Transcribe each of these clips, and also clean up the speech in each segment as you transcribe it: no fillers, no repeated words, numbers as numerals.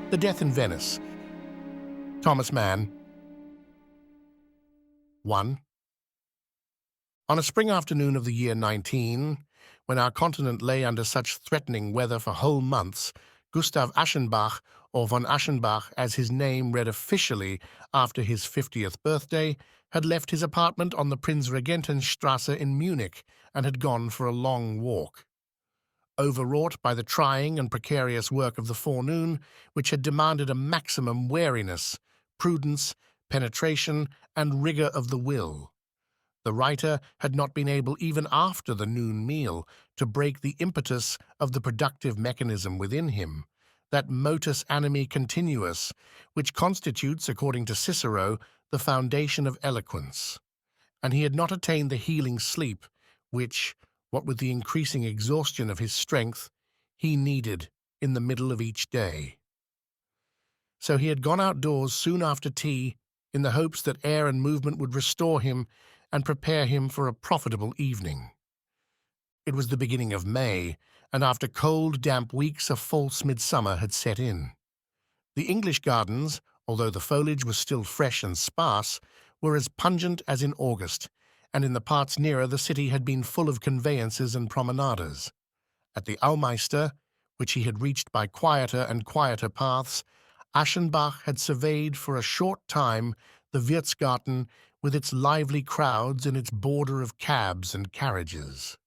The Death in Venice. Thomas Mann. 1. On a spring afternoon of the year 19, when our continent lay under such threatening weather for whole months, Gustav Aschenbach, or von Aschenbach as his name read officially after his 50th birthday, had left his apartment on the Prinzregentenstrasse in Munich and had gone for a long walk. Overwrought by the trying and precarious work of the forenoon, which had demanded a maximum wariness, prudence, penetration, and rigor of the will, the writer had not been able, even after the noon meal, to break the impetus of the productive mechanism within him, that motus animi continuus, which constitutes, according to Cicero, the foundation of eloquence. And he had not attained the healing sleep which, what with the increasing exhaustion of his strength, he needed in the middle of each day. So he had gone outdoors soon after tea in the hopes that air and movement would restore him and prepare him for a profitable evening. It was the beginning of May, and after cold, damp weeks a false midsummer had set in. The English gardens, although the foliage was still fresh and sparse, were as pungent as in August, and in the parts nearer the city had been full of conveyances and promenaders. At the Aumeister, which he had reached by quieter and quieter paths, Aschenbach had surveyed for a short time the Wirtsgarten with its lively crowds and its border of cabs and carriages.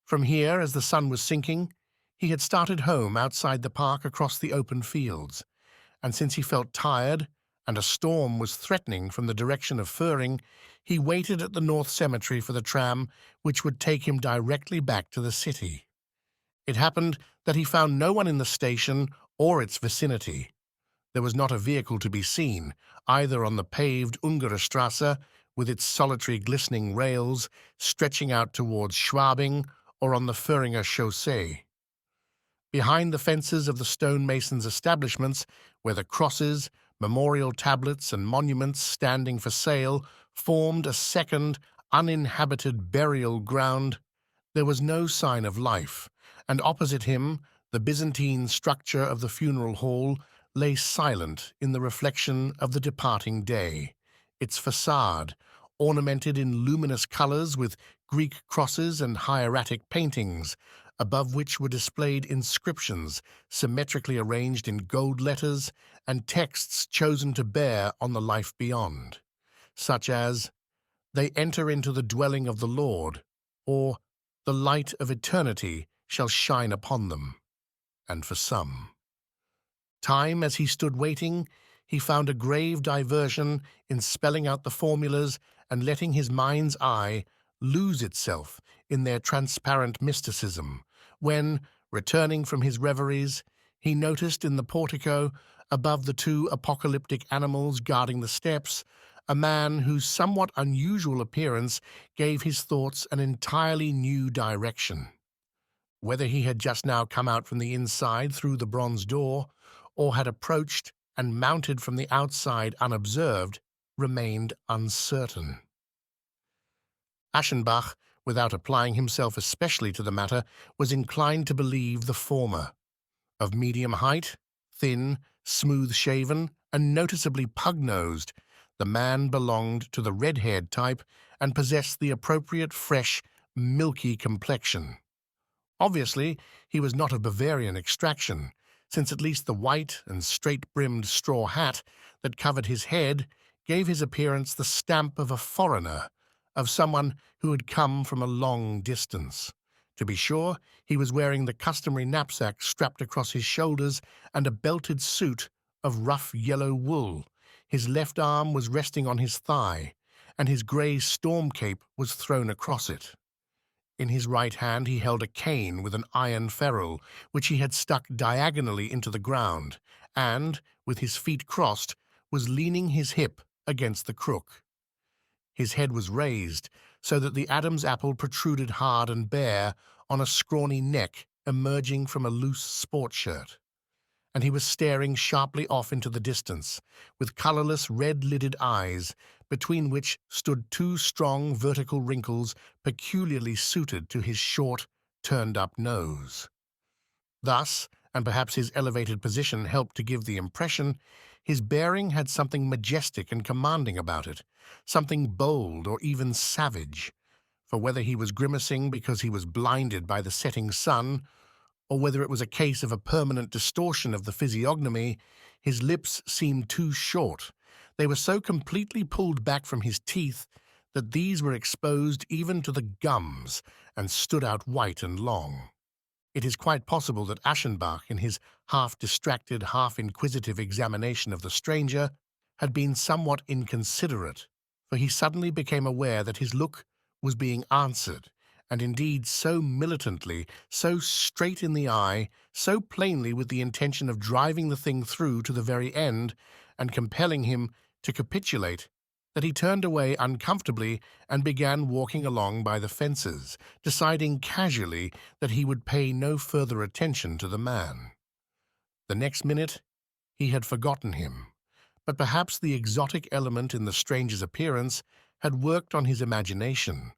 From here, as the sun was sinking, he had started home outside the park across the open fields, and since he felt tired and a storm was threatening from the direction of Föhring, he waited at the North Cemetery for the tram which would take him directly back to the city. It happened that he found no one in the station or its vicinity. There was not a vehicle to be seen, either on the paved Ungerstrasse, with its solitary glistening rails stretching out towards Schwabing, or on the Föhringer Chaussee. Behind the fences of the stonemasons' establishments, where the crosses, memorial tablets, and monuments standing for sale formed a second, uninhabited burial ground, there was no sign of life, and opposite him the Byzantine structure of the funeral hall lay silent in the reflection of the departing day, its facade, ornamented in luminous colors with Greek crosses and hieratic paintings, above which were displayed inscriptions symmetrically arranged in gold letters and texts chosen to bear on the life beyond, such as, "They enter into the dwelling of the Lord," or "The light of eternity shall shine upon them," and for some. Time, as he stood waiting, he found a grave diversion in spelling out the formulas and letting his mind's eye lose itself in their transparent mysticism, when, returning from his reveries, he noticed in the portico, above the two apocalyptic animals guarding the steps, a man whose somewhat unusual appearance gave his thoughts an entirely new direction. Whether he had just now come out from the inside through the bronze door, or had approached and mounted from the outside unobserved, remained uncertain. Aschenbach, without applying himself especially to the matter, was inclined to believe the former. Of medium height, thin, smooth-shaven, and noticeably pug-nosed, the man belonged to the red-haired type and possessed the appropriate fresh, milky complexion. Obviously, he was not of Bavarian extraction, since at least the white and straight-brimmed straw hat that covered his head gave his appearance the stamp of a foreigner, of someone who had come from a long distance. To be sure, he was wearing the customary knapsack strapped across his shoulders and a belted suit of rough yellow wool. His left arm was resting on his thigh, and his grey storm cape was thrown across it. In his right hand he held a cane with an iron ferrule, which he had stuck diagonally into the ground, and, with his feet crossed, was leaning his hip against the crook. His head was raised, so that the Adam's apple protruded hard and bare on a scrawny neck emerging from a loose sport shirt, and he was staring sharply off into the distance, with colourless red-lidded eyes, between which stood two strong vertical wrinkles peculiarly suited to his short, turned-up nose. Thus, and perhaps his elevated position helped to give the impression, his bearing had something majestic and commanding about it, something bold or even savage. For whether he was grimacing because he was blinded by the setting sun, or whether it was a case of a permanent distortion of the physiognomy, his lips seemed too short. They were so completely pulled back from his teeth that these were exposed even to the gums and stood out white and long. It is quite possible that Aschenbach, in his half-distracted, half-inquisitive examination of the stranger, had been somewhat inconsiderate, for he suddenly became aware that his look was being answered, and indeed so militantly, so straight in the eye, so plainly with the intention of driving the thing through to the very end and compelling him to capitulate, that he turned away uncomfortably and began walking along by the fences, deciding casually that he would pay no further attention to the man. The next minute, he had forgotten him, but perhaps the exotic element in the stranger's appearance had worked on his imagination,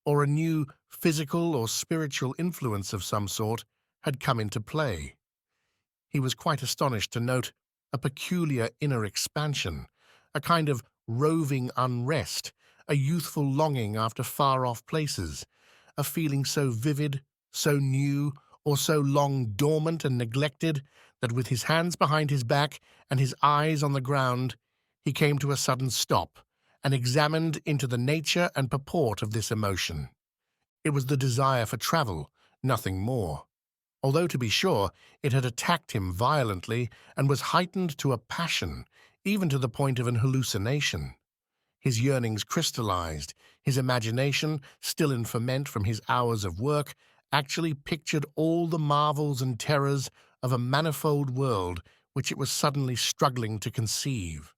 or a new physical or spiritual influence of some sort had come into play. He was quite astonished to note a peculiar inner expansion, a kind of roving unrest, a youthful longing after far-off places, a feeling so vivid, so new, or so long dormant and neglected that with his hands behind his back and his eyes on the ground, he came to a sudden stop and examined into the nature and purport of this emotion. It was the desire for travel, nothing more, although, to be sure, it had attacked him violently and was heightened to a passion, even to the point of an hallucination. His yearnings crystallized, his imagination, still in ferment from his hours of work, actually pictured all the marvels and terrors of a manifold world which it was suddenly struggling to conceive.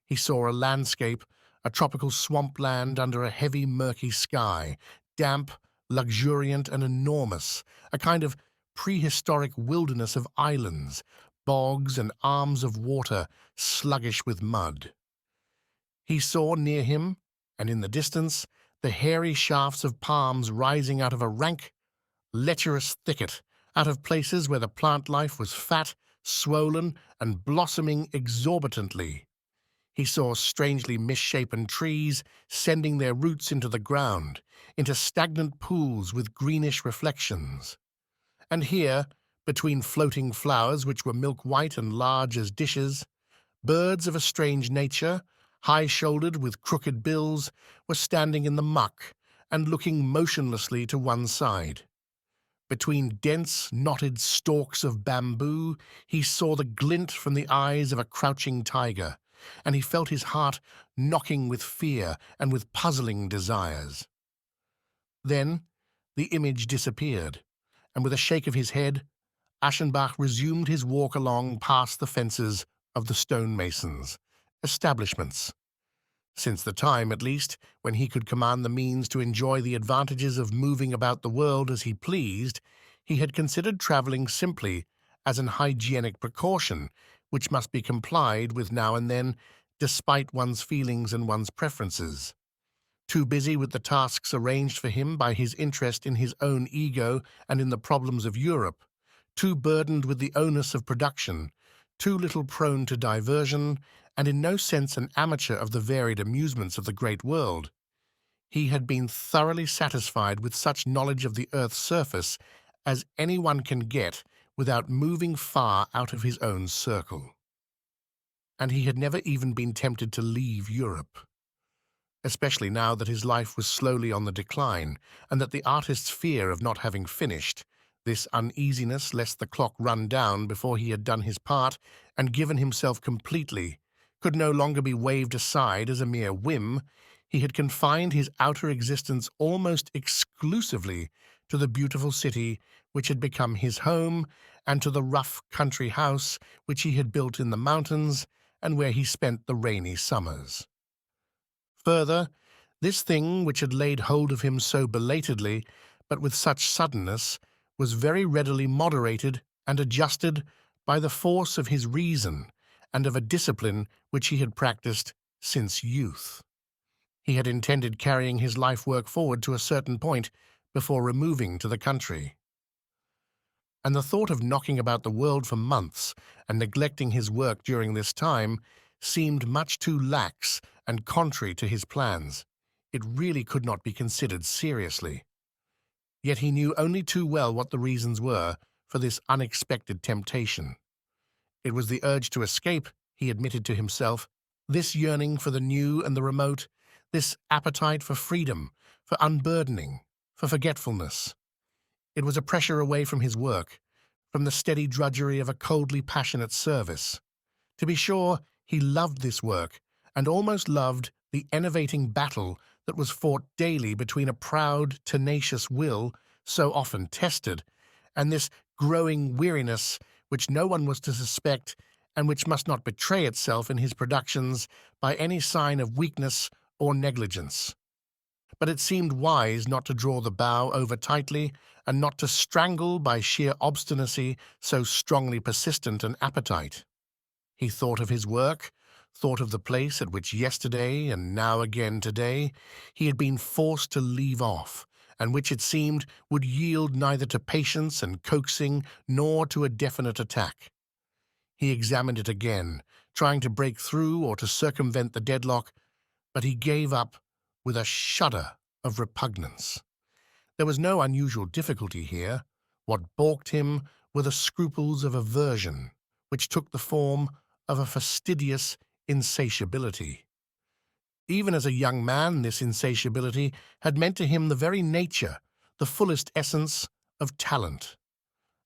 He saw a landscape, a tropical swampland under a heavy, murky sky, damp, luxuriant, and enormous, a kind of prehistoric wilderness of islands, bogs, and arms of water, sluggish with mud. He saw near him, and in the distance, the hairy shafts of palms rising out of a rank, lecherous thicket, out of places where the plant life was fat, swollen, and blossoming exorbitantly. He saw strangely misshapen trees sending their roots into the ground, into stagnant pools with greenish reflections. And here, between floating flowers which were milk-white and large as dishes, birds of a strange nature, high-shouldered with crooked bills, were standing in the muck and looking motionlessly to one side. Between dense, knotted stalks of bamboo, he saw the glint from the eyes of a crouching tiger, and he felt his heart knocking with fear and with puzzling desires. Then the image disappeared, and with a shake of his head, Aschenbach resumed his walk along past the fences of the stonemasons' establishments. Since the time, at least, when he could command the means to enjoy the advantages of moving about the world as he pleased, he had considered travelling simply as an hygienic precaution which must be complied with now and then, despite one's feelings and one's preferences. Too busy with the tasks arranged for him by his interest in his own ego and in the problems of Europe, too burdened with the onus of production, too little prone to diversion, and in no sense an amateur of the varied amusements of the great world, he had been thoroughly satisfied with such knowledge of the earth's surface as anyone can get without moving far out of his own circle. And he had never even been tempted to leave Europe, especially now that his life was slowly on the decline, and that the artist's fear of not having finished, this uneasiness lest the clock run down before he had done his part and given himself completely, could no longer be waved aside as a mere whim. He had confined his outer existence almost exclusively to the beautiful city which had become his home, and to the rough country house which he had built in the mountains, and where he spent the rainy summers. Further, this thing which had laid hold of him so belatedly, but with such suddenness, was very readily moderated and adjusted by the force of his reason and of a discipline which he had practiced since youth. He had intended carrying his life work forward to a certain point before removing to the country. and the thought of knocking about the world for months and neglecting his work during this time seemed much too lax and contrary to his plans. It really could not be considered seriously. Yet he knew only too well what the reasons were for this unexpected temptation. It was the urge to escape, he admitted to himself, this yearning for the new and the remote, this appetite for freedom, for unburdening, for forgetfulness. It was a pressure away from his work, from the steady drudgery of a coldly passionate service. To be sure, he loved this work, and almost loved the enervating battle that was fought daily between a proud, tenacious will, so often tested, and this growing weariness which no one was to suspect and which must not betray itself in his productions by any sign of weakness or negligence. But it seemed wise not to draw the bow over tightly and not to strangle by sheer obstinacy so strongly persistent an appetite. He thought of his work, thought of the place at which yesterday and now again today he had been forced to leave off, and which it seemed would yield neither to patience and coaxing nor to a definite attack. He examined it again, trying to break through or to circumvent the deadlock, but he gave up with a shudder of repugnance. There was no unusual difficulty here. What balked him were the scruples of aversion, which took the form of a fastidious insatiability. Even as a young man, this insatiability had meant to him the very nature, the fullest essence of talent.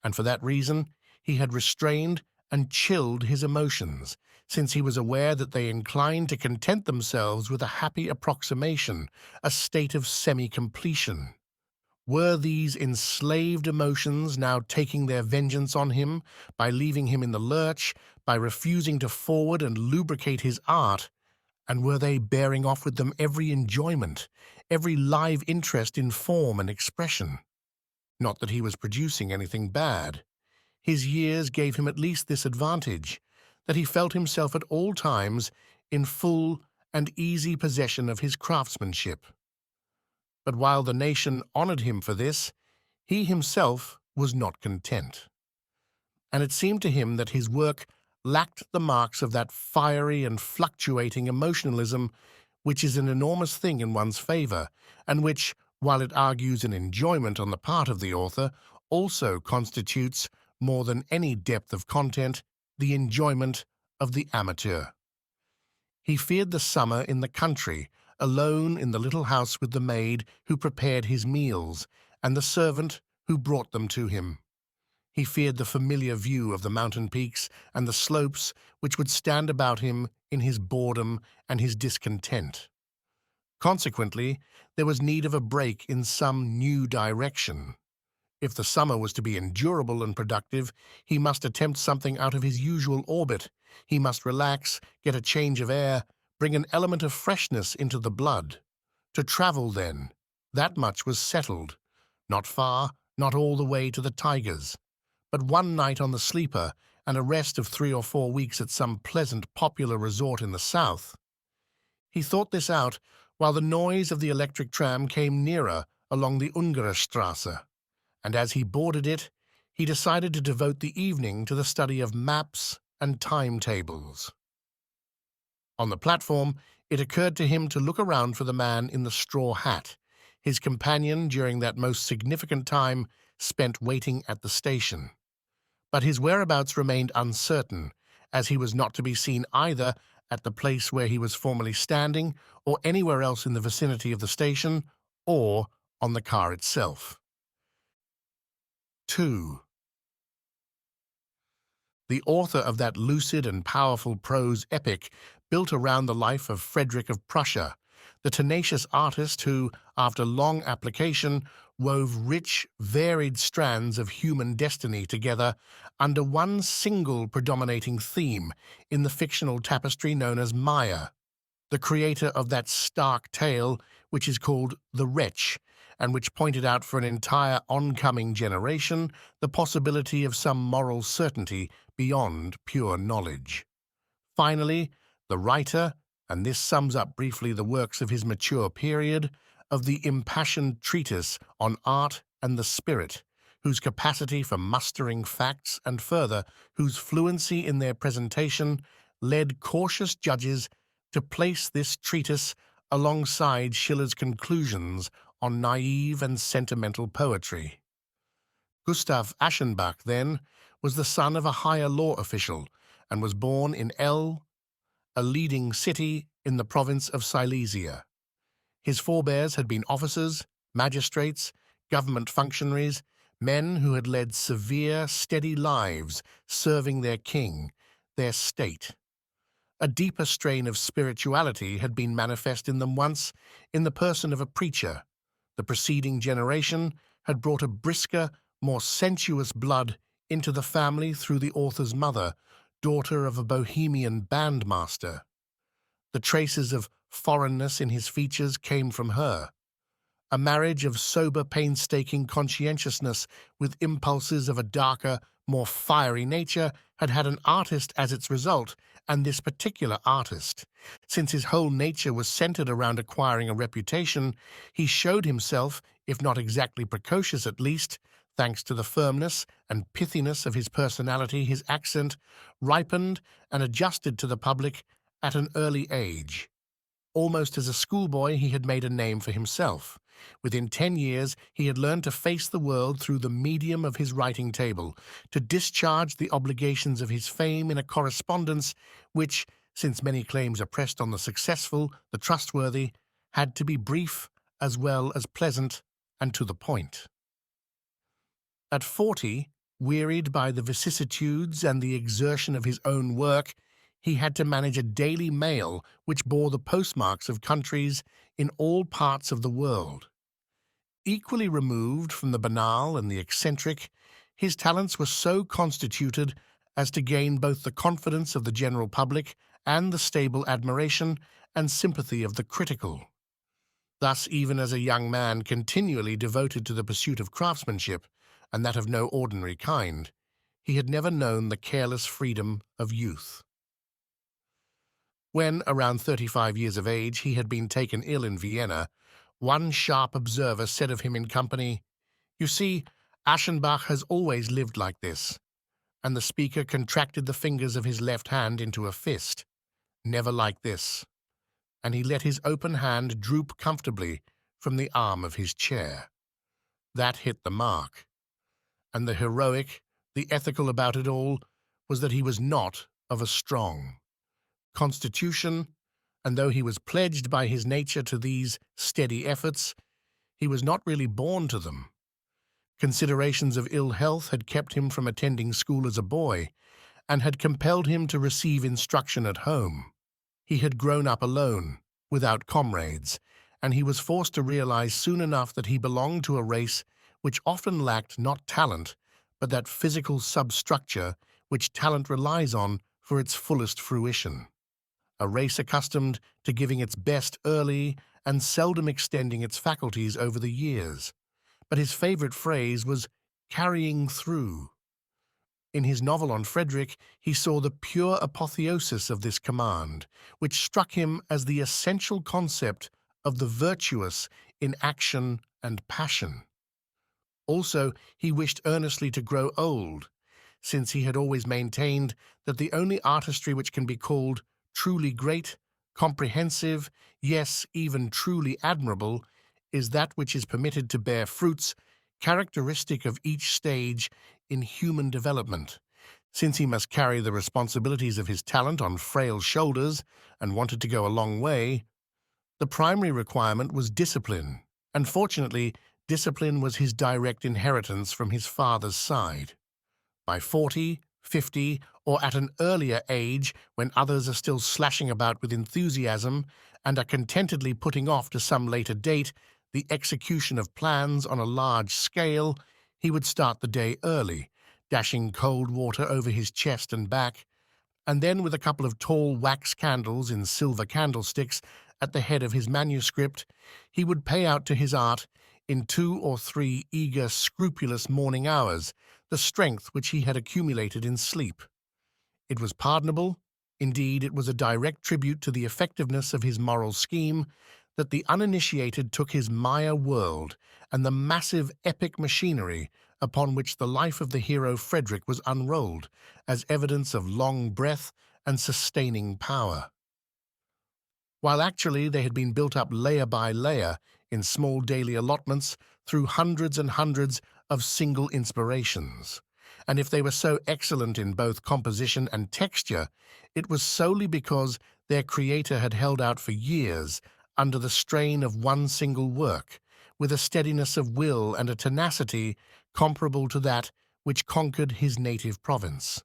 And for that reason, he had restrained and chilled his emotions, since he was aware that they inclined to content themselves with a happy approximation, a state of semi-completion. Were these enslaved emotions now taking their vengeance on him by leaving him in the lurch, by refusing to forward and lubricate his art, and were they bearing off with them every enjoyment, every live interest in form and expression? Not that he was producing anything bad. His years gave him at least this advantage, that he felt himself at all times in full and easy possession of his craftsmanship. But while the nation honored him for this, he himself was not content. And it seemed to him that his work lacked the marks of that fiery and fluctuating emotionalism which is an enormous thing in one's favor, and which, while it argues an enjoyment on the part of the author, also constitutes, more than any depth of content, the enjoyment of the amateur. He feared the summer in the country, alone in the little house with the maid who prepared his meals, and the servant who brought them to him. He feared the familiar view of the mountain peaks and the slopes which would stand about him in his boredom and his discontent. Consequently, there was need of a break in some new direction. If the summer was to be endurable and productive, he must attempt something out of his usual orbit. He must relax, get a change of air, bring an element of freshness into the blood. To travel, then, that much was settled. Not far, not all the way to the Tigers, but one night on the sleeper and a rest of 3 or 4 weeks at some pleasant popular resort in the south. He thought this out while the noise of the electric tram came nearer along the Ungerstrasse, and as he boarded it, he decided to devote the evening to the study of maps and timetables. On the platform, it occurred to him to look around for the man in the straw hat, his companion during that most significant time spent waiting at the station. But his whereabouts remained uncertain, as he was not to be seen either at the place where he was formerly standing, or anywhere else in the vicinity of the station, or on the car itself. 2. The author of that lucid and powerful prose epic built around the life of Frederick of Prussia, the tenacious artist who, after long application, wove rich, varied strands of human destiny together under one single predominating theme in the fictional tapestry known as Maya, the creator of that stark tale which is called The Wretch, and which pointed out for an entire oncoming generation the possibility of some moral certainty beyond pure knowledge. Finally, the writer, and this sums up briefly the works of his mature period, of the impassioned treatise on art and the spirit, whose capacity for mustering facts and further, whose fluency in their presentation led cautious judges to place this treatise alongside Schiller's conclusions on naive and sentimental poetry. Gustav Aschenbach, then, was the son of a higher law official and was born in a leading city in the province of Silesia. His forebears had been officers, magistrates, government functionaries, men who had led severe, steady lives serving their king, their state. A deeper strain of spirituality had been manifest in them once in the person of a preacher. The preceding generation had brought a brisker, more sensuous blood into the family through the author's mother, daughter of a bohemian bandmaster. The traces of foreignness in his features came from her. A marriage of sober, painstaking conscientiousness with impulses of a darker, more fiery nature had had an artist as its result, and this particular artist, since his whole nature was centered around acquiring a reputation, he showed himself, if not exactly precocious at least, thanks to the firmness and pithiness of his personality, his accent, ripened and adjusted to the public at an early age. Almost as a schoolboy, he had made a name for himself. Within 10 years, he had learned to face the world through the medium of his writing table, to discharge the obligations of his fame in a correspondence which, since many claims are pressed on the successful, the trustworthy, had to be brief as well as pleasant and to the point. At 40, wearied by the vicissitudes and the exertion of his own work, he had to manage a daily mail which bore the postmarks of countries in all parts of the world. Equally removed from the banal and the eccentric, his talents were so constituted as to gain both the confidence of the general public and the stable admiration and sympathy of the critical. Thus, even as a young man continually devoted to the pursuit of craftsmanship, and that of no ordinary kind, he had never known the careless freedom of youth. When, around 35 years of age, he had been taken ill in Vienna, one sharp observer said of him in company, "You see, Aschenbach has always lived like this," and the speaker contracted the fingers of his left hand into a fist. "Never like this," and he let his open hand droop comfortably from the arm of his chair. That hit the mark. And the heroic, the ethical about it all, was that he was not of a strong constitution, and though he was pledged by his nature to these steady efforts, he was not really born to them. Considerations of ill health had kept him from attending school as a boy, and had compelled him to receive instruction at home. He had grown up alone, without comrades, and he was forced to realize soon enough that he belonged to a race which often lacked not talent, but that physical substructure which talent relies on for its fullest fruition. A race accustomed to giving its best early and seldom extending its faculties over the years. But his favorite phrase was carrying through. In his novel on Frederick, he saw the pure apotheosis of this command, which struck him as the essential concept of the virtuous in action and passion. Also, he wished earnestly to grow old, since he had always maintained that the only artistry which can be called truly great, comprehensive, yes, even truly admirable, is that which is permitted to bear fruits characteristic of each stage in human development. Since he must carry the responsibilities of his talent on frail shoulders and wanted to go a long way, the primary requirement was discipline, and fortunately, discipline was his direct inheritance from his father's side. By 40, 50, or at an earlier age when others are still slashing about with enthusiasm and are contentedly putting off to some later date the execution of plans on a large scale, he would start the day early, dashing cold water over his chest and back, and then with a couple of tall wax candles in silver candlesticks at the head of his manuscript, he would pay out to his art in 2 or 3 eager, scrupulous morning hours the strength which he had accumulated in sleep. It was pardonable, indeed it was a direct tribute to the effectiveness of his moral scheme, that the uninitiated took his Maya world and the massive epic machinery upon which the life of the hero Frederick was unrolled as evidence of long breath and sustaining power, while actually they had been built up layer by layer in small daily allotments through hundreds and hundreds of single inspirations. And if they were so excellent in both composition and texture, it was solely because their creator had held out for years under the strain of one single work, with a steadiness of will and a tenacity comparable to that which conquered his native province,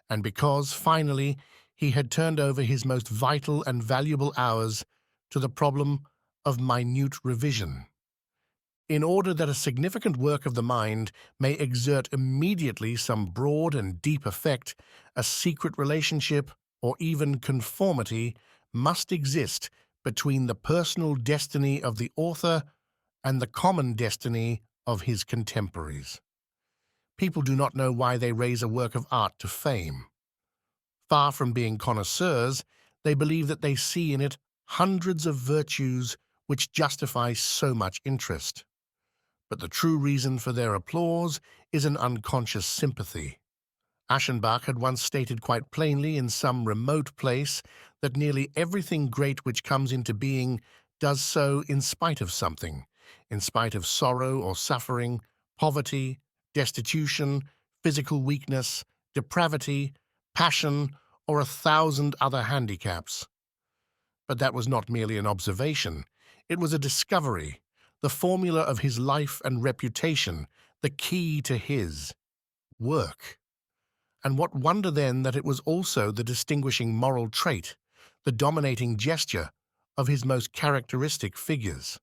and because, finally, he had turned over his most vital and valuable hours to the problem of minute revision. In order that a significant work of the mind may exert immediately some broad and deep effect, a secret relationship, or even conformity, must exist between the personal destiny of the author and the common destiny of his contemporaries. People do not know why they raise a work of art to fame. Far from being connoisseurs, they believe that they see in it hundreds of virtues which justify so much interest. But the true reason for their applause is an unconscious sympathy. Aschenbach had once stated quite plainly in some remote place that nearly everything great which comes into being does so in spite of something, in spite of sorrow or suffering, poverty, destitution, physical weakness, depravity, passion, or 1,000 other handicaps. But that was not merely an observation. It was a discovery, the formula of his life and reputation, the key to his work. And what wonder then that it was also the distinguishing moral trait, the dominating gesture of his most characteristic figures.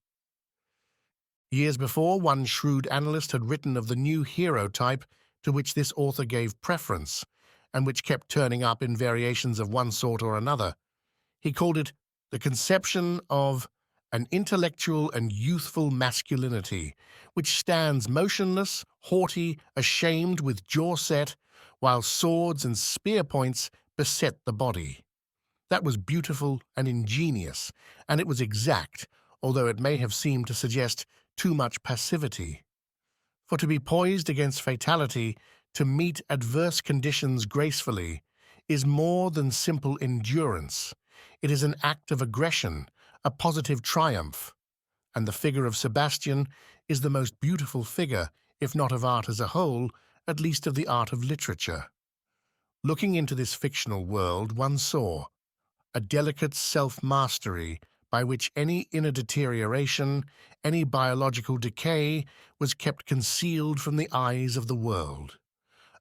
Years before, one shrewd analyst had written of the new hero type to which this author gave preference, and which kept turning up in variations of one sort or another. He called it the conception of an intellectual and youthful masculinity, which stands motionless, haughty, ashamed, with jaw set, while swords and spear points beset the body. That was beautiful and ingenious, and it was exact, although it may have seemed to suggest too much passivity. For to be poised against fatality, to meet adverse conditions gracefully, is more than simple endurance. It is an act of aggression, a positive triumph. And the figure of Sebastian is the most beautiful figure, if not of art as a whole, at least of the art of literature. Looking into this fictional world, one saw a delicate self-mastery by which any inner deterioration, any biological decay, was kept concealed from the eyes of the world.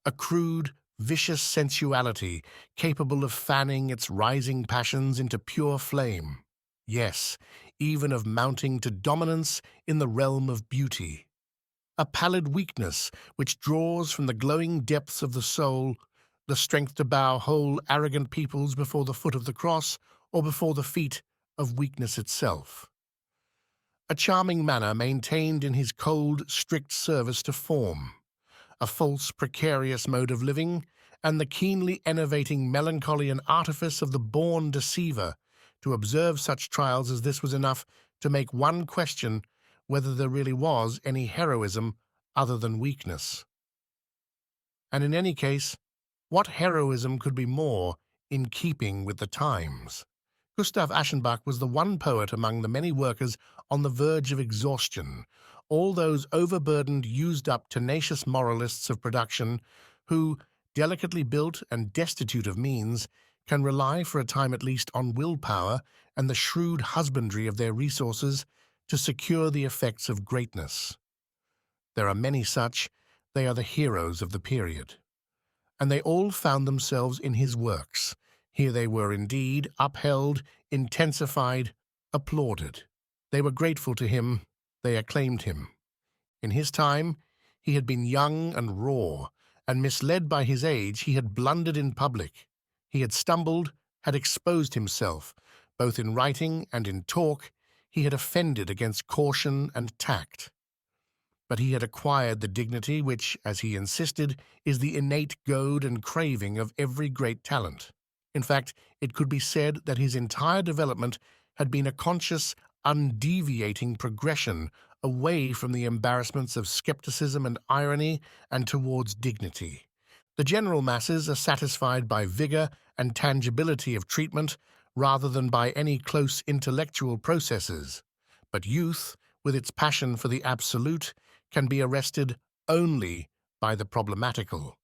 A crude, vicious sensuality capable of fanning its rising passions into pure flame. Yes, even of mounting to dominance in the realm of beauty. A pallid weakness which draws from the glowing depths of the soul the strength to bow whole arrogant peoples before the foot of the cross or before the feet of weakness itself. A charming manner maintained in his cold, strict service to form, a false, precarious mode of living, and the keenly enervating melancholy and artifice of the born deceiver. To observe such trials as this was enough to make one question whether there really was any heroism other than weakness. And in any case, what heroism could be more in keeping with the times? Gustav Aschenbach was the one poet among the many workers on the verge of exhaustion, all those overburdened, used-up, tenacious moralists of production who, delicately built and destitute of means, can rely for a time at least on willpower and the shrewd husbandry of their resources to secure the effects of greatness. There are many such. They are the heroes of the period. And they all found themselves in his works. Here they were indeed, upheld, intensified, applauded. They were grateful to him, they acclaimed him. In his time, he had been young and raw, and misled by his age, he had blundered in public. He had stumbled, had exposed himself, both in writing and in talk. He had offended against caution and tact. But he had acquired the dignity which, as he insisted, is the innate goad and craving of every great talent. In fact, it could be said that his entire development had been a conscious, undeviating progression away from the embarrassments of skepticism and irony and towards dignity. The general masses are satisfied by vigor and tangibility of treatment rather than by any close intellectual processes. But youth, with its passion for the absolute, can be arrested only by the problematical.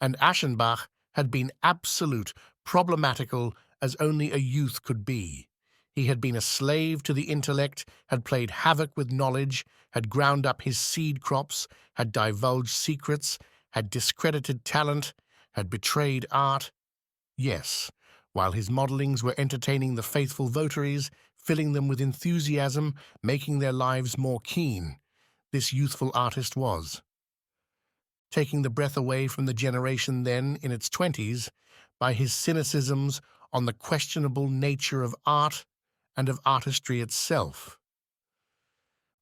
And Aschenbach had been absolute, problematical as only a youth could be. He had been a slave to the intellect, had played havoc with knowledge, had ground up his seed crops, had divulged secrets, had discredited talent, had betrayed art. Yes, while his modellings were entertaining the faithful votaries, filling them with enthusiasm, making their lives more keen, this youthful artist was taking the breath away from the generation then in its 20s by his cynicisms on the questionable nature of art and of artistry itself.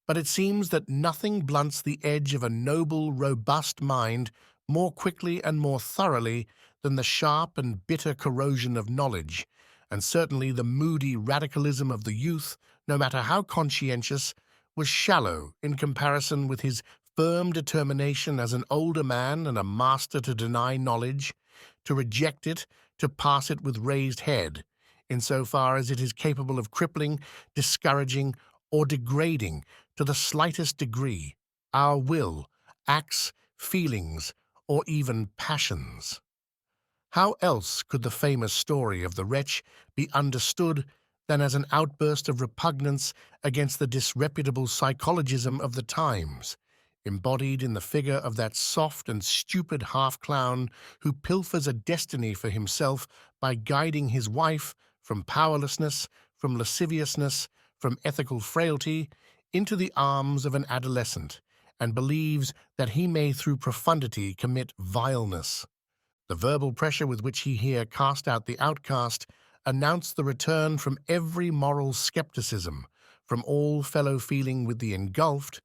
But it seems that nothing blunts the edge of a noble, robust mind more quickly and more thoroughly than the sharp and bitter corrosion of knowledge, and certainly the moody radicalism of the youth, no matter how conscientious, was shallow in comparison with his firm determination as an older man and a master to deny knowledge, to reject it, to pass it with raised head, in so far as it is capable of crippling, discouraging, or degrading to the slightest degree our will, acts, feelings, or even passions. How else could the famous story of the wretch be understood than as an outburst of repugnance against the disreputable psychologism of the times, embodied in the figure of that soft and stupid half-clown who pilfers a destiny for himself by guiding his wife from powerlessness, from lasciviousness, from ethical frailty, into the arms of an adolescent, and believes that he may through profundity commit vileness. The verbal pressure with which he here cast out the outcast announced the return from every moral skepticism, from all fellow feeling with the engulfed.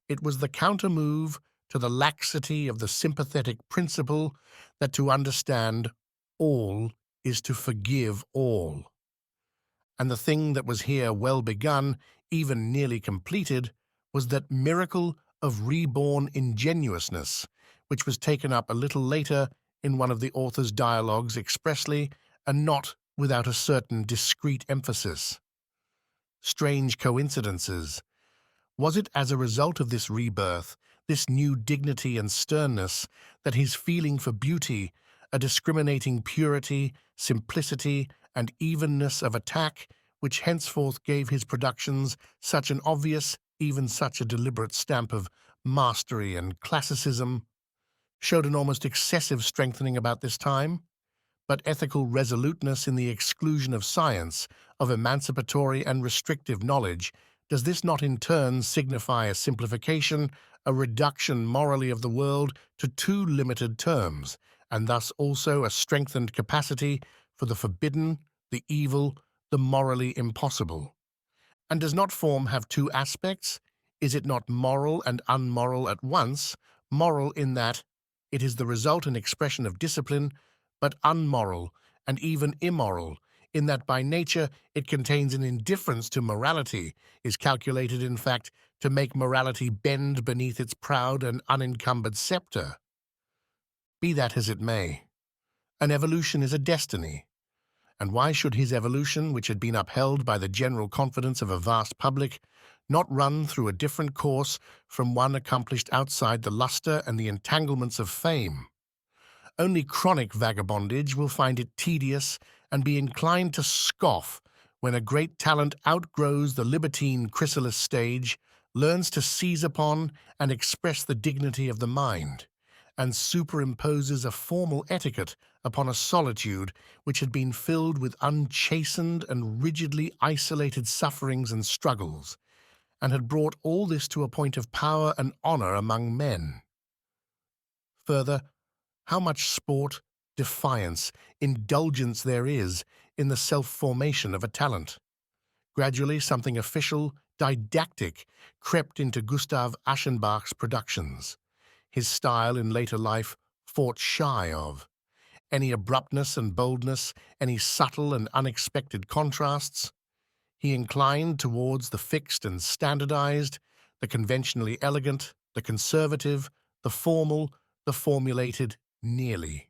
It was the counter-move to the laxity of the sympathetic principle that to understand all is to forgive all. And the thing that was here well begun, even nearly completed, was that miracle of reborn ingenuousness, which was taken up a little later in one of the author's dialogues expressly, and not without a certain discreet emphasis. Strange coincidences. Was it as a result of this rebirth, this new dignity and sternness, that his feeling for beauty, a discriminating purity, simplicity, and evenness of attack, which henceforth gave his productions such an obvious, even such a deliberate stamp of mastery and classicism, showed an almost excessive strengthening about this time? But ethical resoluteness in the exclusion of science, of emancipatory and restrictive knowledge, does this not in turn signify a simplification, a reduction morally of the world to too limited terms, and thus also a strengthened capacity for the forbidden, the evil, the morally impossible? And does not form have two aspects? Is it not moral and unmoral at once, moral in that it is the result and expression of discipline, but unmoral and even immoral, in that by nature it contains an indifference to morality, is calculated in fact to make morality bend beneath its proud and unencumbered sceptre? Be that as it may, an evolution is a destiny, and why should his evolution, which had been upheld by the general confidence of a vast public, not run through a different course from one accomplished outside the lustre and the entanglements of fame? Only chronic vagabondage will find it tedious and be inclined to scoff when a great talent outgrows the libertine chrysalis stage, learns to seize upon and express the dignity of the mind, and superimposes a formal etiquette upon a solitude which had been filled with unchastened and rigidly isolated sufferings and struggles, and had brought all this to a point of power and honor among men. Further, how much sport, defiance, indulgence there is in the self-formation of a talent. Gradually something official, didactic, crept into Gustav Aschenbach's productions. His style in later life fought shy of any abruptness and boldness, any subtle and unexpected contrasts. He inclined towards the fixed and standardized, the conventionally elegant, the conservative, the formal, the formulated, nearly.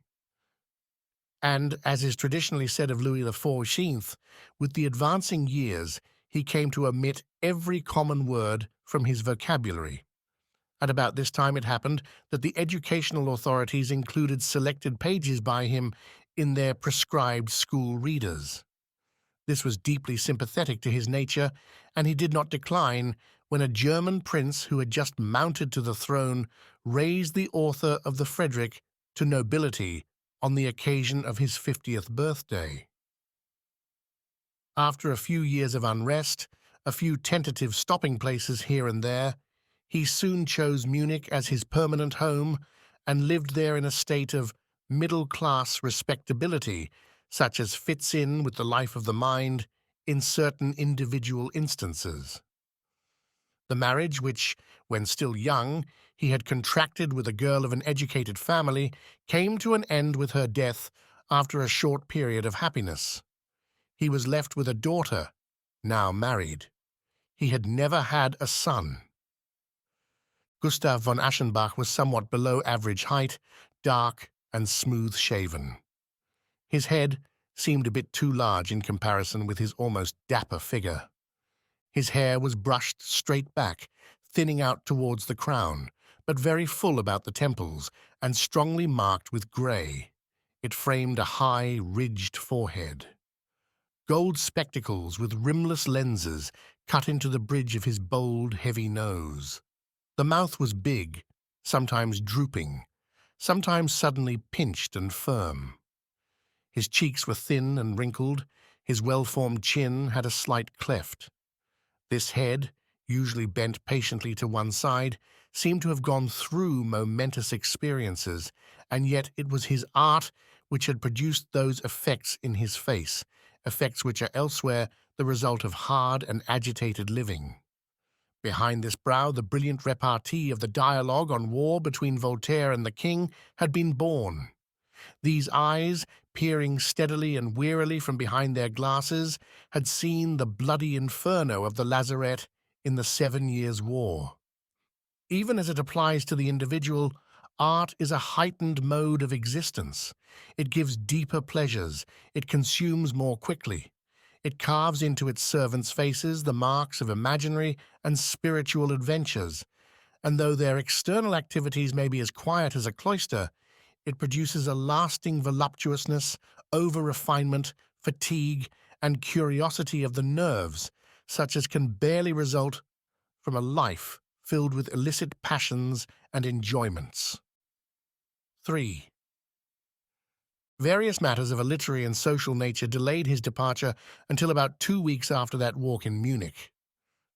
And, as is traditionally said of Louis XIV, with the advancing years, he came to omit every common word from his vocabulary. At about this time it happened that the educational authorities included selected pages by him in their prescribed school readers. This was deeply sympathetic to his nature, and he did not decline when a German prince who had just mounted to the throne raised the author of the Frederick to nobility on the occasion of his 50th birthday. After a few years of unrest, a few tentative stopping places here and there, he soon chose Munich as his permanent home and lived there in a state of middle-class respectability, such as fits in with the life of the mind in certain individual instances. The marriage which, when still young, he had contracted with a girl of an educated family came to an end with her death after a short period of happiness. He was left with a daughter, now married. He had never had a son. Gustav von Aschenbach was somewhat below average height, dark and smooth-shaven. His head seemed a bit too large in comparison with his almost dapper figure. His hair was brushed straight back, thinning out towards the crown, but very full about the temples and strongly marked with grey. It framed a high, ridged forehead. Gold spectacles with rimless lenses cut into the bridge of his bold, heavy nose. The mouth was big, sometimes drooping, sometimes suddenly pinched and firm. His cheeks were thin and wrinkled, his well-formed chin had a slight cleft. This head, usually bent patiently to one side, seemed to have gone through momentous experiences, and yet it was his art which had produced those effects in his face, effects which are elsewhere the result of hard and agitated living. Behind this brow, the brilliant repartee of the dialogue on war between Voltaire and the king had been born. These eyes, peering steadily and wearily from behind their glasses, had seen the bloody inferno of the lazarette in the 7 Years' War. Even as it applies to the individual, art is a heightened mode of existence. It gives deeper pleasures, it consumes more quickly. It carves into its servants' faces the marks of imaginary and spiritual adventures, and though their external activities may be as quiet as a cloister, it produces a lasting voluptuousness, over-refinement, fatigue, and curiosity of the nerves, such as can barely result from a life filled with illicit passions and enjoyments. 3. Various matters of a literary and social nature delayed his departure until about 2 weeks after that walk in Munich.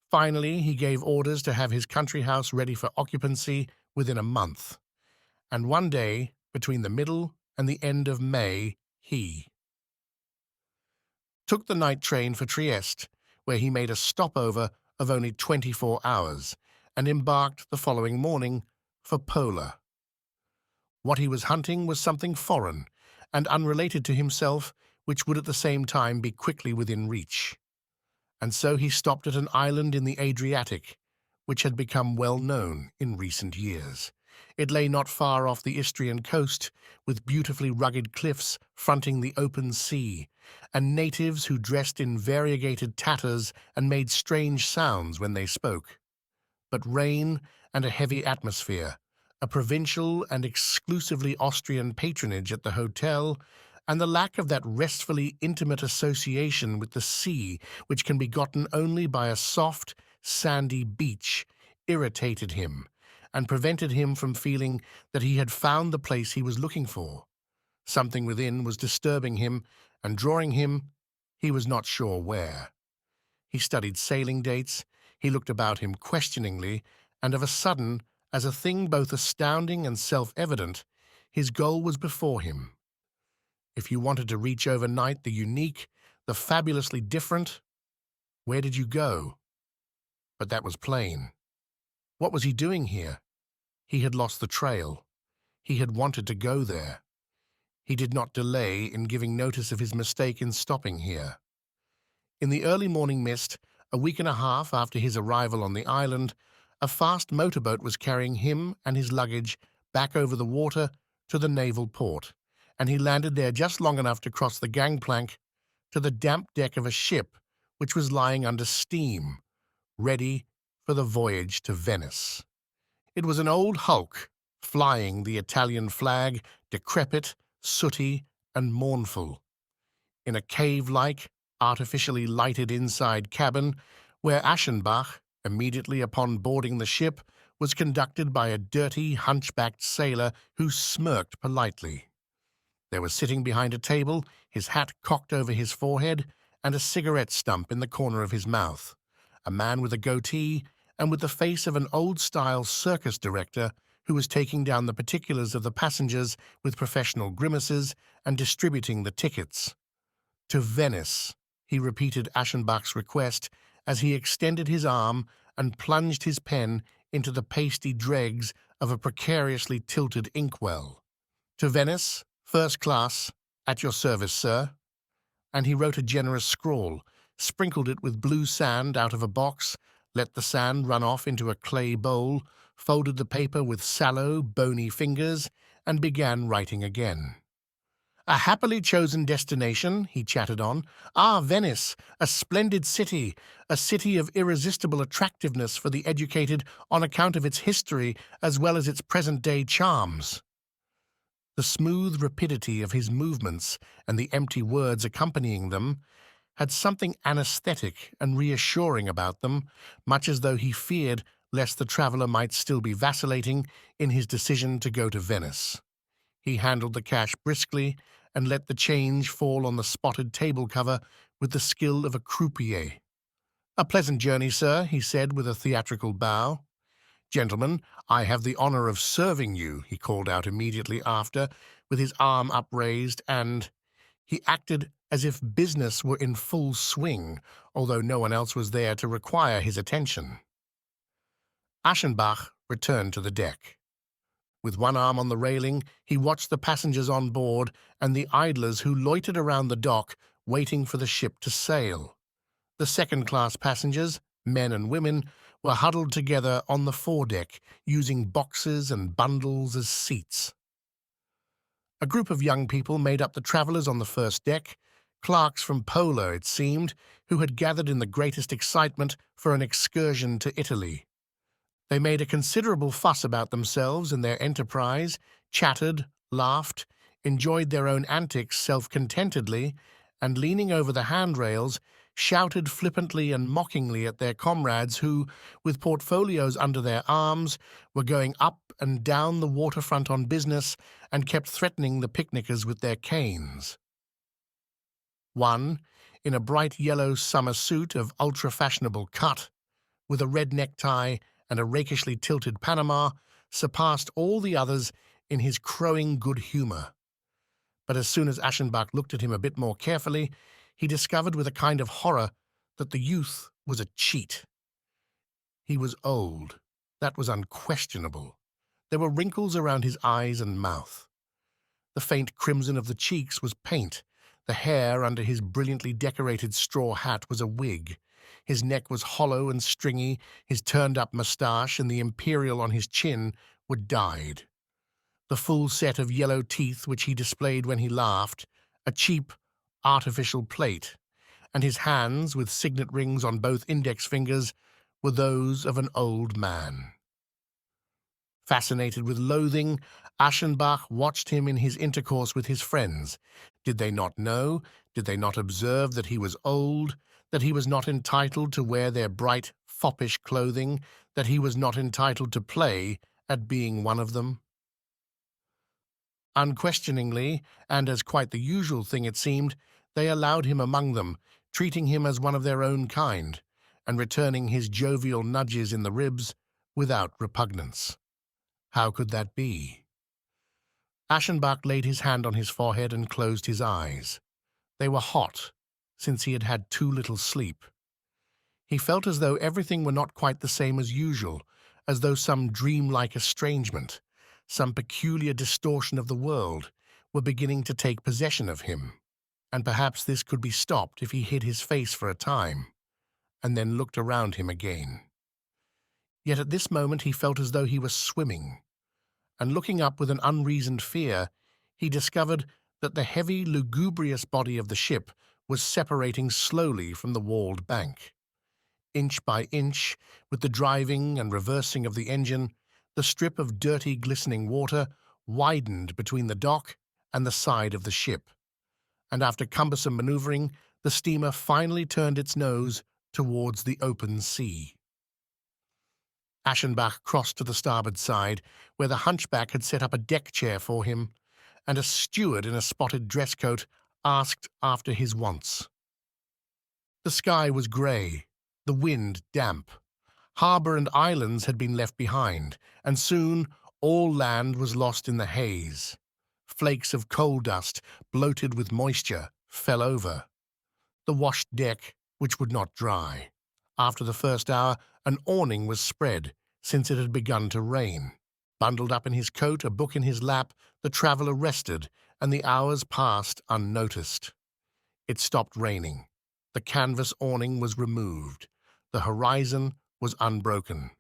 Finally, he gave orders to have his country house ready for occupancy within a month, and one day, between the middle and the end of May, he took the night train for Trieste, where he made a stopover of only 24 hours, and embarked the following morning for Pola. What he was hunting was something foreign and unrelated to himself, which would at the same time be quickly within reach. And so he stopped at an island in the Adriatic, which had become well known in recent years. It lay not far off the Istrian coast, with beautifully rugged cliffs fronting the open sea, and natives who dressed in variegated tatters and made strange sounds when they spoke. But rain and a heavy atmosphere, a provincial and exclusively Austrian patronage at the hotel, and the lack of that restfully intimate association with the sea which can be gotten only by a soft, sandy beach, irritated him, and prevented him from feeling that he had found the place he was looking for. Something within was disturbing him and drawing him, he was not sure where. He studied sailing dates, he looked about him questioningly, and of a sudden, as a thing both astounding and self-evident, his goal was before him. If you wanted to reach overnight the unique, the fabulously different, where did you go? But that was plain. What was he doing here? He had lost the trail. He had wanted to go there. He did not delay in giving notice of his mistake in stopping here. In the early morning mist, a week and a half after his arrival on the island, A fast motorboat was carrying him and his luggage back over the water to the naval port, and he landed there just long enough to cross the gangplank to the damp deck of a ship which was lying under steam, ready for the voyage to Venice. It was an old hulk, flying the Italian flag, decrepit, sooty, and mournful, in a cave-like, artificially lighted inside cabin where Aschenbach, immediately upon boarding the ship, was conducted by a dirty, hunchbacked sailor who smirked politely. There was sitting behind a table, his hat cocked over his forehead, and a cigarette stump in the corner of his mouth, a man with a goatee and with the face of an old-style circus director who was taking down the particulars of the passengers with professional grimaces and distributing the tickets. To Venice, he repeated Aschenbach's request as he extended his arm and plunged his pen into the pasty dregs of a precariously tilted inkwell. To Venice, first class, at your service, sir. And he wrote a generous scrawl, sprinkled it with blue sand out of a box, let the sand run off into a clay bowl, folded the paper with sallow, bony fingers, and began writing again. A happily chosen destination, he chattered on. Ah, Venice, a splendid city, a city of irresistible attractiveness for the educated on account of its history as well as its present-day charms. The smooth rapidity of his movements and the empty words accompanying them had something anesthetic and reassuring about them, much as though he feared lest the traveller might still be vacillating in his decision to go to Venice. He handled the cash briskly and let the change fall on the spotted table cover with the skill of a croupier. "A pleasant journey, sir," he said with a theatrical bow. "Gentlemen, I have the honor of serving you," he called out immediately after, with his arm upraised, and he acted as if business were in full swing, although no one else was there to require his attention. Aschenbach returned to the deck. With one arm on the railing, he watched the passengers on board and the idlers who loitered around the dock waiting for the ship to sail. The second-class passengers, men and women, were huddled together on the foredeck, using boxes and bundles as seats. A group of young people made up the travellers on the first deck, clerks from Pola, it seemed, who had gathered in the greatest excitement for an excursion to Italy. They made a considerable fuss about themselves and their enterprise, chattered, laughed, enjoyed their own antics self-contentedly, and leaning over the handrails, shouted flippantly and mockingly at their comrades who, with portfolios under their arms, were going up and down the waterfront on business and kept threatening the picnickers with their canes. One, in a bright yellow summer suit of ultra-fashionable cut, with a red necktie and a rakishly tilted Panama, surpassed all the others in his crowing good humor. But as soon as Aschenbach looked at him a bit more carefully, he discovered with a kind of horror that the youth was a cheat. He was old. That was unquestionable. There were wrinkles around his eyes and mouth. The faint crimson of the cheeks was paint. The hair under his brilliantly decorated straw hat was a wig. His neck was hollow and stringy, his turned-up moustache and the imperial on his chin were dyed. The full set of yellow teeth which he displayed when he laughed, a cheap, artificial plate, and his hands, with signet rings on both index fingers, were those of an old man. Fascinated with loathing, Aschenbach watched him in his intercourse with his friends. Did they not know, did they not observe that he was old, that he was not entitled to wear their bright, foppish clothing, that he was not entitled to play at being one of them? Unquestioningly, and as quite the usual thing it seemed, they allowed him among them, treating him as one of their own kind, and returning his jovial nudges in the ribs without repugnance. How could that be? Aschenbach laid his hand on his forehead and closed his eyes. They were hot, since he had had too little sleep. He felt as though everything were not quite the same as usual, as though some dreamlike estrangement, some peculiar distortion of the world, were beginning to take possession of him, and perhaps this could be stopped if he hid his face for a time, and then looked around him again. Yet at this moment he felt as though he was swimming, and looking up with an unreasoned fear, he discovered that the heavy, lugubrious body of the ship was separating slowly from the walled bank. Inch by inch, with the driving and reversing of the engine, the strip of dirty, glistening water widened between the dock and the side of the ship, and after cumbersome maneuvering, the steamer finally turned its nose towards the open sea. Aschenbach crossed to the starboard side, where the hunchback had set up a deck chair for him, and a steward in a spotted dress coat asked after his wants. The sky was grey, the wind damp. Harbour and islands had been left behind, and soon all land was lost in the haze. Flakes of coal dust, bloated with moisture, fell over the washed deck, which would not dry. After the first hour, an awning was spread, since it had begun to rain. Bundled up in his coat, a book in his lap, the traveller rested, and the hours passed unnoticed. It stopped raining. The canvas awning was removed. The horizon was unbroken.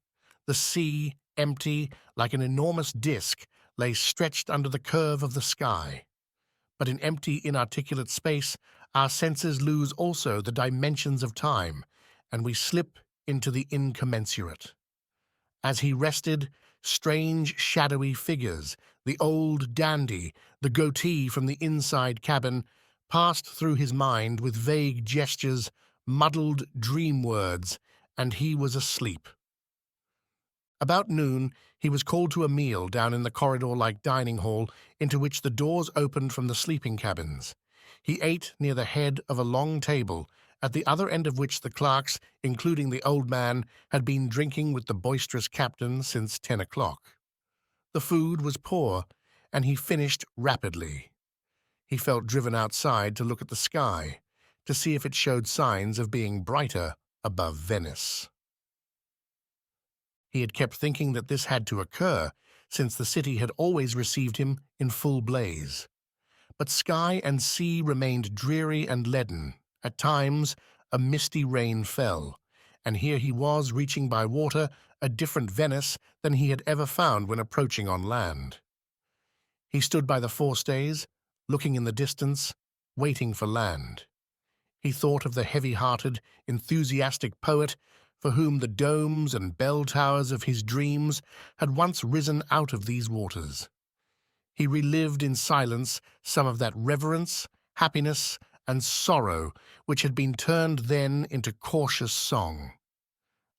The sea, empty, like an enormous disk, lay stretched under the curve of the sky. But in empty, inarticulate space, our senses lose also the dimensions of time, and we slip into the incommensurate. As he rested, strange, shadowy figures, the old dandy, the goatee from the inside cabin, passed through his mind with vague gestures, muddled dream words, and he was asleep. About noon, he was called to a meal down in the corridor-like dining hall into which the doors opened from the sleeping cabins. He ate near the head of a long table, at the other end of which the clerks, including the old man, had been drinking with the boisterous captain since 10 o'clock. The food was poor, and he finished rapidly. He felt driven outside to look at the sky, to see if it showed signs of being brighter above Venice. He had kept thinking that this had to occur, since the city had always received him in full blaze. But sky and sea remained dreary and leaden. At times, a misty rain fell, and here he was reaching by water a different Venice than he had ever found when approaching on land. He stood by the forestays, looking in the distance, waiting for land. He thought of the heavy-hearted, enthusiastic poet for whom the domes and bell towers of his dreams had once risen out of these waters. He relived in silence some of that reverence, happiness, and sorrow which had been turned then into cautious song.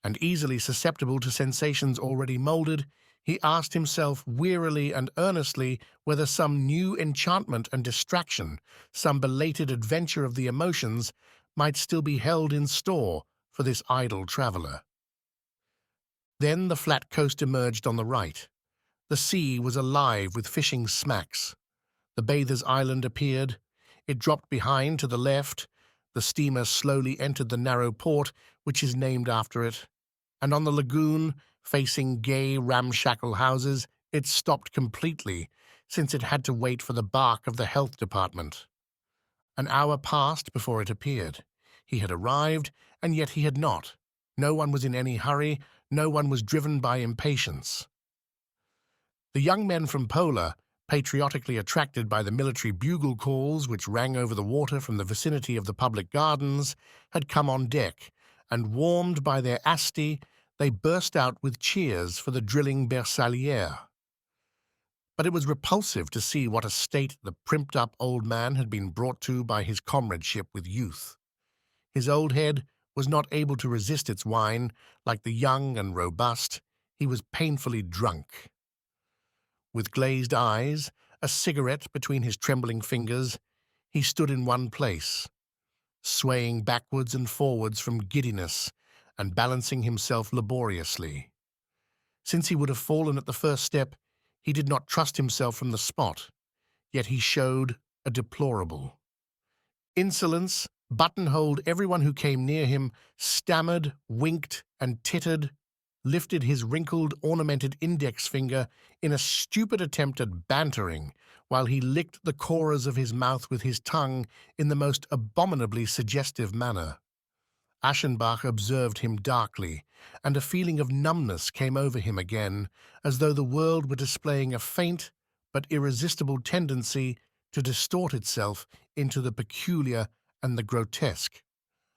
And easily susceptible to sensations already moulded, he asked himself wearily and earnestly whether some new enchantment and distraction, some belated adventure of the emotions, might still be held in store for this idle traveller. Then the flat coast emerged on the right. The sea was alive with fishing smacks. The bather's island appeared. It dropped behind to the left. The steamer slowly entered the narrow port, which is named after it. And on the lagoon, facing gay, ramshackle houses, it stopped completely, since it had to wait for the bark of the health department. An hour passed before it appeared. He had arrived, and yet he had not. No one was in any hurry. No one was driven by impatience. The young men from Pola, patriotically attracted by the military bugle calls which rang over the water from the vicinity of the public gardens, had come on deck, and warmed by their asti, they burst out with cheers for the drilling bersagliere. But it was repulsive to see what a state the primped-up old man had been brought to by his comradeship with youth. His old head was not able to resist its wine, like the young and robust. He was painfully drunk. With glazed eyes, a cigarette between his trembling fingers, he stood in one place, swaying backwards and forwards from giddiness and balancing himself laboriously. Since he would have fallen at the first step, he did not trust himself from the spot, yet he showed a deplorable insolence, buttonholed everyone who came near him, stammered, winked, and tittered, lifted his wrinkled, ornamented index finger in a stupid attempt at bantering, while he licked the corners of his mouth with his tongue in the most abominably suggestive manner. Aschenbach observed him darkly, and a feeling of numbness came over him again, as though the world were displaying a faint but irresistible tendency to distort itself into the peculiar and the grotesque,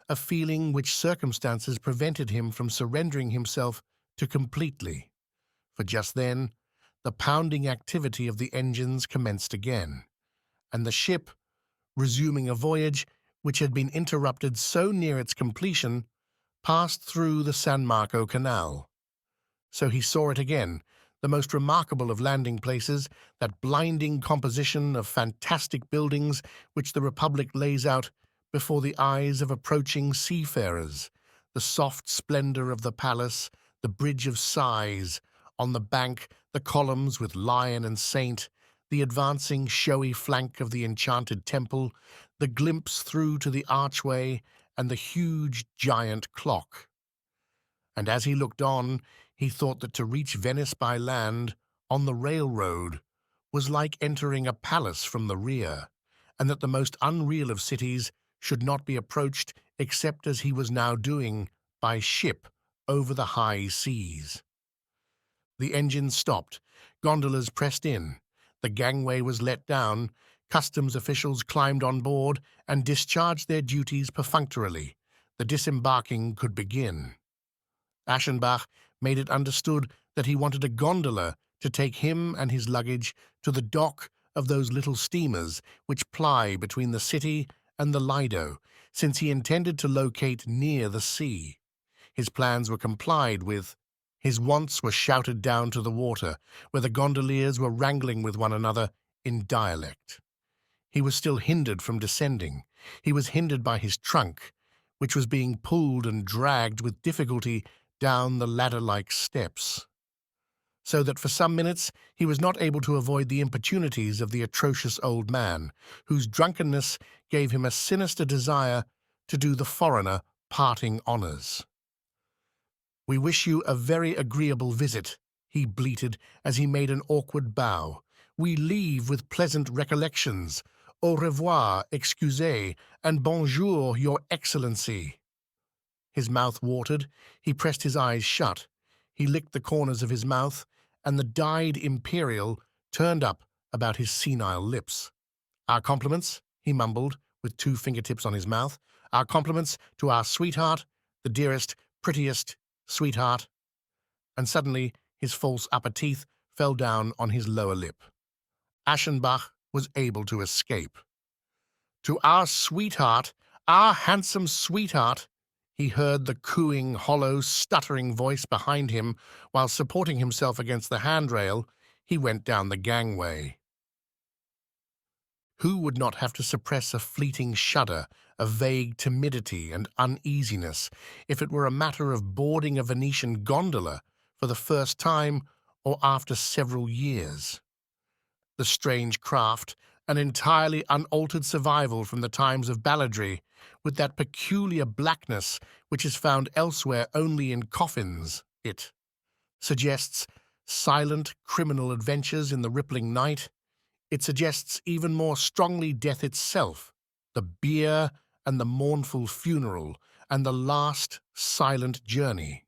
a feeling which circumstances prevented him from surrendering himself to completely. For just then, the pounding activity of the engines commenced again, and the ship, resuming a voyage which had been interrupted so near its completion, passed through the San Marco Canal. So he saw it again, the most remarkable of landing places, that blinding composition of fantastic buildings which the Republic lays out before the eyes of approaching seafarers, the soft splendor of the palace, the Bridge of Sighs, on the bank the columns with lion and saint, the advancing showy flank of the enchanted temple, the glimpse through to the archway, and the huge giant clock. And as he looked on, he thought that to reach Venice by land, on the railroad, was like entering a palace from the rear, and that the most unreal of cities should not be approached except as he was now doing, by ship over the high seas. The engines stopped, gondolas pressed in, the gangway was let down, customs officials climbed on board and discharged their duties perfunctorily. The disembarking could begin. Aschenbach made it understood that he wanted a gondola to take him and his luggage to the dock of those little steamers which ply between the city and the Lido, since he intended to locate near the sea. His plans were complied with. His wants were shouted down to the water, where the gondoliers were wrangling with one another in dialect. He was still hindered from descending. He was hindered by his trunk, which was being pulled and dragged with difficulty down the ladder-like steps, so that for some minutes he was not able to avoid the importunities of the atrocious old man, whose drunkenness gave him a sinister desire to do the foreigner parting honours. "We wish you a very agreeable visit," he bleated as he made an awkward bow. "We leave with pleasant recollections. Au revoir, excusez, and bonjour, your excellency." His mouth watered, he pressed his eyes shut, he licked the corners of his mouth, and the dyed imperial turned up about his senile lips. "Our compliments," he mumbled, with 2 fingertips on his mouth, "our compliments to our sweetheart, the dearest, prettiest sweetheart." And suddenly his false upper teeth fell down on his lower lip. Aschenbach was able to escape. "To our sweetheart, our handsome sweetheart," he heard the cooing, hollow, stuttering voice behind him, while supporting himself against the handrail, he went down the gangway. Who would not have to suppress a fleeting shudder, a vague timidity and uneasiness, if it were a matter of boarding a Venetian gondola for the first time or after several years? The strange craft, an entirely unaltered survival from the times of balladry, with that peculiar blackness which is found elsewhere only in coffins, it suggests silent criminal adventures in the rippling night. It suggests even more strongly death itself, the bier and the mournful funeral, and the last silent journey.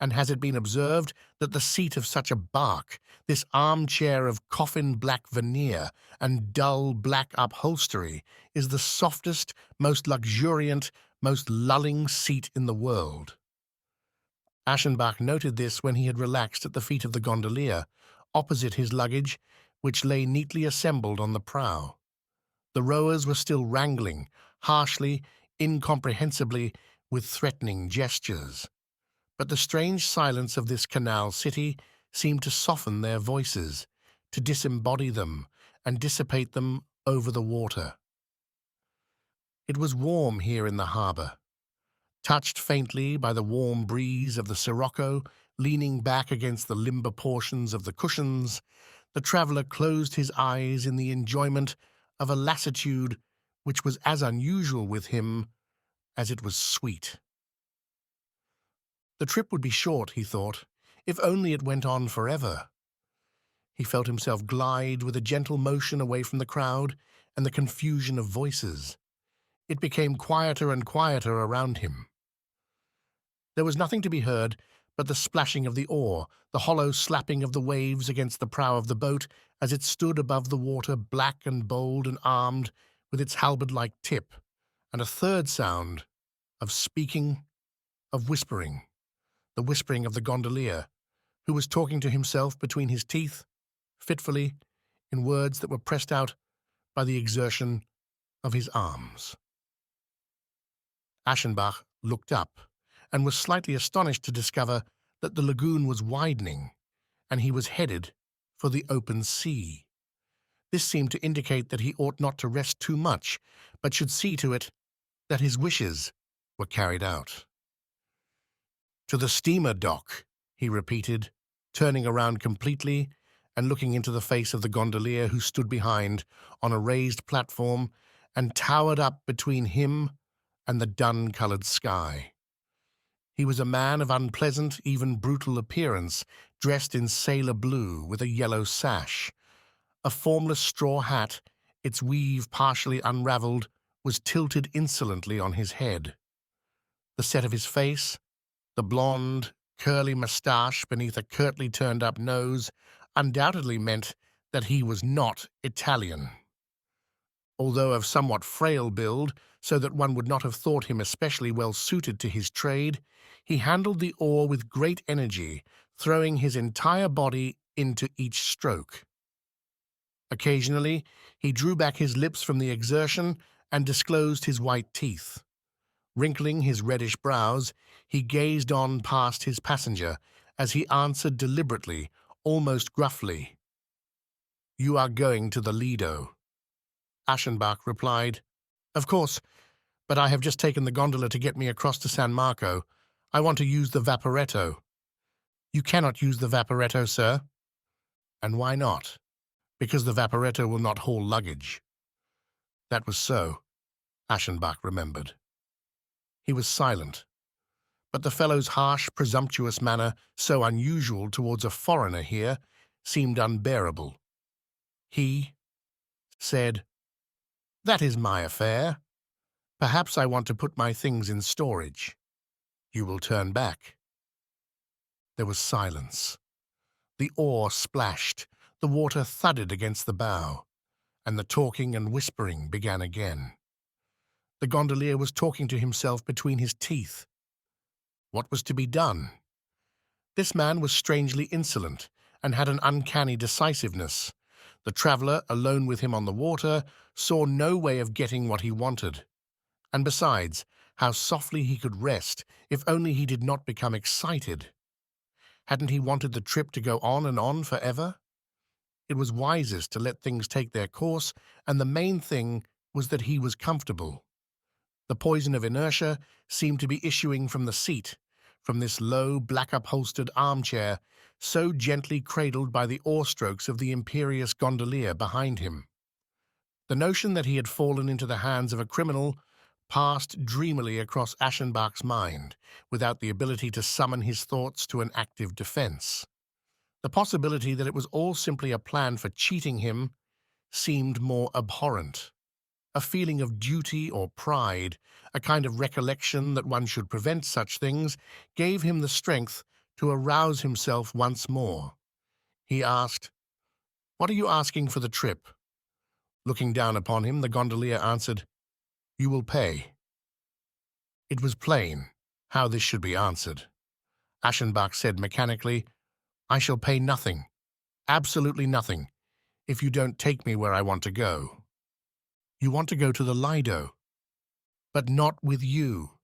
And has it been observed that the seat of such a bark, this armchair of coffin-black veneer and dull black upholstery, is the softest, most luxuriant, most lulling seat in the world? Aschenbach noted this when he had relaxed at the feet of the gondolier, opposite his luggage, which lay neatly assembled on the prow. The rowers were still wrangling, harshly, incomprehensibly, with threatening gestures. But the strange silence of this canal city seemed to soften their voices, to disembody them and dissipate them over the water. It was warm here in the harbour. Touched faintly by the warm breeze of the sirocco, leaning back against the limber portions of the cushions, the traveller closed his eyes in the enjoyment of a lassitude which was as unusual with him as it was sweet. The trip would be short, he thought, if only it went on forever. He felt himself glide with a gentle motion away from the crowd and the confusion of voices. It became quieter and quieter around him. There was nothing to be heard but the splashing of the oar, the hollow slapping of the waves against the prow of the boat as it stood above the water, black and bold and armed with its halberd-like tip, and a third sound of speaking, of whispering, the whispering of the gondolier, who was talking to himself between his teeth, fitfully, in words that were pressed out by the exertion of his arms. Aschenbach looked up and was slightly astonished to discover that the lagoon was widening and he was headed for the open sea. This seemed to indicate that he ought not to rest too much, but should see to it that his wishes were carried out. "To the steamer dock," he repeated, turning around completely and looking into the face of the gondolier who stood behind on a raised platform and towered up between him and the dun-colored sky. He was a man of unpleasant, even brutal appearance, dressed in sailor blue with a yellow sash. A formless straw hat, its weave partially unraveled, was tilted insolently on his head. The set of his face, the blonde, curly moustache beneath a curtly turned-up nose, undoubtedly meant that he was not Italian. Although of somewhat frail build, so that one would not have thought him especially well suited to his trade, he handled the oar with great energy, throwing his entire body into each stroke. Occasionally, he drew back his lips from the exertion and disclosed his white teeth. Wrinkling his reddish brows, he gazed on past his passenger as he answered deliberately, almost gruffly, "You are going to the Lido." Aschenbach replied, "Of course, but I have just taken the gondola to get me across to San Marco. I want to use the vaporetto." "You cannot use the vaporetto, sir." "And why not?" "Because the vaporetto will not haul luggage." That was so, Aschenbach remembered. He was silent, but the fellow's harsh, presumptuous manner, so unusual towards a foreigner here, seemed unbearable. He said, "That is my affair. Perhaps I want to put my things in storage. You will turn back." There was silence. The oar splashed, the water thudded against the bow, and the talking and whispering began again. The gondolier was talking to himself between his teeth. What was to be done? This man was strangely insolent and had an uncanny decisiveness. The traveller, alone with him on the water, saw no way of getting what he wanted. And besides, how softly he could rest if only he did not become excited. Hadn't he wanted the trip to go on and on forever? It was wisest to let things take their course, and the main thing was that he was comfortable. The poison of inertia seemed to be issuing from the seat, from this low, black-upholstered armchair, so gently cradled by the oar-strokes of the imperious gondolier behind him. The notion that he had fallen into the hands of a criminal passed dreamily across Aschenbach's mind, without the ability to summon his thoughts to an active defense. The possibility that it was all simply a plan for cheating him seemed more abhorrent. A feeling of duty or pride, a kind of recollection that one should prevent such things, gave him the strength to arouse himself once more. He asked, "What are you asking for the trip?" Looking down upon him, the gondolier answered, "You will pay." It was plain how this should be answered. Aschenbach said mechanically, "I shall pay nothing, absolutely nothing, if you don't take me where I want to go." "You want to go to the Lido, but not with you."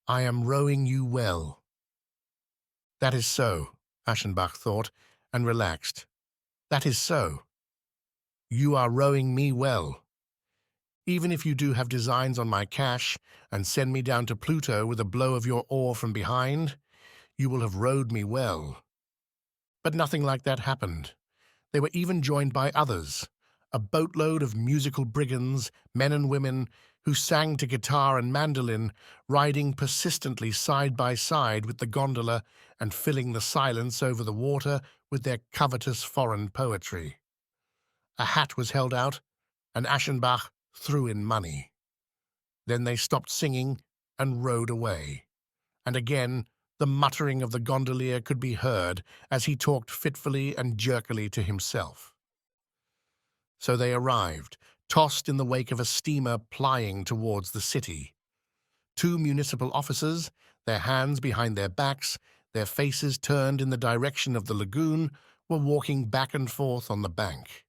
"I am rowing you well." That is so, Aschenbach thought, and relaxed. That is so. You are rowing me well. Even if you do have designs on my cash and send me down to Pluto with a blow of your oar from behind, you will have rowed me well. But nothing like that happened. They were even joined by others, a boatload of musical brigands, men and women, who sang to guitar and mandolin, riding persistently side by side with the gondola and filling the silence over the water with their covetous foreign poetry. A hat was held out, and Aschenbach threw in money. Then they stopped singing and rowed away. And again the muttering of the gondolier could be heard as he talked fitfully and jerkily to himself. So they arrived, tossed in the wake of a steamer plying towards the city. Two municipal officers, their hands behind their backs, their faces turned in the direction of the lagoon, were walking back and forth on the bank.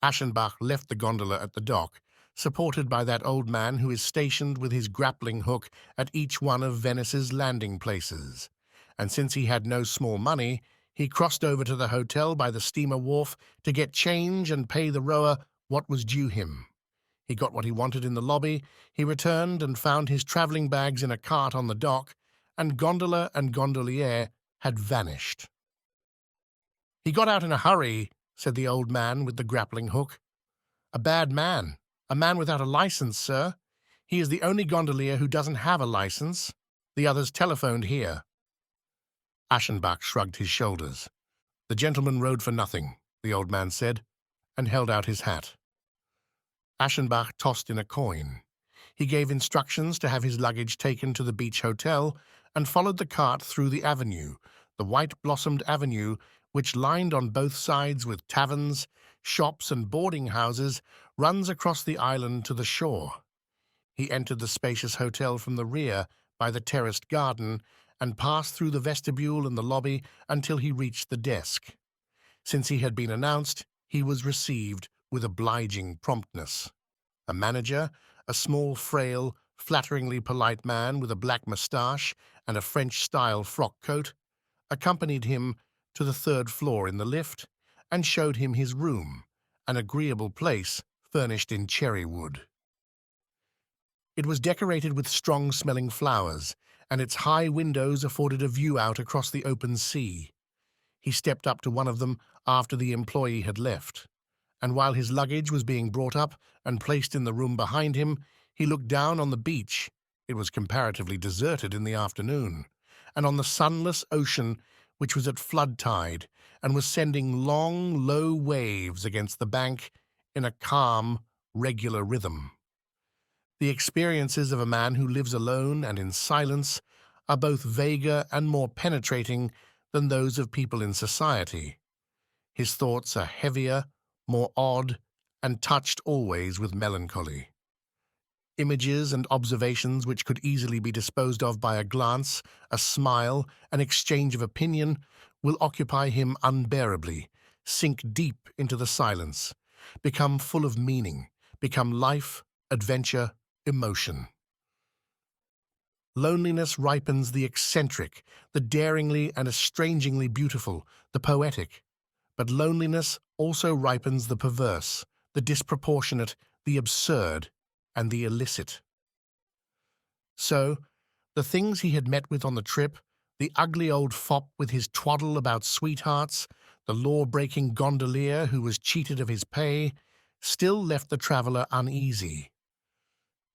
Aschenbach left the gondola at the dock, supported by that old man who is stationed with his grappling hook at each one of Venice's landing places. And since he had no small money, he crossed over to the hotel by the steamer wharf to get change and pay the rower what was due him. He got what he wanted in the lobby, he returned and found his travelling bags in a cart on the dock, and gondola and gondolier had vanished. "He got out in a hurry," said the old man with the grappling hook. "A bad man. A man without a license, sir. He is the only gondolier who doesn't have a license. The others telephoned here." Aschenbach shrugged his shoulders. "The gentleman rode for nothing," the old man said, and held out his hat. Aschenbach tossed in a coin. He gave instructions to have his luggage taken to the beach hotel and followed the cart through the avenue, the white-blossomed avenue which, lined on both sides with taverns, shops and boarding houses, runs across the island to the shore. He entered the spacious hotel from the rear by the terraced garden and passed through the vestibule and the lobby until he reached the desk. Since he had been announced, he was received with obliging promptness. A manager, a small, frail, flatteringly polite man with a black moustache and a French-style frock coat, accompanied him to the third floor in the lift and showed him his room, an agreeable place furnished in cherry wood. It was decorated with strong-smelling flowers, and its high windows afforded a view out across the open sea. He stepped up to one of them after the employee had left, and while his luggage was being brought up and placed in the room behind him, he looked down on the beach. It was comparatively deserted in the afternoon, and on the sunless ocean, which was at flood tide and was sending long, low waves against the bank in a calm, regular rhythm. The experiences of a man who lives alone and in silence are both vaguer and more penetrating than those of people in society. His thoughts are heavier, more odd, and touched always with melancholy. Images and observations which could easily be disposed of by a glance, a smile, an exchange of opinion, will occupy him unbearably, sink deep into the silence, become full of meaning, become life, adventure, emotion. Loneliness ripens the eccentric, the daringly and estrangingly beautiful, the poetic. But loneliness also ripens the perverse, the disproportionate, the absurd, and the illicit. So, the things he had met with on the trip, the ugly old fop with his twaddle about sweethearts, the law-breaking gondolier who was cheated of his pay, still left the traveller uneasy.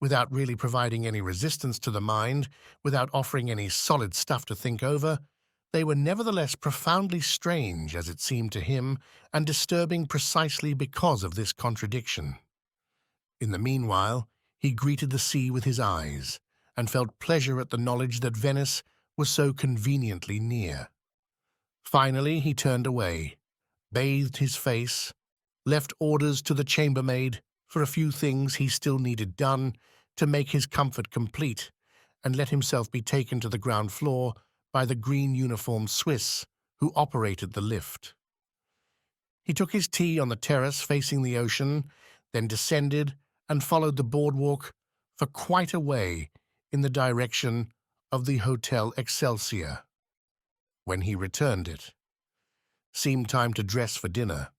Without really providing any resistance to the mind, without offering any solid stuff to think over, they were nevertheless profoundly strange, as it seemed to him, and disturbing precisely because of this contradiction. In the meanwhile, he greeted the sea with his eyes, and felt pleasure at the knowledge that Venice was so conveniently near. Finally, he turned away, bathed his face, left orders to the chambermaid for a few things he still needed done to make his comfort complete, and let himself be taken to the ground floor by the green-uniformed Swiss who operated the lift. He took his tea on the terrace facing the ocean, then descended and followed the boardwalk for quite a way in the direction of the Hotel Excelsior. When he returned it seemed time to dress for dinner.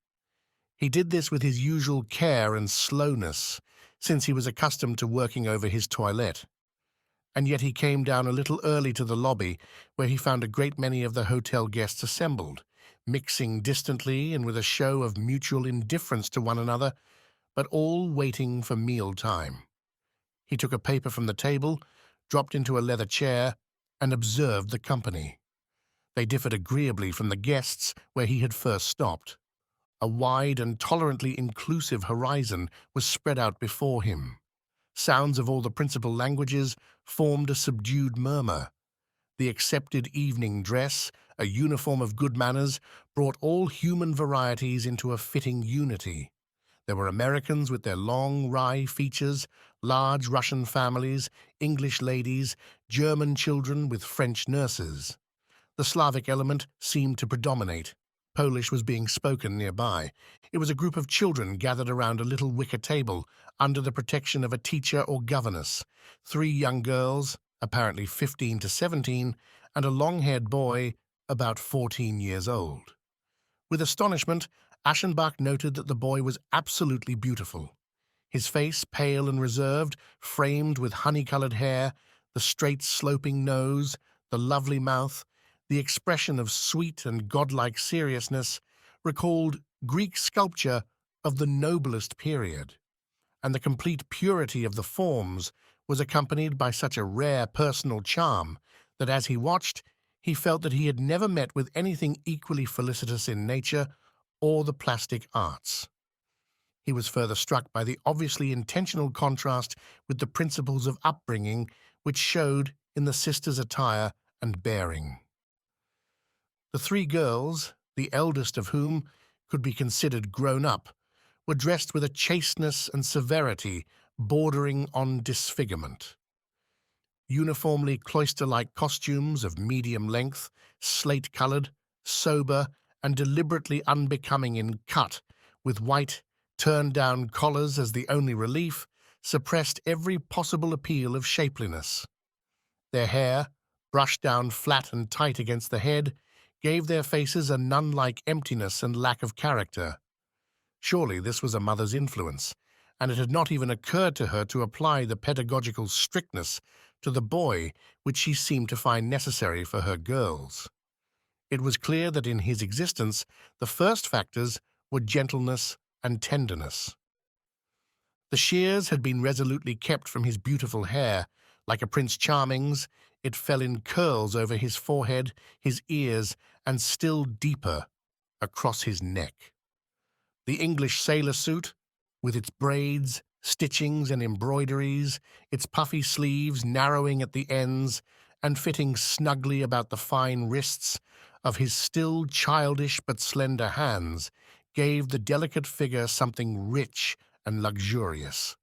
He did this with his usual care and slowness, since he was accustomed to working over his toilette. And yet he came down a little early to the lobby, where he found a great many of the hotel guests assembled, mixing distantly and with a show of mutual indifference to one another, but all waiting for meal time. He took a paper from the table, dropped into a leather chair, and observed the company. They differed agreeably from the guests where he had first stopped. A wide and tolerantly inclusive horizon was spread out before him. Sounds of all the principal languages formed a subdued murmur, The accepted evening dress, a uniform of good manners, brought all human varieties into a fitting unity. There were Americans with their long, wry features, large Russian families, English ladies, German children with French nurses. The Slavic element seemed to predominate. Polish was being spoken nearby. It was a group of children gathered around a little wicker table under the protection of a teacher or governess. Three young girls, apparently 15 to 17, and a long-haired boy about 14 years old. With astonishment, Aschenbach noted that the boy was absolutely beautiful. His face, pale and reserved, framed with honey-colored hair, the straight sloping nose, the lovely mouth, the expression of sweet and godlike seriousness, recalled Greek sculpture of the noblest period, and the complete purity of the forms was accompanied by such a rare personal charm that as he watched, he felt that he had never met with anything equally felicitous in nature or the plastic arts. He was further struck by the obviously intentional contrast with the principles of upbringing which showed in the sisters' attire and bearing. The three girls, the eldest of whom could be considered grown up, were dressed with a chasteness and severity bordering on disfigurement. Uniformly cloister-like costumes of medium length, slate-colored, sober, and deliberately unbecoming in cut, with white, turned-down collars as the only relief, suppressed every possible appeal of shapeliness. Their hair, brushed down flat and tight against the head, gave their faces a nun-like emptiness and lack of character. Surely this was a mother's influence, and it had not even occurred to her to apply the pedagogical strictness to the boy which she seemed to find necessary for her girls. It was clear that in his existence the first factors were gentleness and tenderness. The shears had been resolutely kept from his beautiful hair. Like a Prince Charming's, it fell in curls over his forehead, his ears, and still deeper across his neck. The English sailor suit, with its braids, stitchings, and embroideries, its puffy sleeves narrowing at the ends and fitting snugly about the fine wrists of his still childish but slender hands, gave the delicate figure something rich and luxurious.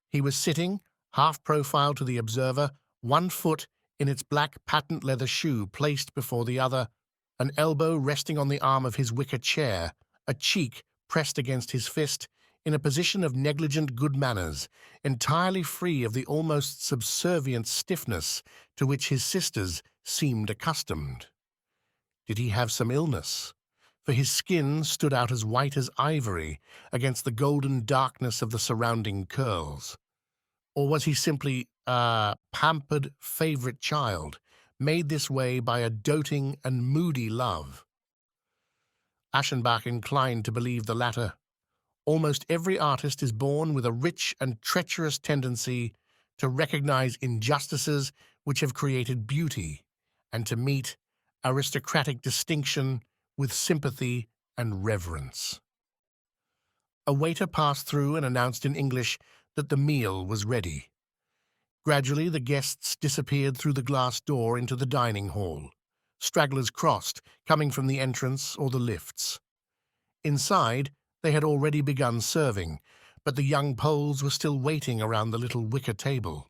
He was sitting, half-profile to the observer, one foot in its black patent leather shoe placed before the other, an elbow resting on the arm of his wicker chair, a cheek pressed against his fist, in a position of negligent good manners, entirely free of the almost subservient stiffness to which his sisters seemed accustomed. Did he have some illness? For his skin stood out as white as ivory against the golden darkness of the surrounding curls. Or was he simply a pampered favorite child, made this way by a doting and moody love? Aschenbach inclined to believe the latter. Almost every artist is born with a rich and treacherous tendency to recognize injustices which have created beauty, and to meet aristocratic distinction with sympathy and reverence. A waiter passed through and announced in English that the meal was ready. Gradually the guests disappeared through the glass door into the dining hall. Stragglers crossed, coming from the entrance or the lifts. Inside, they had already begun serving, but the young Poles were still waiting around the little wicker table.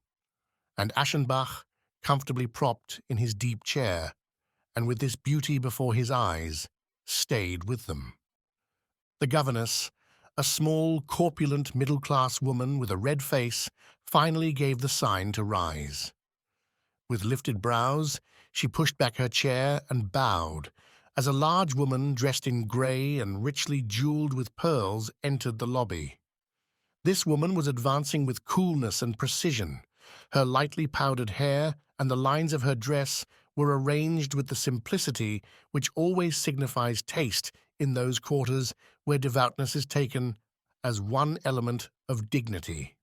And Aschenbach, comfortably propped in his deep chair, and with this beauty before his eyes, stayed with them. The governess, a small, corpulent, middle-class woman with a red face, finally gave the sign to rise. With lifted brows, she pushed back her chair and bowed, as a large woman dressed in grey and richly jewelled with pearls entered the lobby. This woman was advancing with coolness and precision. Her lightly powdered hair and the lines of her dress were arranged with the simplicity which always signifies taste in those quarters where devoutness is taken as one element of dignity.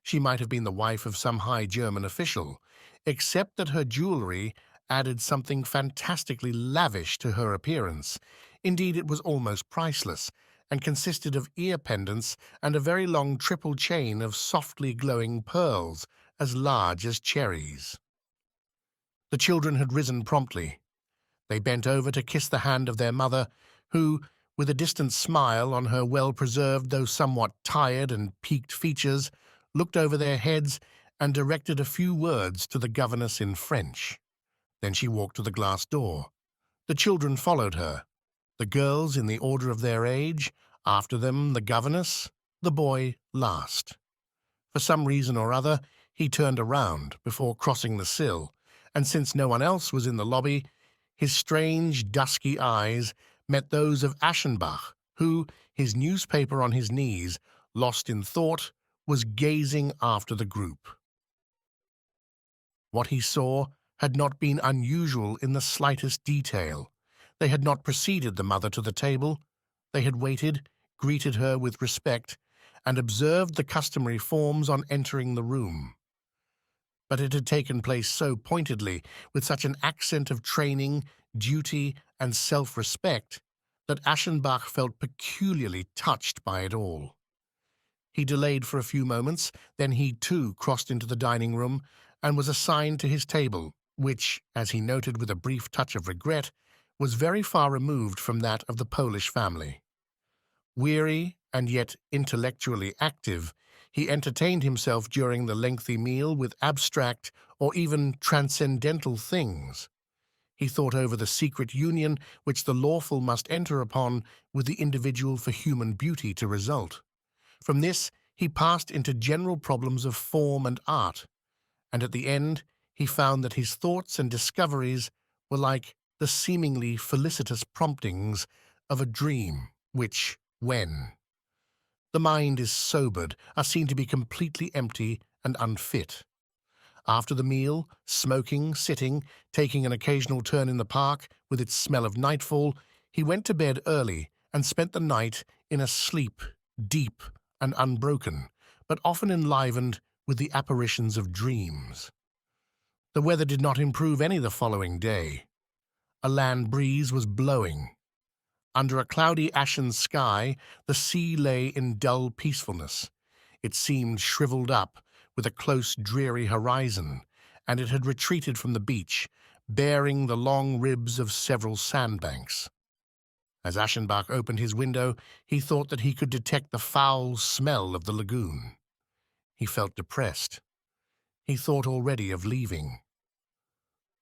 She might have been the wife of some high German official, except that her jewelry added something fantastically lavish to her appearance. Indeed, it was almost priceless, and consisted of ear pendants and a very long triple chain of softly glowing pearls as large as cherries. The children had risen promptly. They bent over to kiss the hand of their mother, who, with a distant smile on her well-preserved though somewhat tired and peaked features, looked over their heads and directed a few words to the governess in French. Then she walked to the glass door. The children followed her, the girls in the order of their age, after them the governess, the boy last. For some reason or other, he turned around before crossing the sill, and since no one else was in the lobby, his strange, dusky eyes met those of Aschenbach, who, his newspaper on his knees, lost in thought, was gazing after the group. What he saw had not been unusual in the slightest detail. They had not preceded the mother to the table. They had waited, greeted her with respect, and observed the customary forms on entering the room. But it had taken place so pointedly, with such an accent of training, duty, and self-respect, that Aschenbach felt peculiarly touched by it all. He delayed for a few moments, then he too crossed into the dining room and was assigned to his table, which, as he noted with a brief touch of regret, was very far removed from that of the Polish family. Weary and yet intellectually active, he entertained himself during the lengthy meal with abstract or even transcendental things. He thought over the secret union which the lawful must enter upon with the individual for human beauty to result. From this he passed into general problems of form and art, and at the end he found that his thoughts and discoveries were like the seemingly felicitous promptings of a dream which, when the mind is sobered, are seen to be completely empty and unfit. After the meal, smoking, sitting, taking an occasional turn in the park with its smell of nightfall, he went to bed early and spent the night in a sleep deep and unbroken, but often enlivened with the apparitions of dreams. The weather did not improve any the following day. A land breeze was blowing. Under a cloudy ashen sky, the sea lay in dull peacefulness. It seemed shriveled up, with a close, dreary horizon, and it had retreated from the beach, bearing the long ribs of several sandbanks. As Aschenbach opened his window, he thought that he could detect the foul smell of the lagoon. He felt depressed. He thought already of leaving.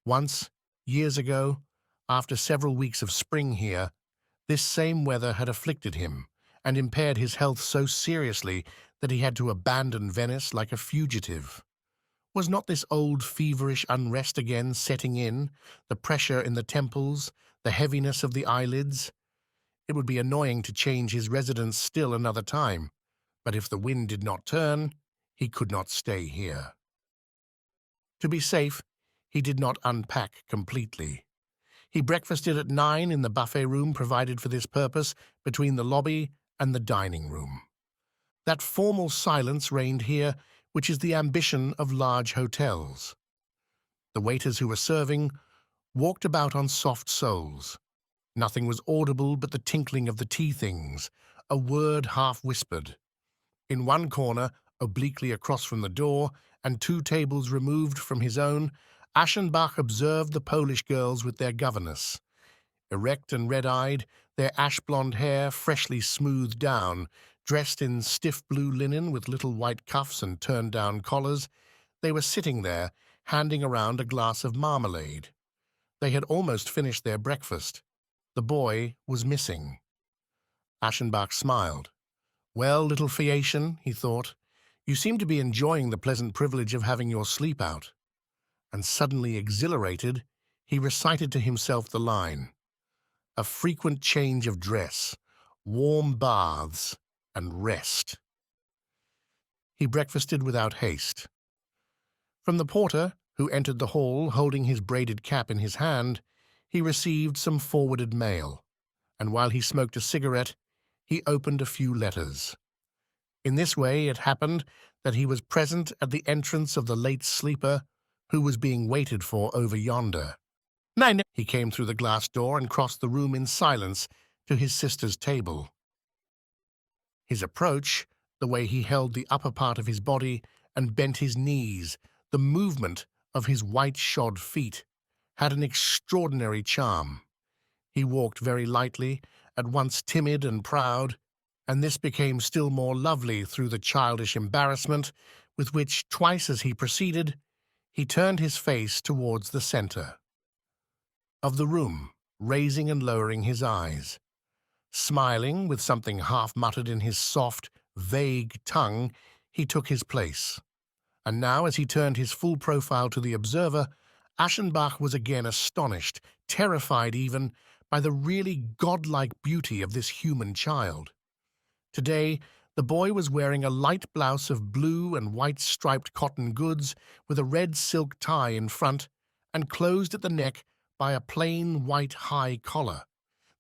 Once, years ago, after several weeks of spring here, this same weather had afflicted him and impaired his health so seriously that he had to abandon Venice like a fugitive. Was not this old feverish unrest again setting in, the pressure in the temples, the heaviness of the eyelids? It would be annoying to change his residence still another time, but if the wind did not turn, he could not stay here. To be safe, he did not unpack completely. He breakfasted at 9 in the buffet room provided for this purpose between the lobby and the dining room. That formal silence reigned here which is the ambition of large hotels. The waiters who were serving walked about on soft soles. Nothing was audible but the tinkling of the tea things, a word half whispered. In one corner, obliquely across from the door, and 2 tables removed from his own, Aschenbach observed the Polish girls with their governess. Erect and red-eyed, their ash-blonde hair freshly smoothed down, dressed in stiff blue linen with little white cuffs and turned-down collars, they were sitting there, handing around a glass of marmalade. They had almost finished their breakfast. The boy was missing. Aschenbach smiled. "Well, little Phaeacian," he thought, "you seem to be enjoying the pleasant privilege of having your sleep out." And suddenly exhilarated, he recited to himself the line, "A frequent change of dress, warm baths, and rest." He breakfasted without haste. From the porter, who entered the hall holding his braided cap in his hand, he received some forwarded mail, and while he smoked a cigarette, he opened a few letters. In this way it happened that he was present at the entrance of the late sleeper, who was being waited for over yonder. "Nein." He came through the glass door and crossed the room in silence to his sister's table. His approach, the way he held the upper part of his body and bent his knees, the movement of his white-shod feet, had an extraordinary charm. He walked very lightly, at once timid and proud, and this became still more lovely through the childish embarrassment with which, twice as he proceeded, he turned his face towards the centre of the room, raising and lowering his eyes. Smiling, with something half-muttered in his soft, vague tongue, he took his place. And now, as he turned his full profile to the observer, Aschenbach was again astonished, terrified even, by the really godlike beauty of this human child. Today, the boy was wearing a light blouse of blue and white striped cotton goods with a red silk tie in front and closed at the neck by a plain white high collar.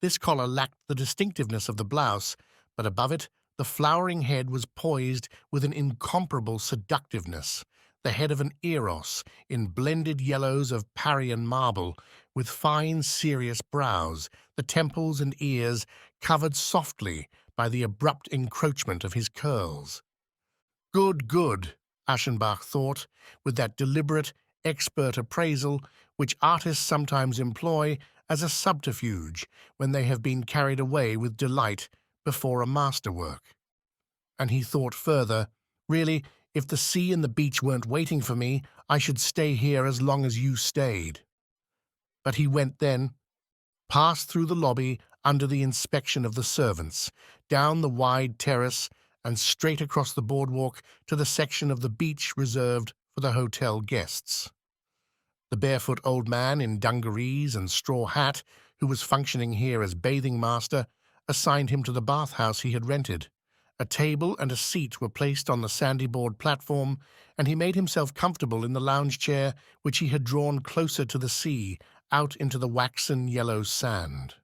This collar lacked the distinctiveness of the blouse, but above it the flowering head was poised with an incomparable seductiveness, the head of an Eros in blended yellows of Parian marble, with fine serious brows, the temples and ears covered softly by the abrupt encroachment of his curls. Good, good, Aschenbach thought, with that deliberate, expert appraisal which artists sometimes employ as a subterfuge when they have been carried away with delight before a masterwork. And he thought further, really, if the sea and the beach weren't waiting for me, I should stay here as long as you stayed. But he went then, passed through the lobby under the inspection of the servants, down the wide terrace and straight across the boardwalk to the section of the beach reserved for the hotel guests. The barefoot old man in dungarees and straw hat, who was functioning here as bathing master, assigned him to the bathhouse he had rented. A table and a seat were placed on the sandy-board platform, and he made himself comfortable in the lounge chair which he had drawn closer to the sea, out into the waxen yellow sand.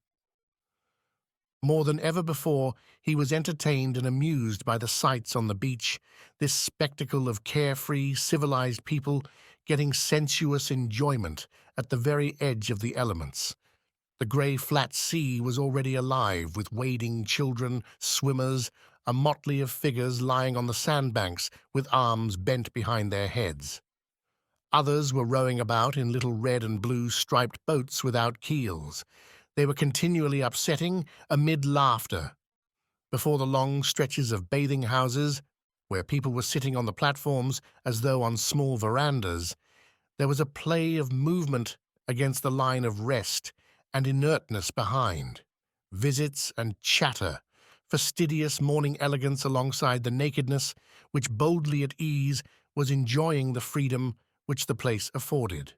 More than ever before, he was entertained and amused by the sights on the beach, this spectacle of carefree, civilized people getting sensuous enjoyment at the very edge of the elements. The grey flat sea was already alive with wading children, swimmers, a motley of figures lying on the sandbanks with arms bent behind their heads. Others were rowing about in little red and blue striped boats without keels. They were continually upsetting amid laughter. Before the long stretches of bathing houses, where people were sitting on the platforms as though on small verandas, there was a play of movement against the line of rest and inertness behind, visits and chatter, fastidious morning elegance alongside the nakedness which, boldly at ease, was enjoying the freedom which the place afforded.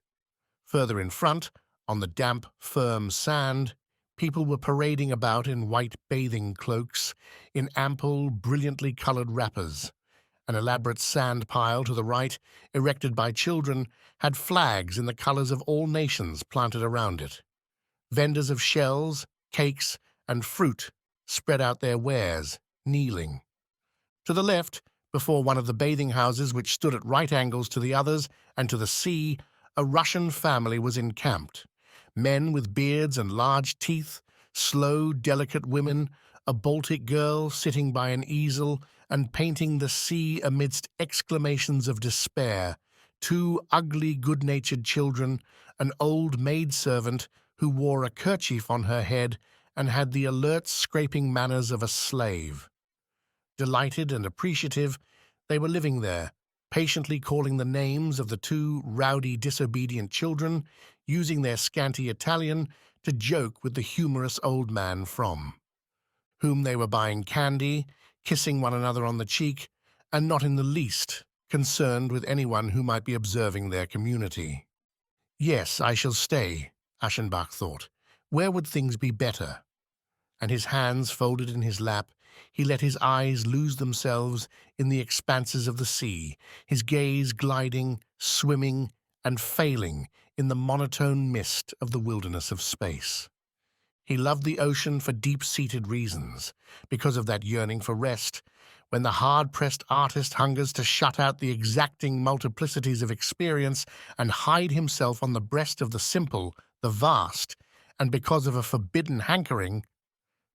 Further in front, on the damp, firm sand, people were parading about in white bathing cloaks, in ample, brilliantly colored wrappers. An elaborate sand pile to the right, erected by children, had flags in the colors of all nations planted around it. Vendors of shells, cakes, and fruit spread out their wares, kneeling. To the left, before one of the bathing houses which stood at right angles to the others and to the sea, a Russian family was encamped. Men with beards and large teeth, slow, delicate women, a Baltic girl sitting by an easel and painting the sea amidst exclamations of despair, two ugly, good-natured children, an old maidservant who wore a kerchief on her head and had the alert, scraping manners of a slave. Delighted and appreciative, they were living there, patiently calling the names of the two rowdy, disobedient children, using their scanty Italian to joke with the humorous old man from whom they were buying candy, kissing one another on the cheek, and not in the least concerned with anyone who might be observing their community. Yes, I shall stay, Aschenbach thought. Where would things be better? And his hands folded in his lap, he let his eyes lose themselves in the expanses of the sea, his gaze gliding, swimming, and failing in the monotone mist of the wilderness of space. He loved the ocean for deep-seated reasons, because of that yearning for rest, when the hard-pressed artist hungers to shut out the exacting multiplicities of experience and hide himself on the breast of the simple, the vast, and because of a forbidden hankering,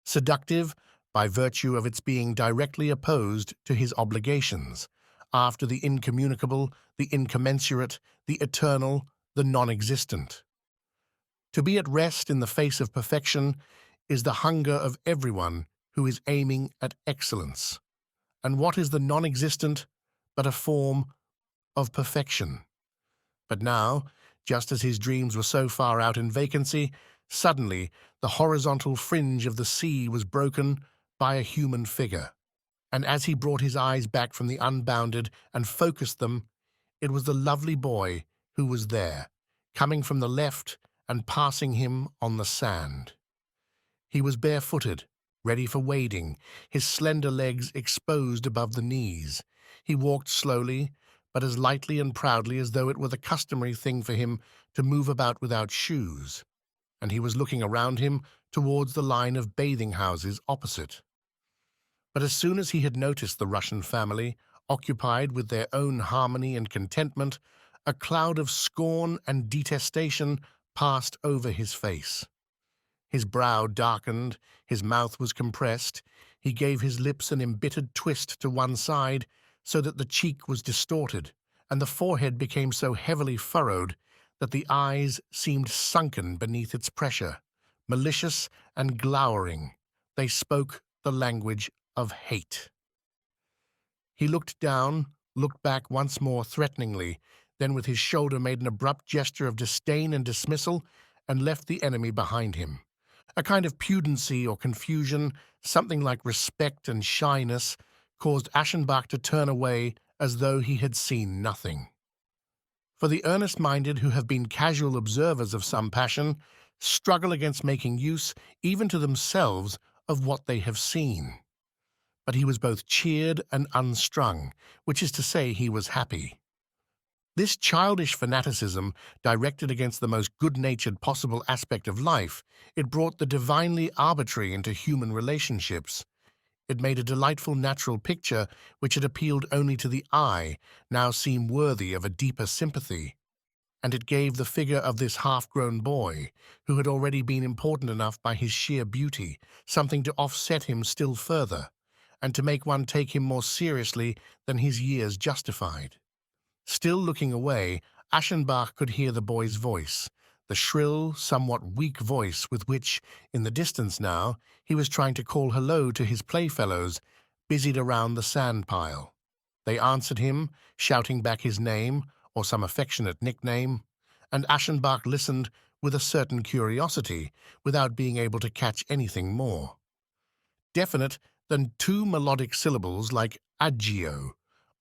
seductive by virtue of its being directly opposed to his obligations, after the incommunicable, the incommensurate, the eternal, the non-existent. To be at rest in the face of perfection is the hunger of everyone who is aiming at excellence. And what is the non-existent but a form of perfection? But now, just as his dreams were so far out in vacancy, suddenly the horizontal fringe of the sea was broken by a human figure. And as he brought his eyes back from the unbounded and focused them, it was the lovely boy who was there, coming from the left and passing him on the sand. He was barefooted, ready for wading, his slender legs exposed above the knees. He walked slowly, but as lightly and proudly as though it were the customary thing for him to move about without shoes, and he was looking around him towards the line of bathing houses opposite. But as soon as he had noticed the Russian family, occupied with their own harmony and contentment, a cloud of scorn and detestation passed over his face. His brow darkened, his mouth was compressed, he gave his lips an embittered twist to one side so that the cheek was distorted, and the forehead became so heavily furrowed that the eyes seemed sunken beneath its pressure. Malicious and glowering, they spoke the language of hate. He looked down, looked back once more threateningly, then with his shoulder made an abrupt gesture of disdain and dismissal, and left the enemy behind him. A kind of pudency or confusion, something like respect and shyness, caused Aschenbach to turn away as though he had seen nothing. For the earnest-minded who have been casual observers of some passion struggle against making use, even to themselves, of what they have seen. But he was both cheered and unstrung, which is to say he was happy. This childish fanaticism, directed against the most good-natured possible aspect of life, it brought the divinely arbitrary into human relationships. It made a delightful natural picture which had appealed only to the eye, now seem worthy of a deeper sympathy. And it gave the figure of this half-grown boy, who had already been important enough by his sheer beauty, something to offset him still further, and to make one take him more seriously than his years justified. Still looking away, Aschenbach could hear the boy's voice, the shrill, somewhat weak voice with which, in the distance now, he was trying to call hello to his playfellows, busied around the sand pile. They answered him, shouting back his name, or some affectionate nickname, and Aschenbach listened with a certain curiosity, without being able to catch anything more definite than two melodic syllables like Tadzio,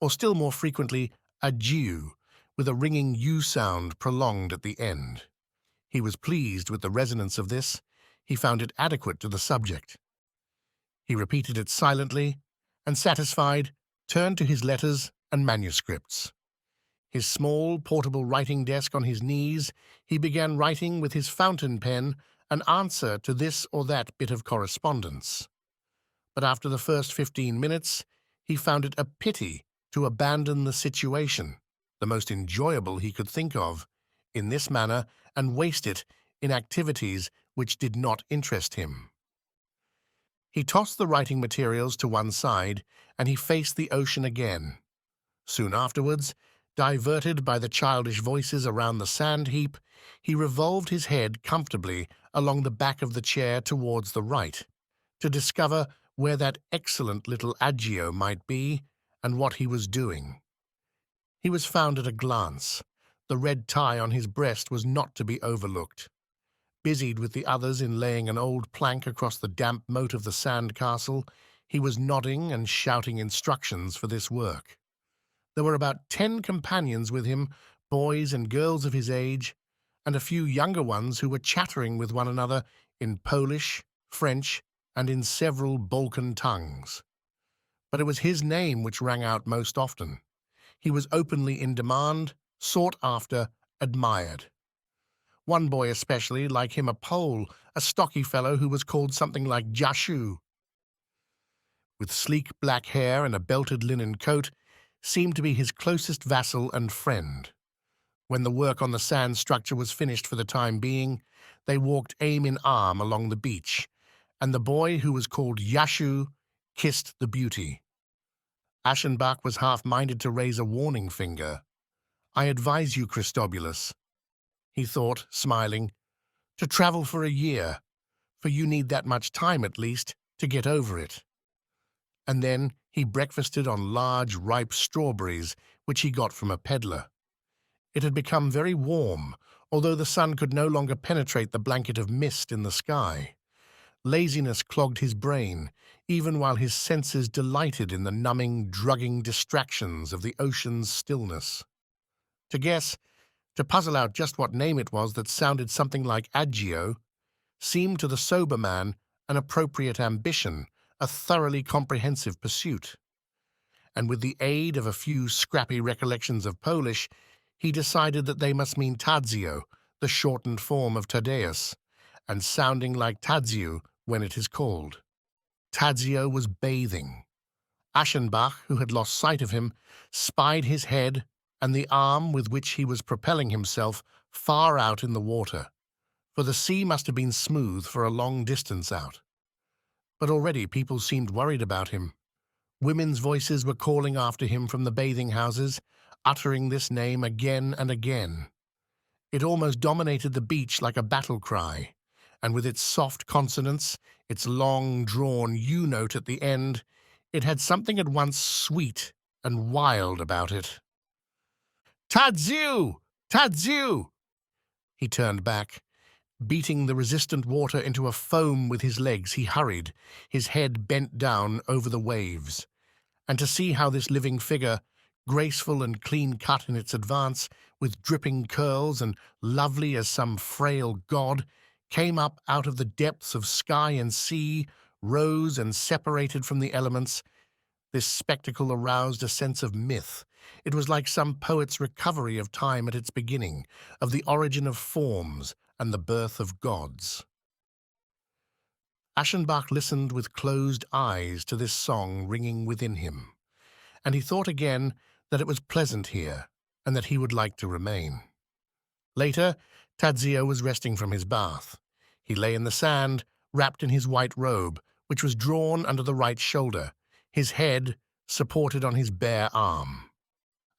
or still more frequently adieu, with a ringing U sound prolonged at the end. He was pleased with the resonance of this. He found it adequate to the subject. He repeated it silently, and satisfied, turned to his letters and manuscripts. His small, portable writing desk on his knees, he began writing with his fountain pen an answer to this or that bit of correspondence. But after the first 15 minutes, he found it a pity to abandon the situation, the most enjoyable he could think of, in this manner, and waste it in activities which did not interest him. He tossed the writing materials to one side, and he faced the ocean again. Soon afterwards, diverted by the childish voices around the sand heap, he revolved his head comfortably along the back of the chair towards the right, to discover where that excellent little Agio might be and what he was doing. He was found at a glance. The red tie on his breast was not to be overlooked. Busied with the others in laying an old plank across the damp moat of the sand castle, he was nodding and shouting instructions for this work. There were about 10 companions with him, boys and girls of his age, and a few younger ones who were chattering with one another in Polish, French, and in several Balkan tongues. But it was his name which rang out most often. He was openly in demand, sought after, admired. One boy especially, like him a Pole, a stocky fellow who was called something like Jashu, with sleek black hair and a belted linen coat, seemed to be his closest vassal and friend. When the work on the sand structure was finished for the time being, they walked arm in arm along the beach, and the boy who was called Yashu kissed the beauty. Aschenbach was half-minded to raise a warning finger. "I advise you, Christobulus," he thought, smiling, To travel for a year, for you need that much time at least to get over it. And then he breakfasted on large, ripe strawberries, which he got from a peddler. It had become very warm, although the sun could no longer penetrate the blanket of mist in the sky. Laziness clogged his brain, even while his senses delighted in the numbing, drugging distractions of the ocean's stillness. To guess, to puzzle out just what name it was that sounded something like agio, seemed to the sober man an appropriate ambition, a thoroughly comprehensive pursuit. And with the aid of a few scrappy recollections of Polish, he decided that they must mean Tadzio, the shortened form of Thaddeus, and sounding like Tadzio when it is called. Tadzio was bathing. Aschenbach, who had lost sight of him, spied his head and the arm with which he was propelling himself far out in the water, for the sea must have been smooth for a long distance out. But already people seemed worried about him. Women's voices were calling after him from the bathing houses, uttering this name again and again. It almost dominated the beach like a battle cry, and with its soft consonants, its long-drawn U-note at the end, it had something at once sweet and wild about it. "Tadzio! Tadzio!" He turned back. Beating the resistant water into a foam with his legs, he hurried, his head bent down over the waves. And to see how this living figure, graceful and clean-cut in its advance, with dripping curls and lovely as some frail god, came up out of the depths of sky and sea, rose and separated from the elements, this spectacle aroused a sense of myth. It was like some poet's recovery of time at its beginning, of the origin of forms and the birth of gods. Aschenbach listened with closed eyes to this song ringing within him, and he thought again that it was pleasant here, and that he would like to remain. Later, Tadzio was resting from his bath. He lay in the sand, wrapped in his white robe, which was drawn under the right shoulder, his head supported on his bare arm.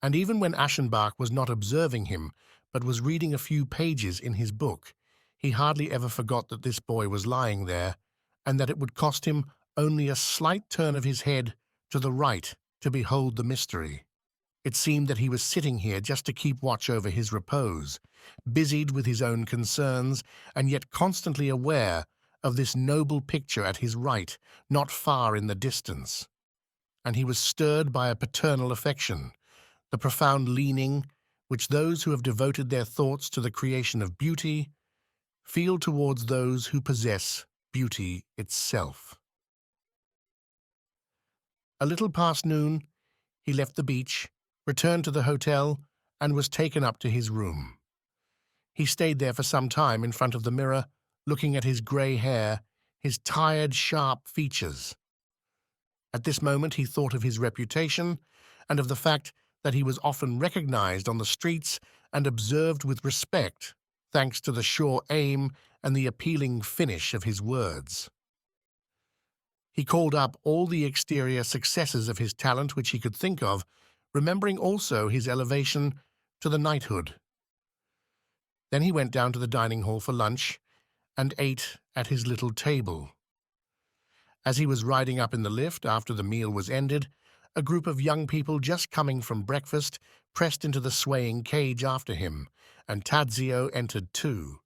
And even when Aschenbach was not observing him, but was reading a few pages in his book, he hardly ever forgot that this boy was lying there, and that it would cost him only a slight turn of his head to the right to behold the mystery. It seemed that he was sitting here just to keep watch over his repose, busied with his own concerns, and yet constantly aware of this noble picture at his right, not far in the distance. And he was stirred by a paternal affection, the profound leaning which those who have devoted their thoughts to the creation of beauty feel towards those who possess beauty itself. A little past noon, he left the beach, returned to the hotel, and was taken up to his room. He stayed there for some time in front of the mirror, looking at his grey hair, his tired, sharp features. At this moment he thought of his reputation and of the fact that he was often recognized on the streets and observed with respect, thanks to the sure aim and the appealing finish of his words. He called up all the exterior successes of his talent which he could think of, remembering also his elevation to the knighthood. Then he went down to the dining hall for lunch and ate at his little table. As he was riding up in the lift after the meal was ended, a group of young people just coming from breakfast pressed into the swaying cage after him, and Tadzio entered too.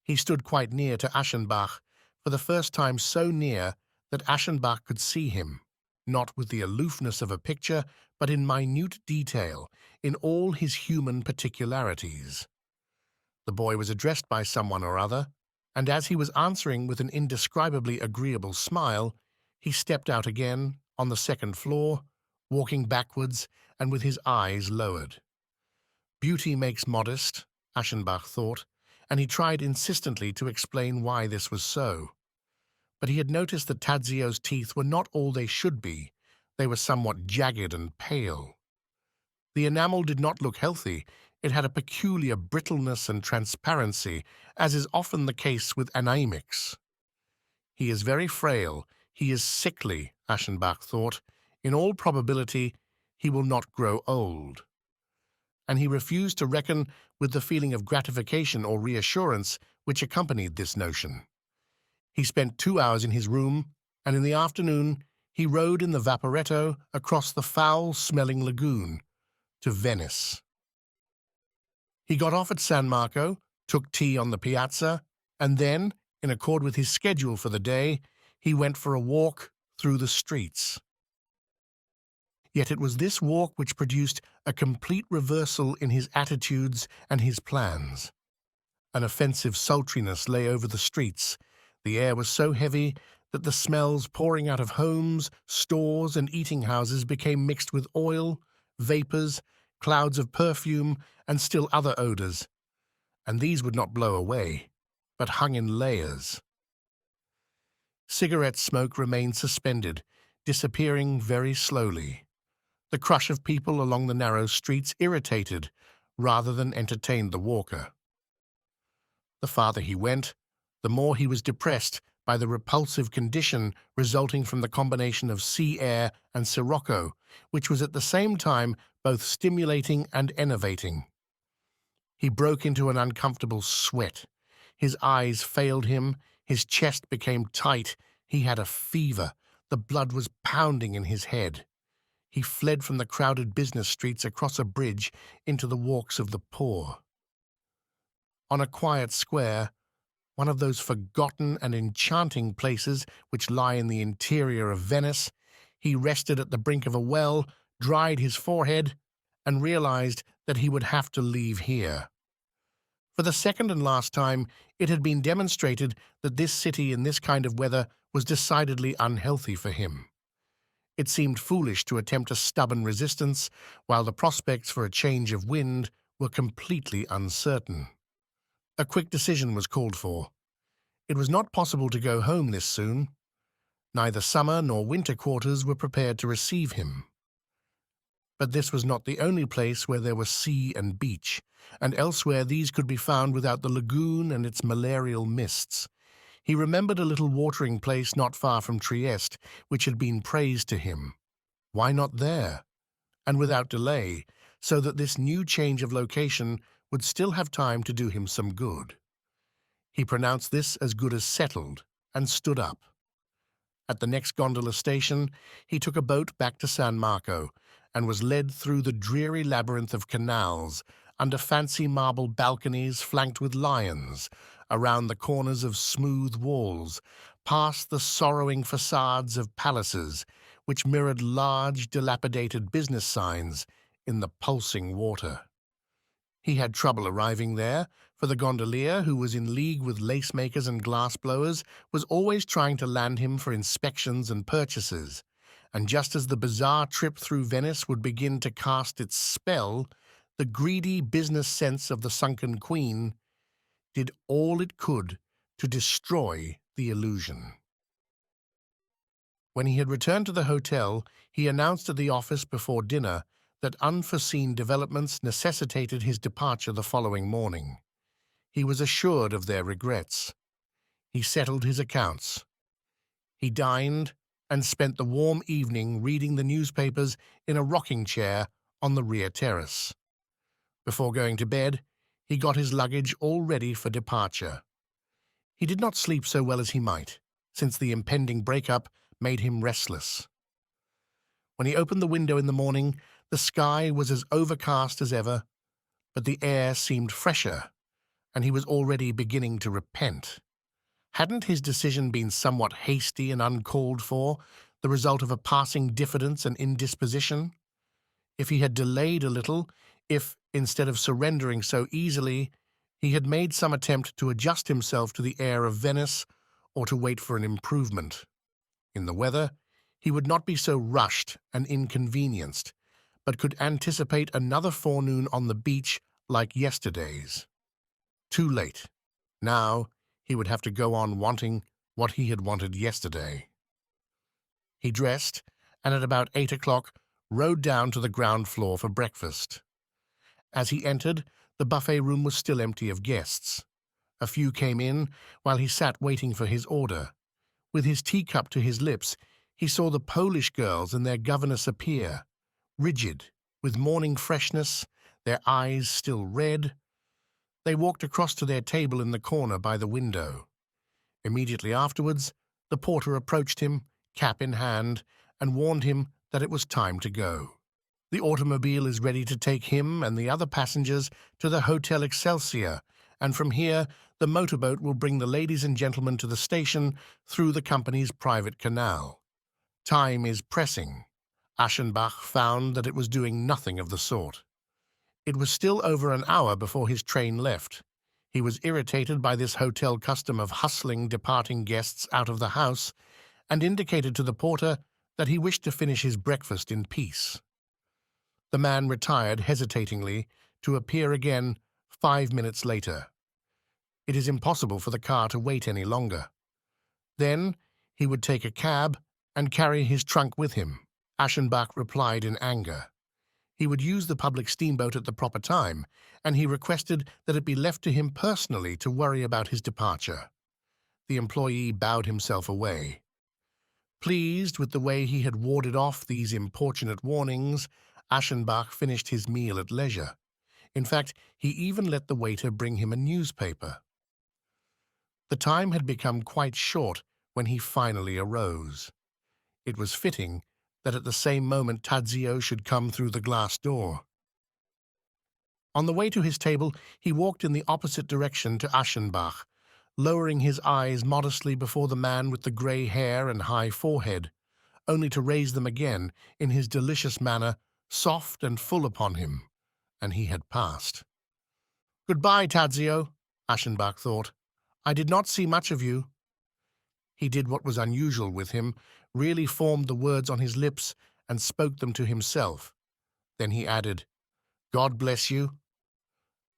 He stood quite near to Aschenbach, for the first time so near that Aschenbach could see him, not with the aloofness of a picture, but in minute detail, in all his human particularities. The boy was addressed by someone or other, and as he was answering with an indescribably agreeable smile, he stepped out again on the second floor, walking backwards and with his eyes lowered. Beauty makes modest, Aschenbach thought, and he tried insistently to explain why this was so. But he had noticed that Tadzio's teeth were not all they should be. They were somewhat jagged and pale. The enamel did not look healthy. It had a peculiar brittleness and transparency, as is often the case with anemics. He is very frail. He is sickly, Aschenbach thought. In all probability, he will not grow old. And he refused to reckon with the feeling of gratification or reassurance which accompanied this notion. He spent 2 hours in his room, and in the afternoon he rowed in the vaporetto across the foul-smelling lagoon to Venice. He got off at San Marco, took tea on the piazza, and then, in accord with his schedule for the day, he went for a walk through the streets. Yet it was this walk which produced a complete reversal in his attitudes and his plans. An offensive sultriness lay over the streets. The air was so heavy that the smells pouring out of homes, stores, and eating houses became mixed with oil, vapors, clouds of perfume, and still other odors, and these would not blow away, but hung in layers. Cigarette smoke remained suspended, disappearing very slowly. The crush of people along the narrow streets irritated rather than entertained the walker. The farther he went, the more he was depressed by the repulsive condition resulting from the combination of sea air and sirocco, which was at the same time both stimulating and enervating. He broke into an uncomfortable sweat. His eyes failed him, his chest became tight, he had a fever, the blood was pounding in his head. He fled from the crowded business streets across a bridge into the walks of the poor. On a quiet square, one of those forgotten and enchanting places which lie in the interior of Venice, he rested at the brink of a well, dried his forehead, and realized that he would have to leave here. For the second and last time, it had been demonstrated that this city in this kind of weather was decidedly unhealthy for him. It seemed foolish to attempt a stubborn resistance, while the prospects for a change of wind were completely uncertain. A quick decision was called for. It was not possible to go home this soon. Neither summer nor winter quarters were prepared to receive him. But this was not the only place where there was sea and beach, and elsewhere these could be found without the lagoon and its malarial mists. He remembered a little watering place not far from Trieste, which had been praised to him. Why not there? And without delay, so that this new change of location would still have time to do him some good. He pronounced this as good as settled, and stood up. At the next gondola station, he took a boat back to San Marco, and was led through the dreary labyrinth of canals, under fancy marble balconies flanked with lions, around the corners of smooth walls, past the sorrowing facades of palaces, which mirrored large, dilapidated business signs in the pulsing water. He had trouble arriving there, for the gondolier, who was in league with lace-makers and glass-blowers, was always trying to land him for inspections and purchases, and just as the bizarre trip through Venice would begin to cast its spell, the greedy business sense of the sunken queen did all it could to destroy the illusion. When he had returned to the hotel, he announced at the office before dinner that unforeseen developments necessitated his departure the following morning. He was assured of their regrets. He settled his accounts. He dined and spent the warm evening reading the newspapers in a rocking chair on the rear terrace. Before going to bed, he got his luggage all ready for departure. He did not sleep so well as he might, since the impending breakup made him restless. When he opened the window in the morning, the sky was as overcast as ever, but the air seemed fresher, and he was already beginning to repent. Hadn't his decision been somewhat hasty and uncalled for, the result of a passing diffidence and indisposition? If he had delayed a little, if, instead of surrendering so easily, he had made some attempt to adjust himself to the air of Venice or to wait for an improvement in the weather, he would not be so rushed and inconvenienced, but could anticipate another forenoon on the beach like yesterday's. Too late. Now he would have to go on wanting what he had wanted yesterday. He dressed, and at about 8 o'clock rode down to the ground floor for breakfast. As he entered, the buffet room was still empty of guests. A few came in while he sat waiting for his order. With his teacup to his lips, he saw the Polish girls and their governess appear, rigid, with morning freshness, their eyes still red. They walked across to their table in the corner by the window. Immediately afterwards, the porter approached him, cap in hand, and warned him that it was time to go. The automobile is ready to take him and the other passengers to the Hotel Excelsior, and from here the motorboat will bring the ladies and gentlemen to the station through the company's private canal. Time is pressing. Aschenbach found that it was doing nothing of the sort. It was still over an hour before his train left. He was irritated by this hotel custom of hustling departing guests out of the house, and indicated to the porter that he wished to finish his breakfast in peace. The man retired hesitatingly to appear again 5 minutes later. It is impossible for the car to wait any longer. Then he would take a cab and carry his trunk with him. Aschenbach replied in anger. He would use the public steamboat at the proper time, and he requested that it be left to him personally to worry about his departure. The employee bowed himself away. Pleased with the way he had warded off these importunate warnings, Aschenbach finished his meal at leisure. In fact, he even let the waiter bring him a newspaper. The time had become quite short when he finally arose. It was fitting that at the same moment Tadzio should come through the glass door. On the way to his table, he walked in the opposite direction to Aschenbach, lowering his eyes modestly before the man with the grey hair and high forehead, only to raise them again in his delicious manner, soft and full upon him, and he had passed. "Goodbye, Tadzio," Aschenbach thought. "I did not see much of you." He did what was unusual with him, really formed the words on his lips and spoke them to himself. Then he added, "God bless you."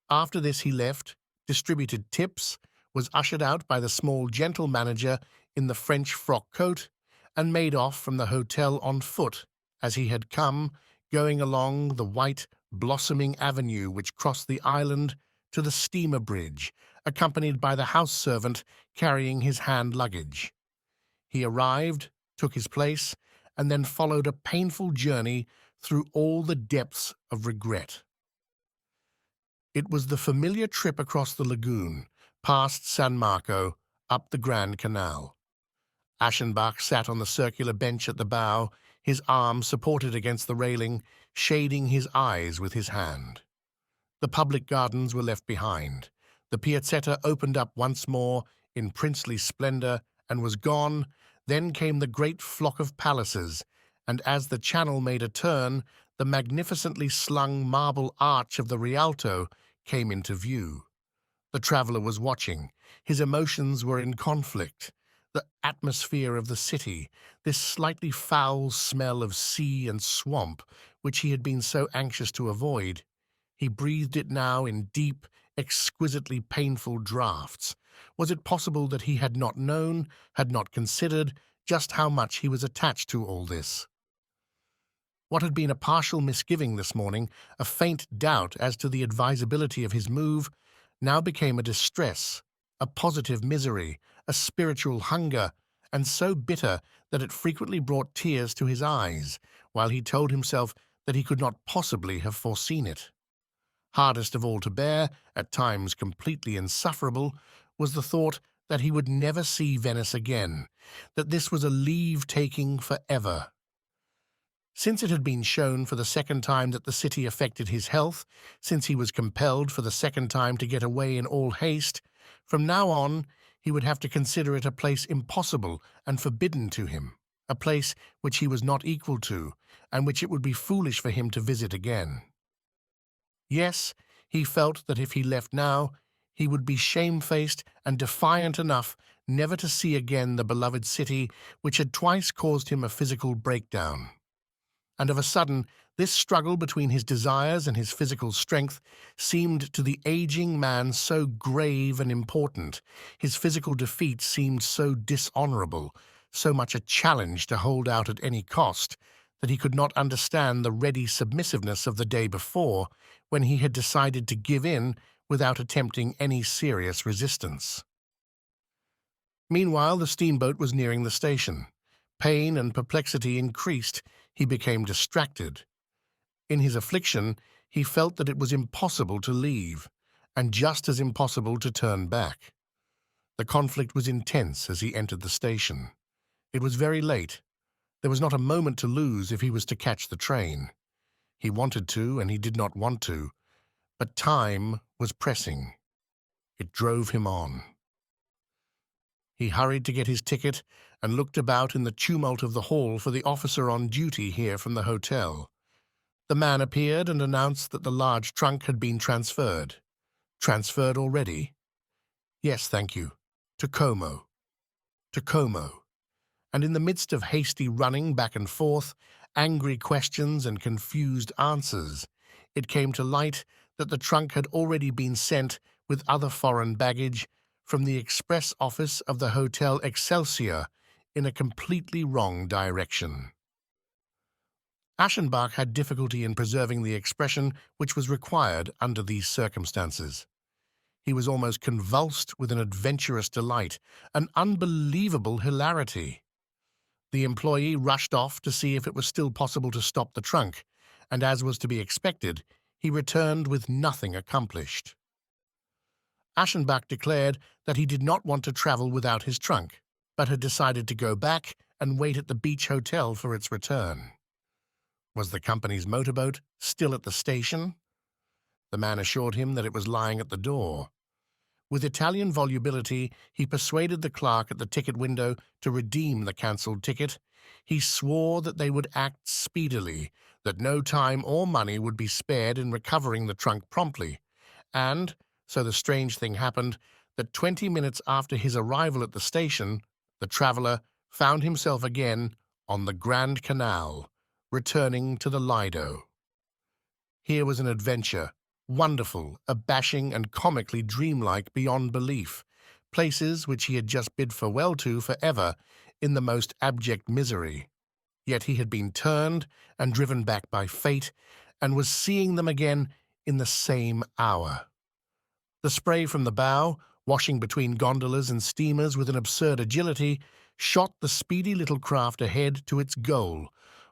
After this he left, distributed tips, was ushered out by the small gentle manager in the French frock coat, and made off from the hotel on foot, as he had come, going along the white, blossoming avenue which crossed the island to the steamer bridge, accompanied by the house servant carrying his hand luggage. He arrived, took his place, and then followed a painful journey through all the depths of regret. It was the familiar trip across the lagoon, past San Marco, up the Grand Canal. Aschenbach sat on the circular bench at the bow, his arm supported against the railing, shading his eyes with his hand. The public gardens were left behind. The piazzetta opened up once more in princely splendor and was gone. Then came the great flock of palaces, and as the channel made a turn, the magnificently slung marble arch of the Rialto came into view. The traveler was watching. His emotions were in conflict. The atmosphere of the city, this slightly foul smell of sea and swamp, which he had been so anxious to avoid. He breathed it now in deep, exquisitely painful draughts. Was it possible that he had not known, had not considered, just how much he was attached to all this? What had been a partial misgiving this morning, a faint doubt as to the advisability of his move, now became a distress, a positive misery, a spiritual hunger, and so bitter that it frequently brought tears to his eyes, while he told himself that he could not possibly have foreseen it. Hardest of all to bear, at times completely insufferable, was the thought that he would never see Venice again, that this was a leave-taking forever. Since it had been shown for the second time that the city affected his health, since he was compelled for the second time to get away in all haste, from now on he would have to consider it a place impossible and forbidden to him, a place which he was not equal to, and which it would be foolish for him to visit again. Yes, he felt that if he left now, he would be shamefaced and defiant enough never to see again the beloved city which had twice caused him a physical breakdown. And of a sudden, this struggle between his desires and his physical strength seemed to the aging man so grave and important, his physical defeat seemed so dishonorable, so much a challenge to hold out at any cost, that he could not understand the ready submissiveness of the day before, when he had decided to give in without attempting any serious resistance. Meanwhile, the steamboat was nearing the station. Pain and perplexity increased. He became distracted. In his affliction, he felt that it was impossible to leave, and just as impossible to turn back. The conflict was intense as he entered the station. It was very late. There was not a moment to lose if he was to catch the train. He wanted to, and he did not want to, but time was pressing. It drove him on. He hurried to get his ticket and looked about in the tumult of the hall for the officer on duty here from the hotel. The man appeared and announced that the large trunk had been transferred. Transferred already? Yes, thank you. To Como. To Como. And in the midst of hasty running back and forth, angry questions and confused answers, it came to light that the trunk had already been sent with other foreign baggage from the express office of the Hotel Excelsior in a completely wrong direction. Aschenbach had difficulty in preserving the expression which was required under these circumstances. He was almost convulsed with an adventurous delight, an unbelievable hilarity. The employee rushed off to see if it was still possible to stop the trunk, and as was to be expected, he returned with nothing accomplished. Aschenbach declared that he did not want to travel without his trunk, but had decided to go back and wait at the beach hotel for its return. Was the company's motorboat still at the station? The man assured him that it was lying at the door. With Italian volubility, he persuaded the clerk at the ticket window to redeem the cancelled ticket. He swore that they would act speedily, that no time or money would be spared in recovering the trunk promptly, and, so the strange thing happened, that 20 minutes after his arrival at the station, the traveller found himself again on the Grand Canal, returning to the Lido. Here was an adventure, wonderful, abashing, and comically dreamlike beyond belief, places which he had just bid farewell to forever in the most abject misery. Yet he had been turned and driven back by fate, and was seeing them again in the same hour. The spray from the bow, washing between gondolas and steamers with an absurd agility, shot the speedy little craft ahead to its goal,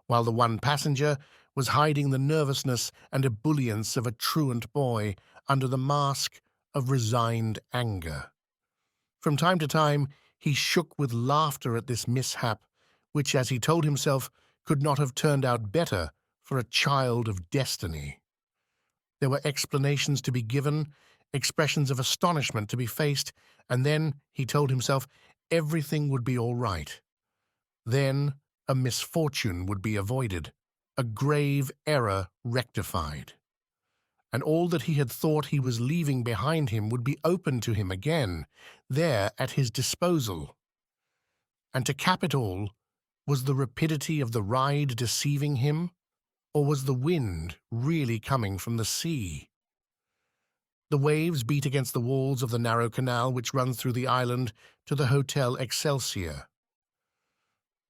while the one passenger was hiding the nervousness and ebullience of a truant boy under the mask of resigned anger. From time to time he shook with laughter at this mishap, which, as he told himself, could not have turned out better for a child of destiny. There were explanations to be given, expressions of astonishment to be faced, and then, he told himself, everything would be all right. Then a misfortune would be avoided, a grave error rectified. And all that he had thought he was leaving behind him would be open to him again, there at his disposal. And to cap it all, was the rapidity of the ride deceiving him, or was the wind really coming from the sea? The waves beat against the walls of the narrow canal which runs through the island to the Hotel Excelsior.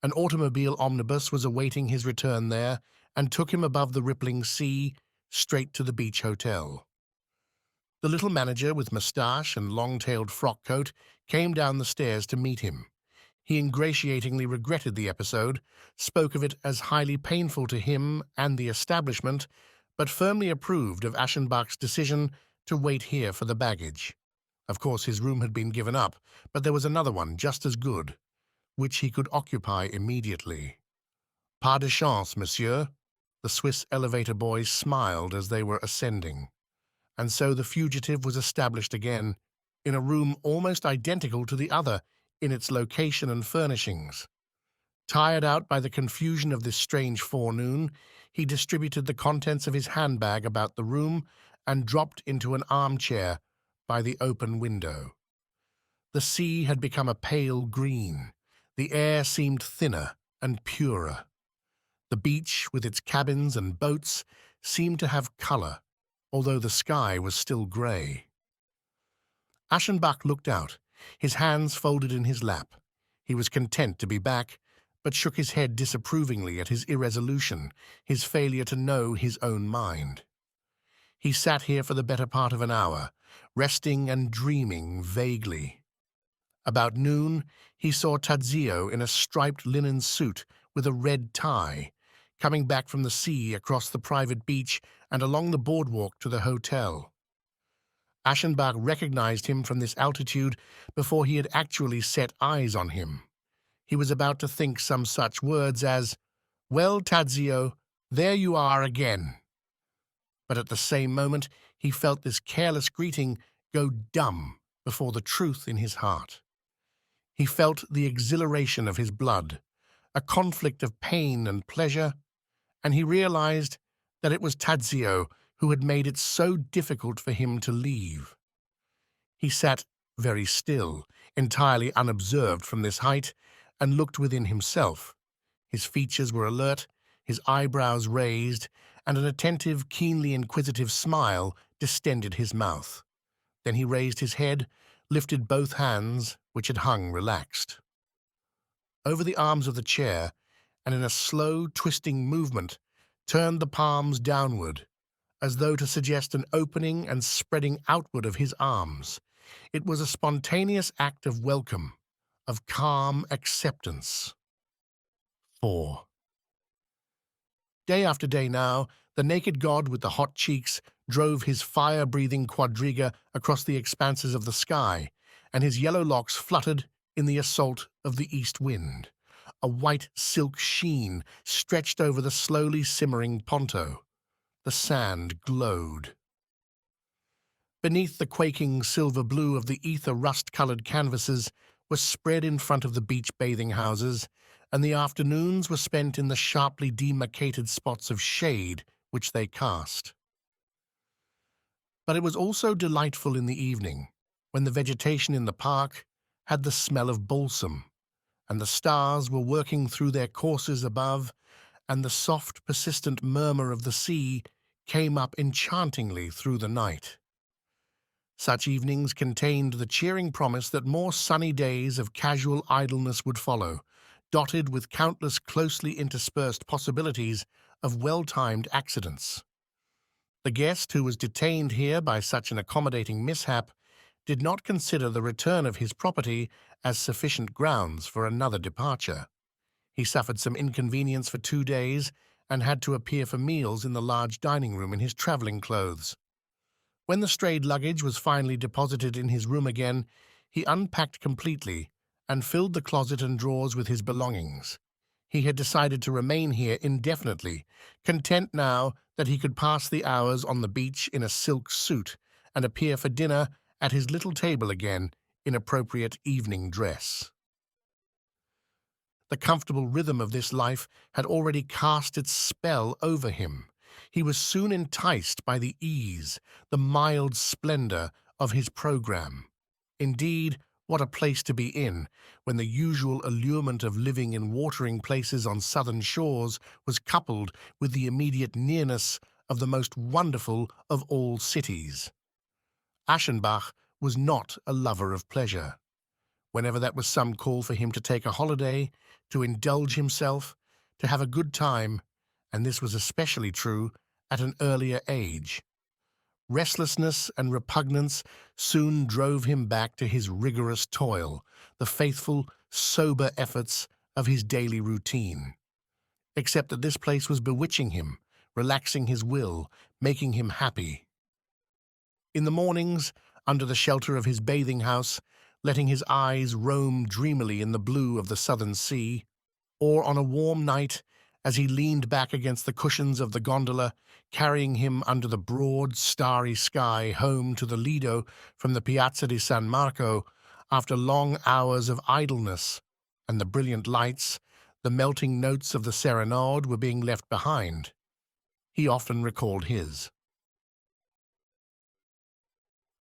An automobile omnibus was awaiting his return there and took him above the rippling sea straight to the beach hotel. The little manager with moustache and long-tailed frock coat came down the stairs to meet him. He ingratiatingly regretted the episode, spoke of it as highly painful to him and the establishment, but firmly approved of Aschenbach's decision to wait here for the baggage. Of course, his room had been given up, but there was another one just as good, which he could occupy immediately. Pas de chance, monsieur. The Swiss elevator boys smiled as they were ascending. And so the fugitive was established again, in a room almost identical to the other in its location and furnishings. Tired out by the confusion of this strange forenoon, he distributed the contents of his handbag about the room and dropped into an armchair by the open window. The sea had become a pale green. The air seemed thinner and purer. The beach, with its cabins and boats, seemed to have color, although the sky was still gray. Aschenbach looked out, his hands folded in his lap. He was content to be back, but shook his head disapprovingly at his irresolution, his failure to know his own mind. He sat here for the better part of an hour, resting and dreaming vaguely. About noon, he saw Tadzio in a striped linen suit with a red tie, coming back from the sea across the private beach and along the boardwalk to the hotel. Aschenbach recognized him from this altitude before he had actually set eyes on him. He was about to think some such words as, "Well, Tadzio, there you are again." But at the same moment, he felt this careless greeting go dumb before the truth in his heart. He felt the exhilaration of his blood, a conflict of pain and pleasure, and he realized that it was Tadzio who had made it so difficult for him to leave. He sat very still, entirely unobserved from this height, and looked within himself. His features were alert, his eyebrows raised, and an attentive, keenly inquisitive smile distended his mouth. Then he raised his head, lifted both hands, which had hung relaxed, over the arms of the chair, and in a slow, twisting movement, turned the palms downward, as though to suggest an opening and spreading outward of his arms. It was a spontaneous act of welcome, of calm acceptance. 4. Day after day now, the naked god with the hot cheeks drove his fire-breathing quadriga across the expanses of the sky, and his yellow locks fluttered in the assault of the east wind. A white silk sheen stretched over the slowly simmering ponto. The sand glowed. Beneath the quaking silver blue of the ether rust-colored canvases was spread in front of the beach bathing houses, and the afternoons were spent in the sharply demarcated spots of shade which they cast. But it was also delightful in the evening, when the vegetation in the park had the smell of balsam, and the stars were working through their courses above, and the soft, persistent murmur of the sea came up enchantingly through the night. Such evenings contained the cheering promise that more sunny days of casual idleness would follow, dotted with countless closely interspersed possibilities of well-timed accidents. The guest who was detained here by such an accommodating mishap did not consider the return of his property as sufficient grounds for another departure. He suffered some inconvenience for 2 days and had to appear for meals in the large dining room in his traveling clothes. When the strayed luggage was finally deposited in his room again, he unpacked completely and filled the closet and drawers with his belongings. He had decided to remain here indefinitely, content now that he could pass the hours on the beach in a silk suit and appear for dinner at his little table again in appropriate evening dress. The comfortable rhythm of this life had already cast its spell over him. He was soon enticed by the ease, the mild splendor of his program. Indeed, what a place to be in, when the usual allurement of living in watering places on southern shores was coupled with the immediate nearness of the most wonderful of all cities. Aschenbach was not a lover of pleasure. Whenever that was some call for him to take a holiday, to indulge himself, to have a good time, and this was especially true at an earlier age. Restlessness and repugnance soon drove him back to his rigorous toil, the faithful, sober efforts of his daily routine. Except that this place was bewitching him, relaxing his will, making him happy. In the mornings, under the shelter of his bathing house, letting his eyes roam dreamily in the blue of the southern sea, or on a warm night, as he leaned back against the cushions of the gondola, carrying him under the broad, starry sky home to the Lido from the Piazza di San Marco, after long hours of idleness, and the brilliant lights, the melting notes of the serenade were being left behind. He often recalled his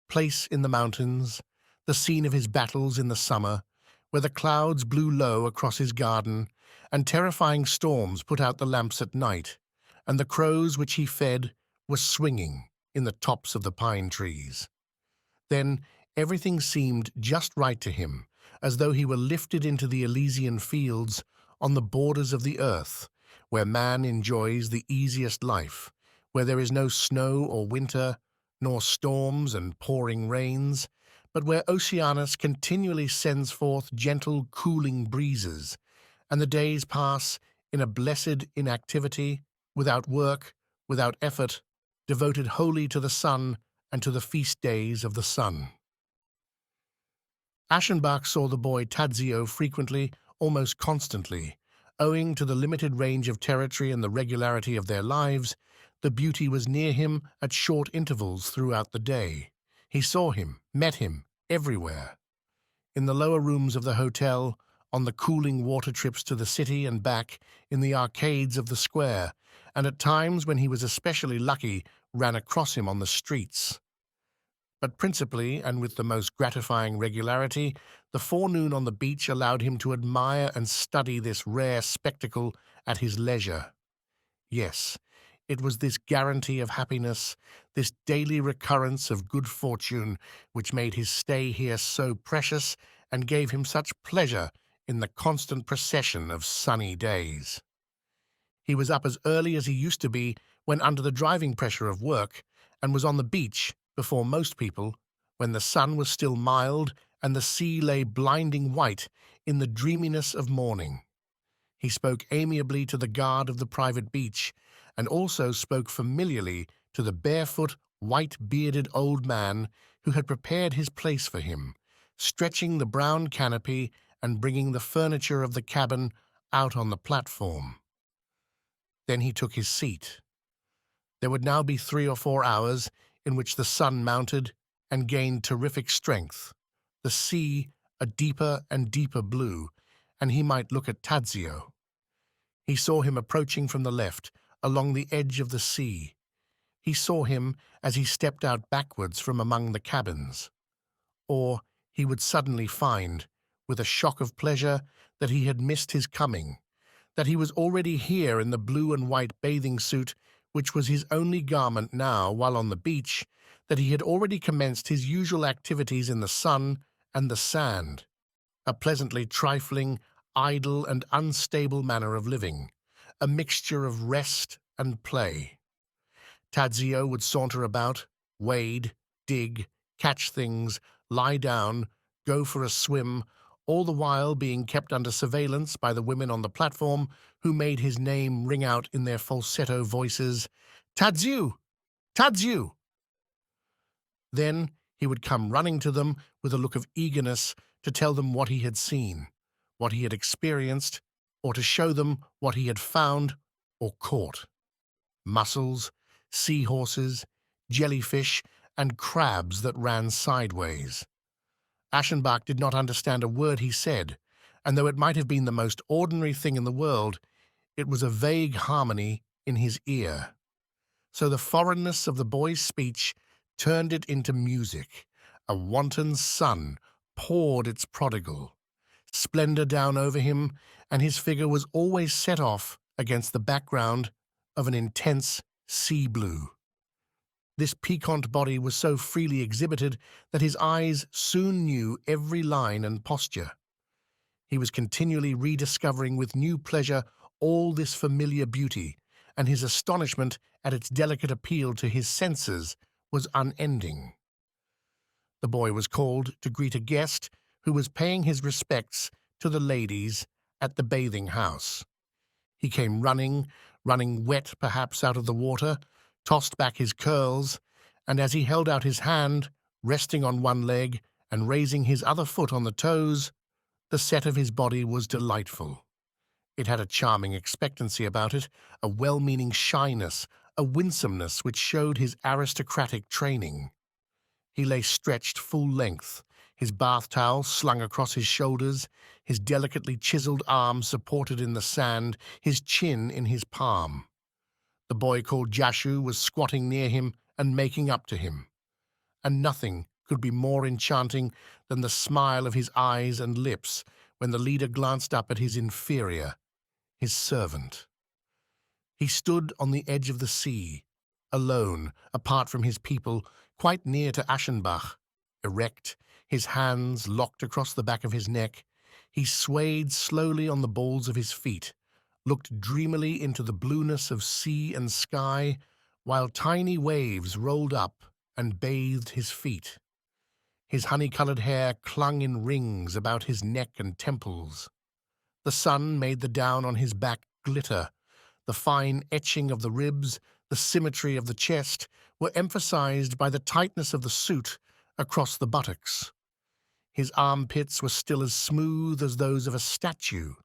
place in the mountains, the scene of his battles in the summer, where the clouds blew low across his garden, and terrifying storms put out the lamps at night, and the crows which he fed were swinging in the tops of the pine trees. Then everything seemed just right to him, as though he were lifted into the Elysian fields on the borders of the earth, where man enjoys the easiest life, where there is no snow or winter, nor storms and pouring rains, but where Oceanus continually sends forth gentle, cooling breezes, and the days pass in a blessed inactivity, without work, without effort, devoted wholly to the sun and to the feast days of the sun. Aschenbach saw the boy Tadzio frequently, almost constantly. Owing to the limited range of territory and the regularity of their lives, the beauty was near him at short intervals throughout the day. He saw him, met him, everywhere. In the lower rooms of the hotel, on the cooling water trips to the city and back, in the arcades of the square, and at times when he was especially lucky, ran across him on the streets. But principally, and with the most gratifying regularity, the forenoon on the beach allowed him to admire and study this rare spectacle at his leisure. Yes, it was this guarantee of happiness, this daily recurrence of good fortune, which made his stay here so precious and gave him such pleasure in the constant procession of sunny days. He was up as early as he used to be when under the driving pressure of work, and was on the beach before most people, when the sun was still mild and the sea lay blinding white in the dreaminess of morning. He spoke amiably to the guard of the private beach, and also spoke familiarly to the barefoot, white-bearded old man who had prepared his place for him, stretching the brown canopy and bringing the furniture of the cabin out on the platform. Then he took his seat. There would now be 3 or 4 hours in which the sun mounted and gained terrific strength, the sea a deeper and deeper blue, and he might look at Tadzio. He saw him approaching from the left, along the edge of the sea. He saw him as he stepped out backwards from among the cabins. Or he would suddenly find, with a shock of pleasure, that he had missed his coming, that he was already here in the blue and white bathing suit, which was his only garment now while on the beach, that he had already commenced his usual activities in the sun and the sand, a pleasantly trifling, idle and unstable manner of living, a mixture of rest and play. Tadzio would saunter about, wade, dig, catch things, lie down, go for a swim, all the while being kept under surveillance by the women on the platform, who made his name ring out in their falsetto voices, "Tadzio! Tadzio!" Then he would come running to them with a look of eagerness to tell them what he had seen, what he had experienced, or to show them what he had found or caught. Mussels, seahorses, jellyfish, and crabs that ran sideways. Aschenbach did not understand a word he said, and though it might have been the most ordinary thing in the world, it was a vague harmony in his ear. So the foreignness of the boy's speech turned it into music. A wanton sun poured its prodigal splendor down over him, and his figure was always set off against the background of an intense sea blue. This piquant body was so freely exhibited that his eyes soon knew every line and posture. He was continually rediscovering with new pleasure all this familiar beauty, and his astonishment at its delicate appeal to his senses was unending. The boy was called to greet a guest who was paying his respects to the ladies at the bathing house. He came running wet perhaps out of the water, tossed back his curls, and as he held out his hand, resting on one leg and raising his other foot on the toes, the set of his body was delightful. It had a charming expectancy about it, a well-meaning shyness, a winsomeness which showed his aristocratic training. He lay stretched full length, his bath towel slung across his shoulders, his delicately chiseled arm supported in the sand, his chin in his palm. The boy called Jashu was squatting near him and making up to him, and nothing could be more enchanting than the smile of his eyes and lips when the leader glanced up at his inferior, his servant. He stood on the edge of the sea, alone, apart from his people, quite near to Aschenbach, erect, his hands locked across the back of his neck. He swayed slowly on the balls of his feet, looked dreamily into the blueness of sea and sky, while tiny waves rolled up and bathed his feet. His honey-colored hair clung in rings about his neck and temples. The sun made the down on his back glitter. The fine etching of the ribs, the symmetry of the chest, were emphasized by the tightness of the suit across the buttocks. His armpits were still as smooth as those of a statue.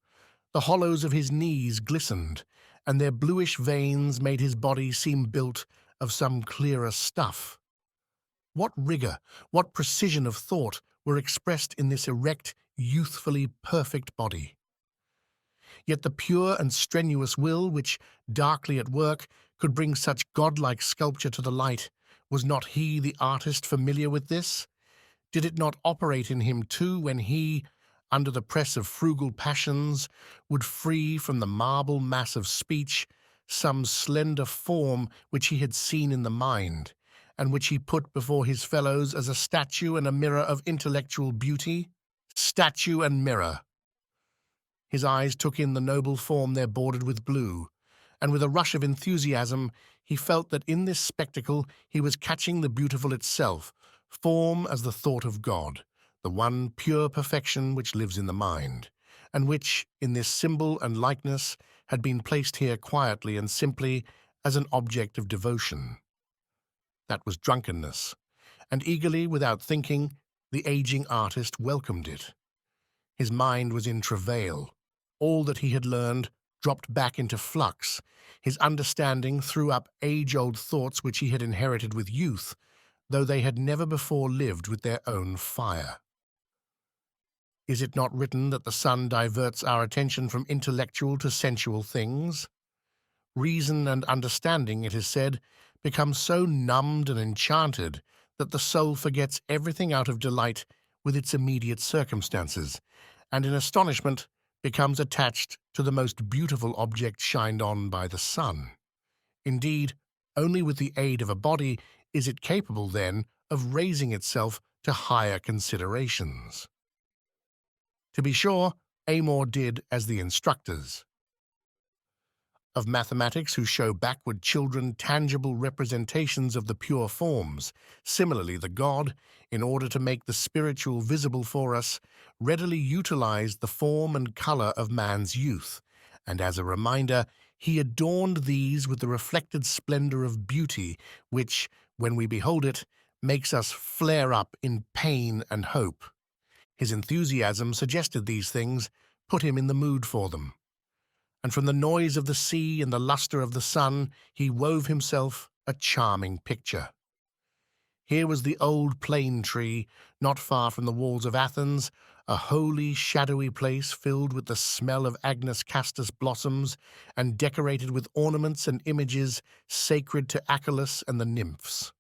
The hollows of his knees glistened, and their bluish veins made his body seem built of some clearer stuff. What rigor, what precision of thought were expressed in this erect, youthfully perfect body. Yet the pure and strenuous will which, darkly at work, could bring such godlike sculpture to the light, was not he, the artist, familiar with this? Did it not operate in him too when he, under the press of frugal passions, would free from the marble mass of speech some slender form which he had seen in the mind, and which he put before his fellows as a statue and a mirror of intellectual beauty? Statue and mirror! His eyes took in the noble form there bordered with blue, and with a rush of enthusiasm he felt that in this spectacle he was catching the beautiful itself, form as the thought of God, the one pure perfection which lives in the mind, and which, in this symbol and likeness, had been placed here quietly and simply as an object of devotion. That was drunkenness, and eagerly, without thinking, the aging artist welcomed it. His mind was in travail. All that he had learned dropped back into flux. His understanding threw up age-old thoughts which he had inherited with youth, though they had never before lived with their own fire. Is it not written that the sun diverts our attention from intellectual to sensual things? Reason and understanding, it is said, become so numbed and enchanted that the soul forgets everything out of delight with its immediate circumstances, and in astonishment becomes attached to the most beautiful object shined on by the sun. Indeed, only with the aid of a body is it capable, then, of raising itself to higher considerations. To be sure, Amor did as the instructors of mathematics who show backward children tangible representations of the pure forms. Similarly, the god, in order to make the spiritual visible for us, readily utilized the form and color of man's youth, and as a reminder, he adorned these with the reflected splendor of beauty, which, when we behold it, makes us flare up in pain and hope. His enthusiasm suggested these things, put him in the mood for them. And from the noise of the sea and the luster of the sun, he wove himself a charming picture. Here was the old plane tree, not far from the walls of Athens, a holy, shadowy place filled with the smell of Agnus castus blossoms and decorated with ornaments and images sacred to Achelous and the nymphs.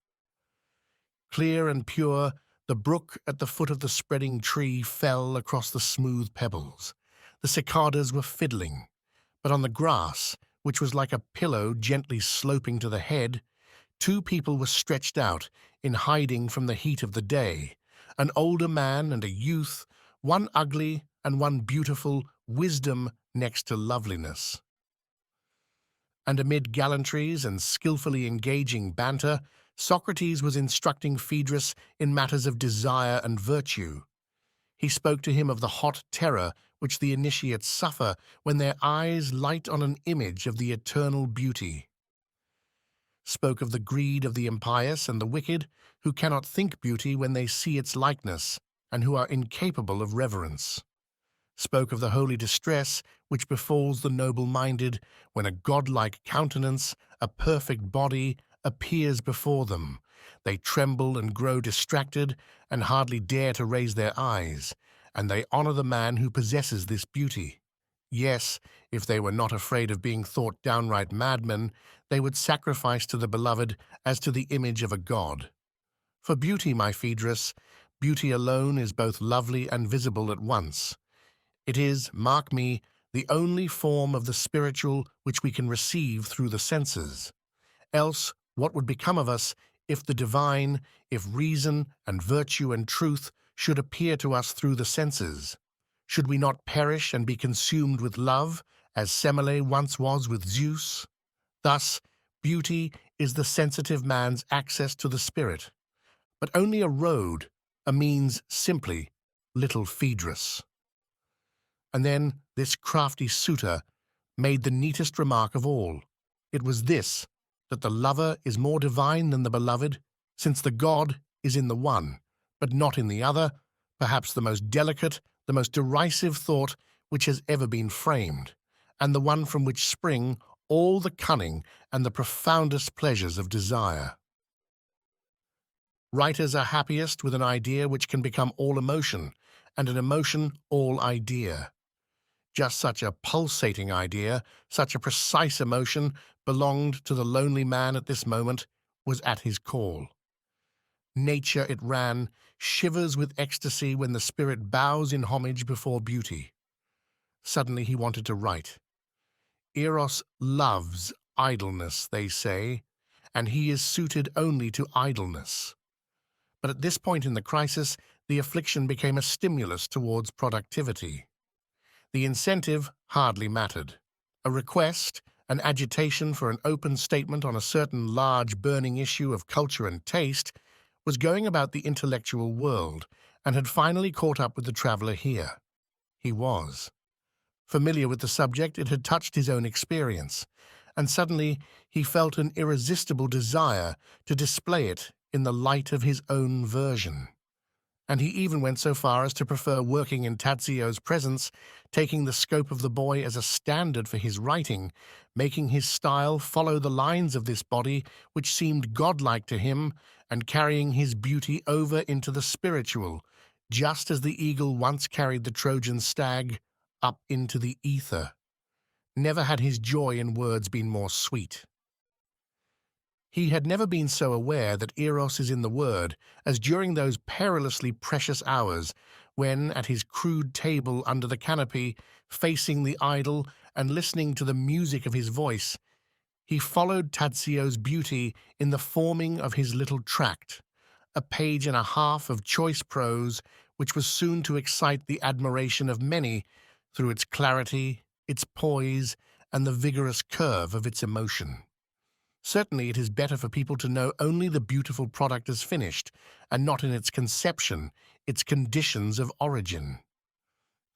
Clear and pure, the brook at the foot of the spreading tree fell across the smooth pebbles. The cicadas were fiddling, but on the grass, which was like a pillow gently sloping to the head, two people were stretched out, in hiding from the heat of the day, an older man and a youth, one ugly and one beautiful, wisdom next to loveliness. And amid gallantries and skillfully engaging banter, Socrates was instructing Phaedrus in matters of desire and virtue. He spoke to him of the hot terror which the initiates suffer when their eyes light on an image of the eternal beauty. Spoke of the greed of the impious and the wicked, who cannot think beauty when they see its likeness, and who are incapable of reverence. Spoke of the holy distress which befalls the noble-minded when a godlike countenance, a perfect body, appears before them. They tremble and grow distracted, and hardly dare to raise their eyes, and they honor the man who possesses this beauty. Yes, if they were not afraid of being thought downright madmen, they would sacrifice to the beloved as to the image of a god. For beauty, my Phaedrus, beauty alone is both lovely and visible at once. It is, mark me, the only form of the spiritual which we can receive through the senses. Else, what would become of us if the divine, if reason and virtue and truth should appear to us through the senses? Should we not perish and be consumed with love, as Semele once was with Zeus? Thus, beauty is the sensitive man's access to the spirit, but only a road, a means simply, little Phaedrus. And then this crafty suitor made the neatest remark of all. It was this: that the lover is more divine than the beloved, since the God is in the one, but not in the other, perhaps the most delicate, the most derisive thought which has ever been framed, and the one from which spring all the cunning and the profoundest pleasures of desire. Writers are happiest with an idea which can become all emotion, and an emotion all idea. Just such a pulsating idea, such a precise emotion, belonged to the lonely man at this moment, was at his call. Nature, it ran, shivers with ecstasy when the spirit bows in homage before beauty. Suddenly he wanted to write. Eros loves idleness, they say, and he is suited only to idleness. But at this point in the crisis, the affliction became a stimulus towards productivity. The incentive hardly mattered. A request, an agitation for an open statement on a certain large burning issue of culture and taste, was going about the intellectual world and had finally caught up with the traveller here. He was. Familiar with the subject, it had touched his own experience, and suddenly he felt an irresistible desire to display it in the light of his own version. And he even went so far as to prefer working in Tadzio's presence, taking the scope of the boy as a standard for his writing, making his style follow the lines of this body which seemed godlike to him, and carrying his beauty over into the spiritual, just as the eagle once carried the Trojan stag up into the ether. Never had his joy in words been more sweet. He had never been so aware that Eros is in the word as during those perilously precious hours when, at his crude table under the canopy, facing the idol and listening to the music of his voice, he followed Tadzio's beauty in the forming of his little tract, a page and a half of choice prose which was soon to excite the admiration of many through its clarity, its poise, and the vigorous curve of its emotion. Certainly it is better for people to know only the beautiful product as finished, and not in its conception, its conditions of origin.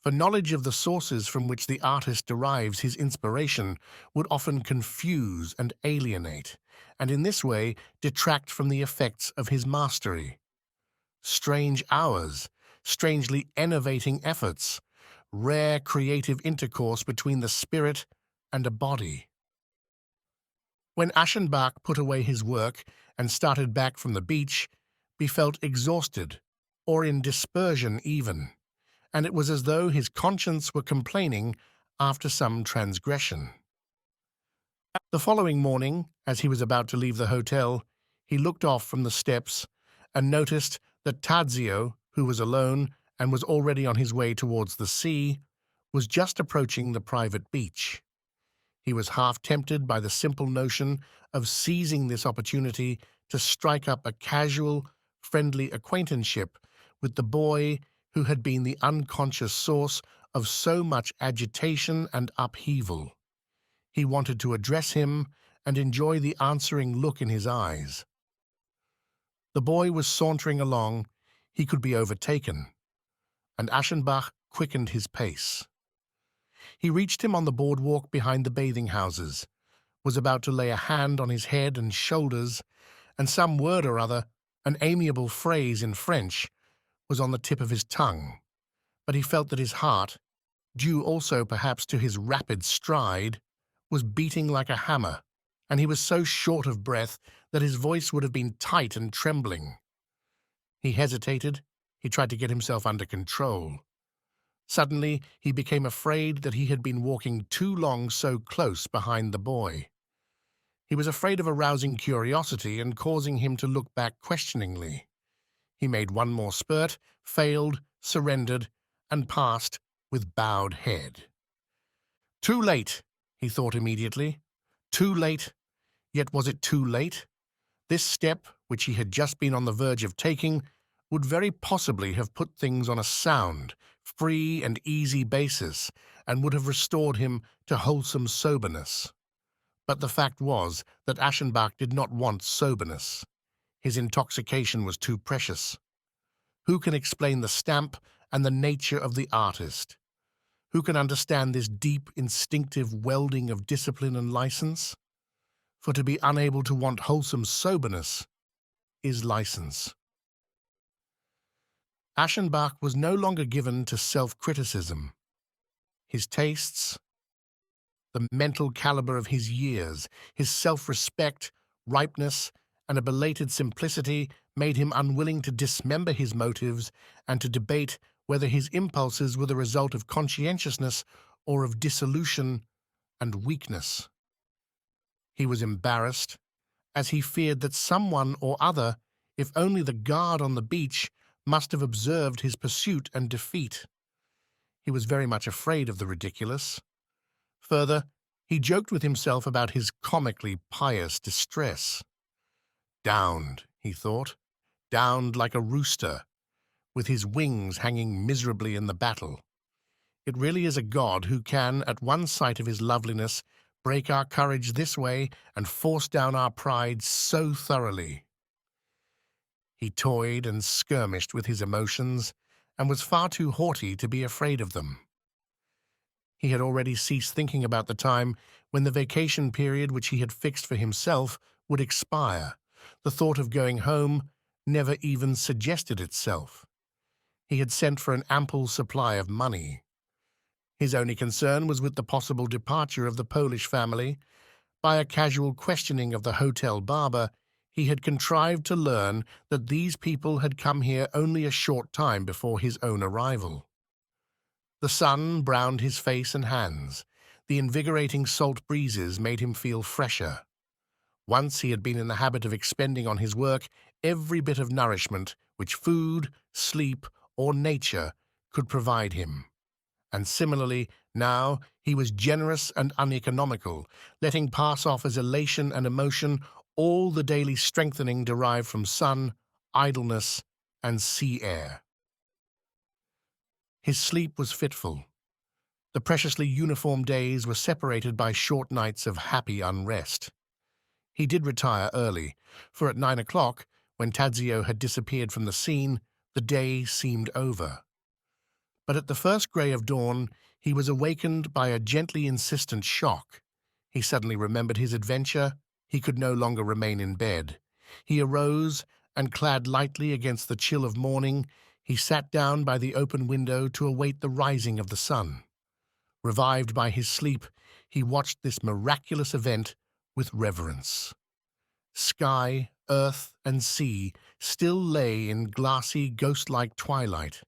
For knowledge of the sources from which the artist derives his inspiration would often confuse and alienate, and in this way detract from the effects of his mastery. Strange hours, strangely enervating efforts, rare creative intercourse between the spirit and a body. When Aschenbach put away his work and started back from the beach, he felt exhausted, or in dispersion even, and it was as though his conscience were complaining after some transgression. The following morning, as he was about to leave the hotel, he looked off from the steps and noticed that Tadzio, who was alone and was already on his way towards the sea, was just approaching the private beach. He was half tempted by the simple notion of seizing this opportunity to strike up a casual, friendly acquaintanceship with the boy who had been the unconscious source of so much agitation and upheaval. He wanted to address him and enjoy the answering look in his eyes. The boy was sauntering along. He could be overtaken, and Aschenbach quickened his pace. He reached him on the boardwalk behind the bathing houses, was about to lay a hand on his head and shoulders, and some word or other, an amiable phrase in French, was on the tip of his tongue. But he felt that his heart, due also perhaps to his rapid stride, was beating like a hammer, and he was so short of breath that his voice would have been tight and trembling. He hesitated. He tried to get himself under control. Suddenly, he became afraid that he had been walking too long so close behind the boy. He was afraid of arousing curiosity and causing him to look back questioningly. He made one more spurt, failed, surrendered, and passed with bowed head. Too late, he thought immediately. Too late. Yet was it too late? This step, which he had just been on the verge of taking, would very possibly have put things on a sound, free and easy basis, and would have restored him to wholesome soberness. But the fact was that Aschenbach did not want soberness. His intoxication was too precious. Who can explain the stamp and the nature of the artist? Who can understand this deep, instinctive welding of discipline and license? for to be unable to want wholesome soberness is license. Aschenbach was no longer given to self-criticism. His tastes, the mental caliber of his years, his self-respect, ripeness, and a belated simplicity made him unwilling to dismember his motives and to debate whether his impulses were the result of conscientiousness or of dissolution and weakness. He was embarrassed, as he feared that someone or other, if only the guard on the beach, must have observed his pursuit and defeat. He was very much afraid of the ridiculous. Further, he joked with himself about his comically pious distress. Downed, he thought, downed like a rooster, with his wings hanging miserably in the battle. It really is a God who can, at one sight of his loveliness, break our courage this way and force down our pride so thoroughly. He toyed and skirmished with his emotions, and was far too haughty to be afraid of them. He had already ceased thinking about the time when the vacation period which he had fixed for himself would expire. The thought of going home never even suggested itself. He had sent for an ample supply of money. His only concern was with the possible departure of the Polish family. By a casual questioning of the hotel barber, he had contrived to learn that these people had come here only a short time before his own arrival. The sun browned his face and hands. The invigorating salt breezes made him feel fresher. Once he had been in the habit of expending on his work every bit of nourishment which food, sleep, or nature could provide him. And similarly, now he was generous and uneconomical, letting pass off as elation and emotion all the daily strengthening derived from sun, idleness, and sea air. His sleep was fitful. The preciously uniform days were separated by short nights of happy unrest. He did retire early, for at 9 o'clock, when Tadzio had disappeared from the scene, the day seemed over. But at the first grey of dawn, he was awakened by a gently insistent shock. He suddenly remembered his adventure. He could no longer remain in bed. He arose, and clad lightly against the chill of morning, he sat down by the open window to await the rising of the sun. Revived by his sleep, he watched this miraculous event with reverence. Sky, earth, and sea still lay in glassy, ghost-like twilight.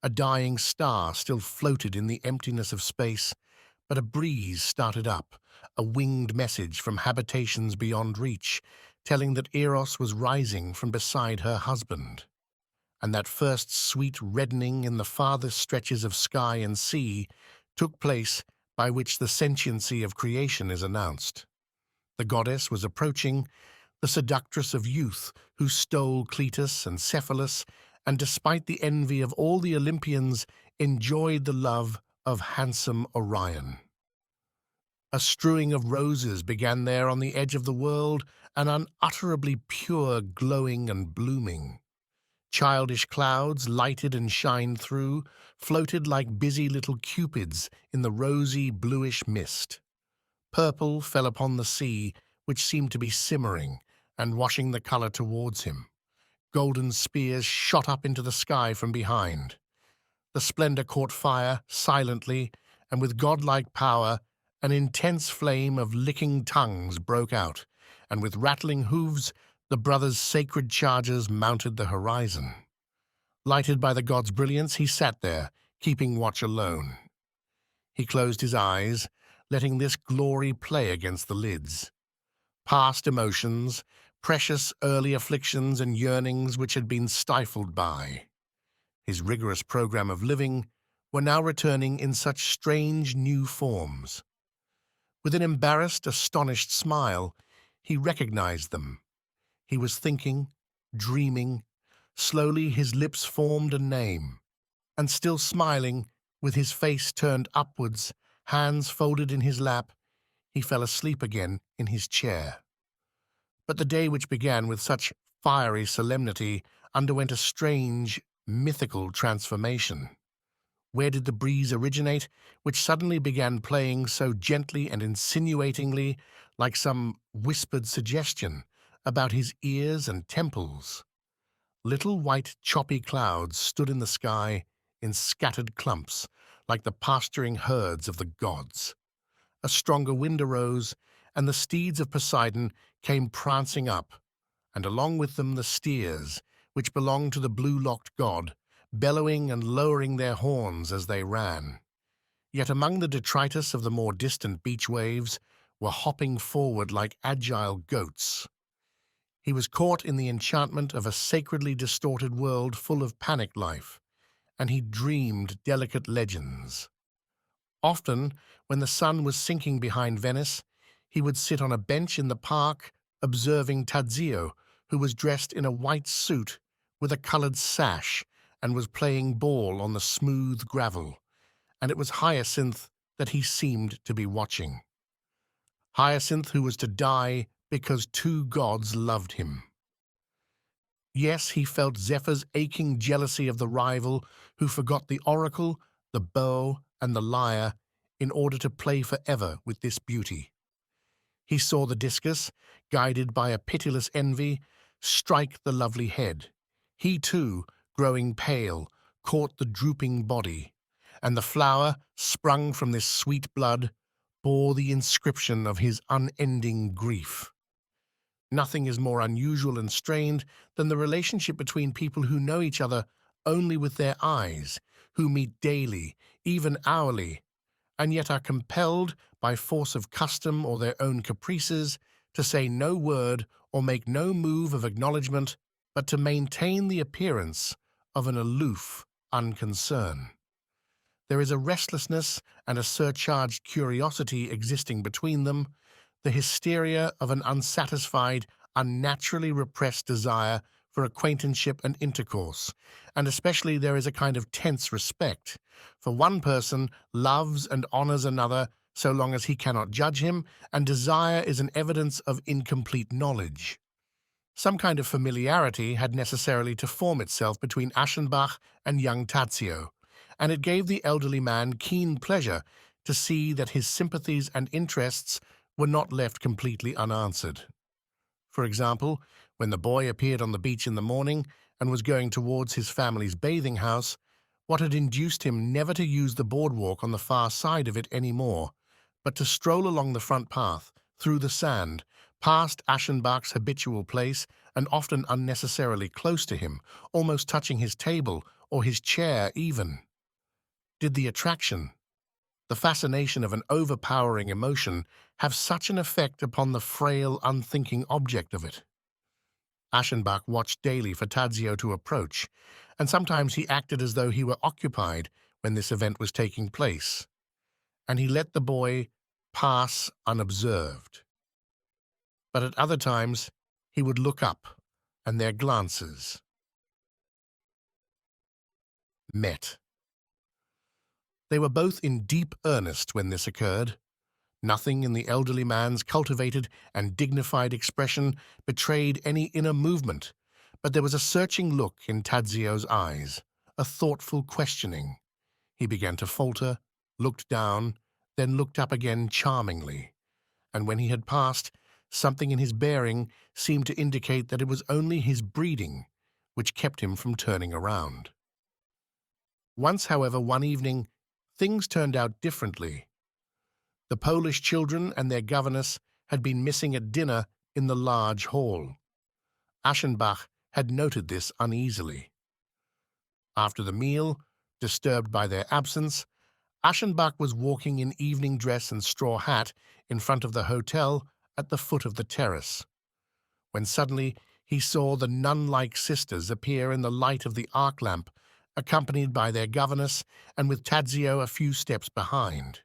A dying star still floated in the emptiness of space, but a breeze started up, a winged message from habitations beyond reach, telling that Eros was rising from beside her husband. And that first sweet reddening in the farthest stretches of sky and sea took place by which the sentiency of creation is announced. The goddess was approaching, the seductress of youth who stole Cletus and Cephalus, and despite the envy of all the Olympians, enjoyed the love of handsome Orion. A strewing of roses began there on the edge of the world, an unutterably pure glowing and blooming. Childish clouds, lighted and shined through, floated like busy little cupids in the rosy, bluish mist. Purple fell upon the sea, which seemed to be simmering and washing the color towards him. Golden spears shot up into the sky from behind. The splendor caught fire, silently, and with godlike power, an intense flame of licking tongues broke out, and with rattling hooves, the brothers' sacred chargers mounted the horizon. Lighted by the god's brilliance, he sat there, keeping watch alone. He closed his eyes, letting this glory play against the lids. Past emotions, precious early afflictions and yearnings which had been stifled by his rigorous program of living, were now returning in such strange new forms. With an embarrassed, astonished smile, he recognized them. He was thinking, dreaming. Slowly his lips formed a name, and still smiling, with his face turned upwards, hands folded in his lap, he fell asleep again in his chair. But the day which began with such fiery solemnity underwent a strange, mythical transformation. Where did the breeze originate, which suddenly began playing so gently and insinuatingly, like some whispered suggestion, about his ears and temples? Little white choppy clouds stood in the sky in scattered clumps, like the pasturing herds of the gods. A stronger wind arose, and the steeds of Poseidon came prancing up, and along with them the steers, which belonged to the blue-locked god, bellowing and lowering their horns as they ran. Yet among the detritus of the more distant beach waves were hopping forward like agile goats. He was caught in the enchantment of a sacredly distorted world full of panic life, and he dreamed delicate legends. Often, when the sun was sinking behind Venice, he would sit on a bench in the park observing Tadzio, who was dressed in a white suit with a colored sash and was playing ball on the smooth gravel, and it was Hyacinth that he seemed to be watching. Hyacinth who was to die because two gods loved him. Yes, he felt Zephyr's aching jealousy of the rival who forgot the oracle, the bow, and the lyre in order to play forever with this beauty. He saw the discus, guided by a pitiless envy, strike the lovely head. He too, growing pale, caught the drooping body, and the flower, sprung from this sweet blood, bore the inscription of his unending grief. Nothing is more unusual and strained than the relationship between people who know each other only with their eyes, who meet daily, even hourly, and yet are compelled, by force of custom or their own caprices, to say no word or make no move of acknowledgement, but to maintain the appearance of an aloof unconcern. There is a restlessness and a surcharged curiosity existing between them, the hysteria of an unsatisfied, unnaturally repressed desire for acquaintanceship and intercourse, and especially there is a kind of tense respect, for one person loves and honors another so long as he cannot judge him, and desire is an evidence of incomplete knowledge. Some kind of familiarity had necessarily to form itself between Aschenbach and young Tadzio, and it gave the elderly man keen pleasure to see that his sympathies and interests were not left completely unanswered. For example, when the boy appeared on the beach in the morning and was going towards his family's bathing house, what had induced him never to use the boardwalk on the far side of it any more, but to stroll along the front path, through the sand, past Aschenbach's habitual place, and often unnecessarily close to him, almost touching his table or his chair even? Did the attraction, the fascination of an overpowering emotion, have such an effect upon the frail, unthinking object of it? Aschenbach watched daily for Tadzio to approach, and sometimes he acted as though he were occupied when this event was taking place, and he let the boy pass unobserved. But at other times he would look up, and their glances met. They were both in deep earnest when this occurred. Nothing in the elderly man's cultivated and dignified expression betrayed any inner movement, but there was a searching look in Tadzio's eyes, a thoughtful questioning. He began to falter, looked down, then looked up again charmingly, and when he had passed, something in his bearing seemed to indicate that it was only his breeding which kept him from turning around. Once, however, one evening, things turned out differently. The Polish children and their governess had been missing at dinner in the large hall. Aschenbach had noted this uneasily. After the meal, disturbed by their absence, Aschenbach was walking in evening dress and straw hat in front of the hotel at the foot of the terrace, when suddenly he saw the nun-like sisters appear in the light of the arc lamp, accompanied by their governess and with Tadzio a few steps behind.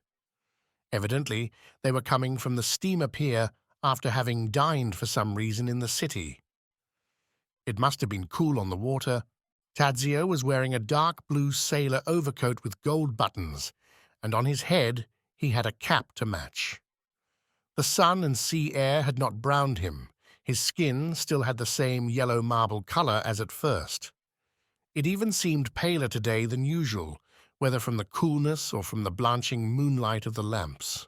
Evidently, they were coming from the steamer pier after having dined for some reason in the city. It must have been cool on the water. Tadzio was wearing a dark blue sailor overcoat with gold buttons, and on his head he had a cap to match. The sun and sea air had not browned him. His skin still had the same yellow marble color as at first. It even seemed paler today than usual, whether from the coolness or from the blanching moonlight of the lamps.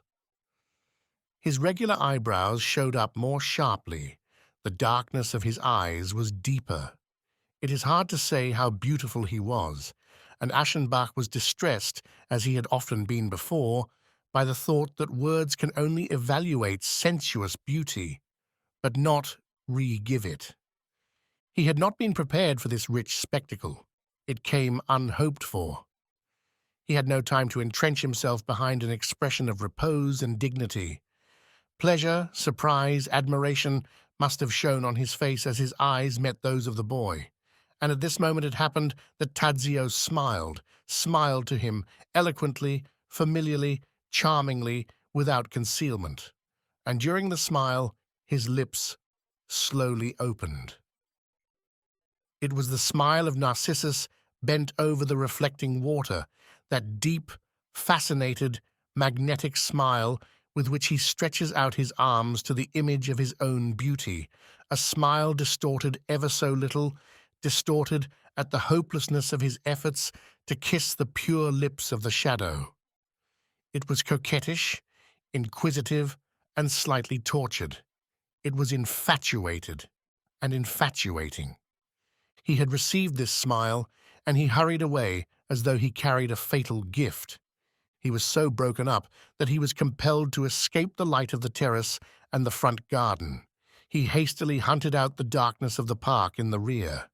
His regular eyebrows showed up more sharply. The darkness of his eyes was deeper. It is hard to say how beautiful he was, and Aschenbach was distressed, as he had often been before, by the thought that words can only evaluate sensuous beauty, but not re-give it. He had not been prepared for this rich spectacle. It came unhoped for. He had no time to entrench himself behind an expression of repose and dignity. Pleasure, surprise, admiration must have shone on his face as his eyes met those of the boy. And at this moment it happened that Tadzio smiled to him, eloquently, familiarly, charmingly, without concealment. And during the smile, his lips slowly opened. It was the smile of Narcissus bent over the reflecting water, that deep, fascinated, magnetic smile with which he stretches out his arms to the image of his own beauty, a smile distorted ever so little, distorted at the hopelessness of his efforts to kiss the pure lips of the shadow. It was coquettish, inquisitive, and slightly tortured. It was infatuated and infatuating. He had received this smile, and he hurried away as though he carried a fatal gift. He was so broken up that he was compelled to escape the light of the terrace and the front garden. He hastily hunted out the darkness of the park in the rear.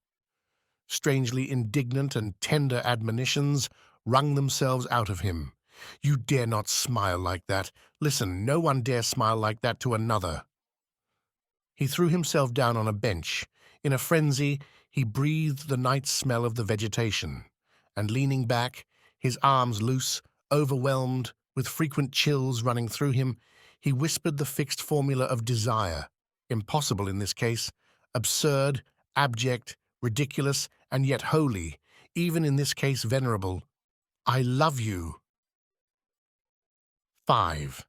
Strangely indignant and tender admonitions wrung themselves out of him. "You dare not smile like that. Listen, no one dare smile like that to another." He threw himself down on a bench. In a frenzy, he breathed the night smell of the vegetation, and leaning back, his arms loose, overwhelmed, with frequent chills running through him, he whispered the fixed formula of desire, impossible in this case, absurd, abject, ridiculous, and yet holy, even in this case venerable. "I love you." 5.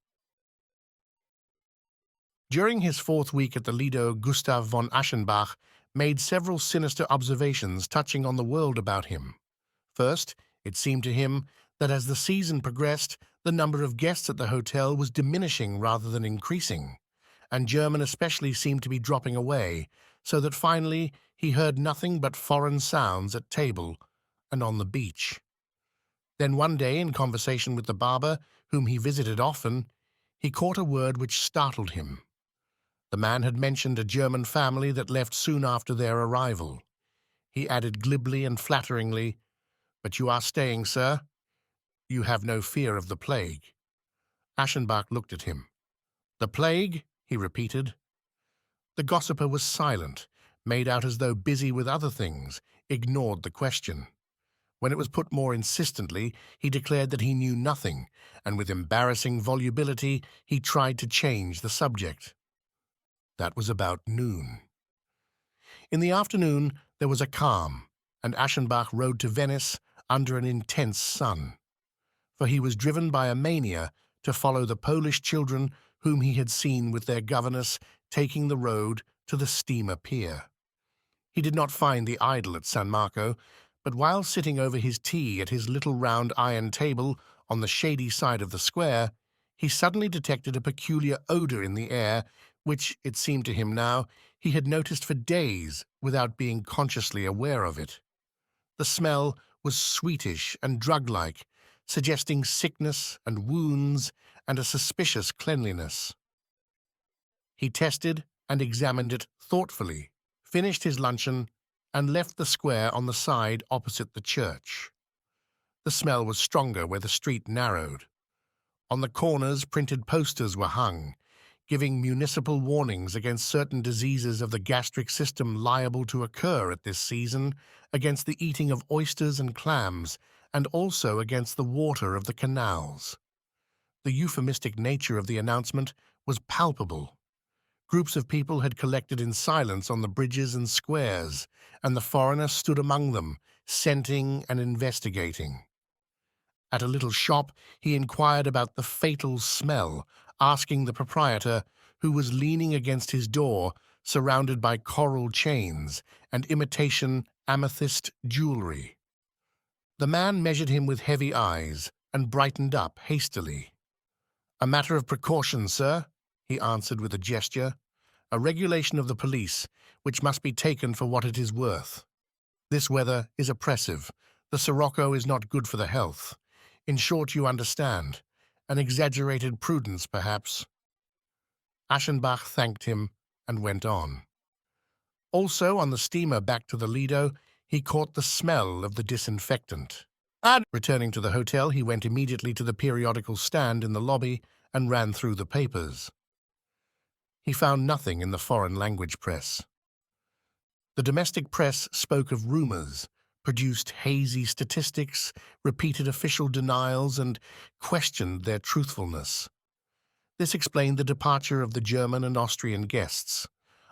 During his 4th week at the Lido, Gustav von Aschenbach made several sinister observations touching on the world about him. First, it seemed to him that as the season progressed, the number of guests at the hotel was diminishing rather than increasing, and German especially seemed to be dropping away, so that finally he heard nothing but foreign sounds at table and on the beach. Then one day, in conversation with the barber, whom he visited often, he caught a word which startled him. The man had mentioned a German family that left soon after their arrival. He added glibly and flatteringly, "But you are staying, sir? You have no fear of the plague." Aschenbach looked at him. "The plague?" he repeated. The gossiper was silent, made out as though busy with other things, ignored the question. When it was put more insistently, he declared that he knew nothing, and with embarrassing volubility he tried to change the subject. That was about noon. In the afternoon there was a calm, and Aschenbach rode to Venice under an intense sun, for he was driven by a mania to follow the Polish children whom he had seen with their governess taking the road to the steamer pier. He did not find the idol at San Marco, but while sitting over his tea at his little round iron table on the shady side of the square, he suddenly detected a peculiar odor in the air which, it seemed to him now, he had noticed for days without being consciously aware of it. The smell was sweetish and drug-like, suggesting sickness and wounds and a suspicious cleanliness. He tested and examined it thoughtfully, finished his luncheon, and left the square on the side opposite the church. The smell was stronger where the street narrowed. On the corners, printed posters were hung, giving municipal warnings against certain diseases of the gastric system liable to occur at this season, against the eating of oysters and clams, and also against the water of the canals. The euphemistic nature of the announcement was palpable. Groups of people had collected in silence on the bridges and squares, and the foreigner stood among them, scenting and investigating. At a little shop, he inquired about the fatal smell, asking the proprietor, who was leaning against his door, surrounded by coral chains and imitation amethyst jewelry. The man measured him with heavy eyes and brightened up hastily. "A matter of precaution, sir," he answered with a gesture. "A regulation of the police, which must be taken for what it is worth. This weather is oppressive. The sirocco is not good for the health. In short, you understand. An exaggerated prudence, perhaps." Aschenbach thanked him and went on. Also, on the steamer back to the Lido, he caught the smell of the disinfectant. Returning to the hotel, he went immediately to the periodical stand in the lobby and ran through the papers. He found nothing in the foreign language press. The domestic press spoke of rumors, produced hazy statistics, repeated official denials, and questioned their truthfulness. This explained the departure of the German and Austrian guests.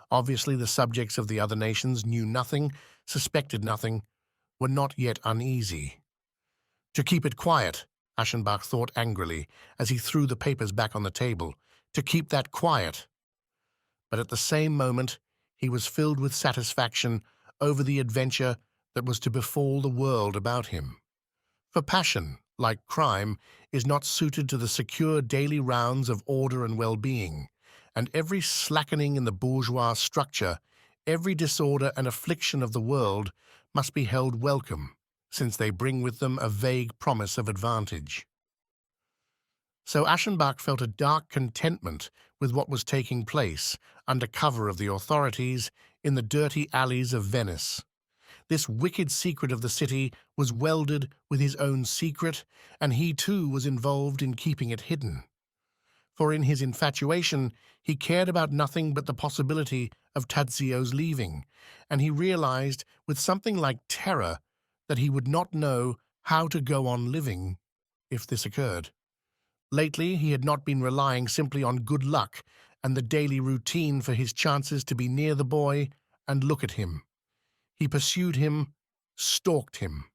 Obviously, the subjects of the other nations knew nothing, suspected nothing, were not yet uneasy. To keep it quiet, Aschenbach thought angrily as he threw the papers back on the table. To keep that quiet. But at the same moment, he was filled with satisfaction over the adventure that was to befall the world about him. For passion, like crime, is not suited to the secure daily rounds of order and well-being, and every slackening in the bourgeois structure, every disorder and affliction of the world must be held welcome, since they bring with them a vague promise of advantage. So Aschenbach felt a dark contentment with what was taking place, under cover of the authorities, in the dirty alleys of Venice. This wicked secret of the city was welded with his own secret, and he too was involved in keeping it hidden. For in his infatuation, he cared about nothing but the possibility of Tadzio's leaving, and he realized with something like terror that he would not know how to go on living if this occurred. Lately, he had not been relying simply on good luck and the daily routine for his chances to be near the boy and look at him. He pursued him, stalked him.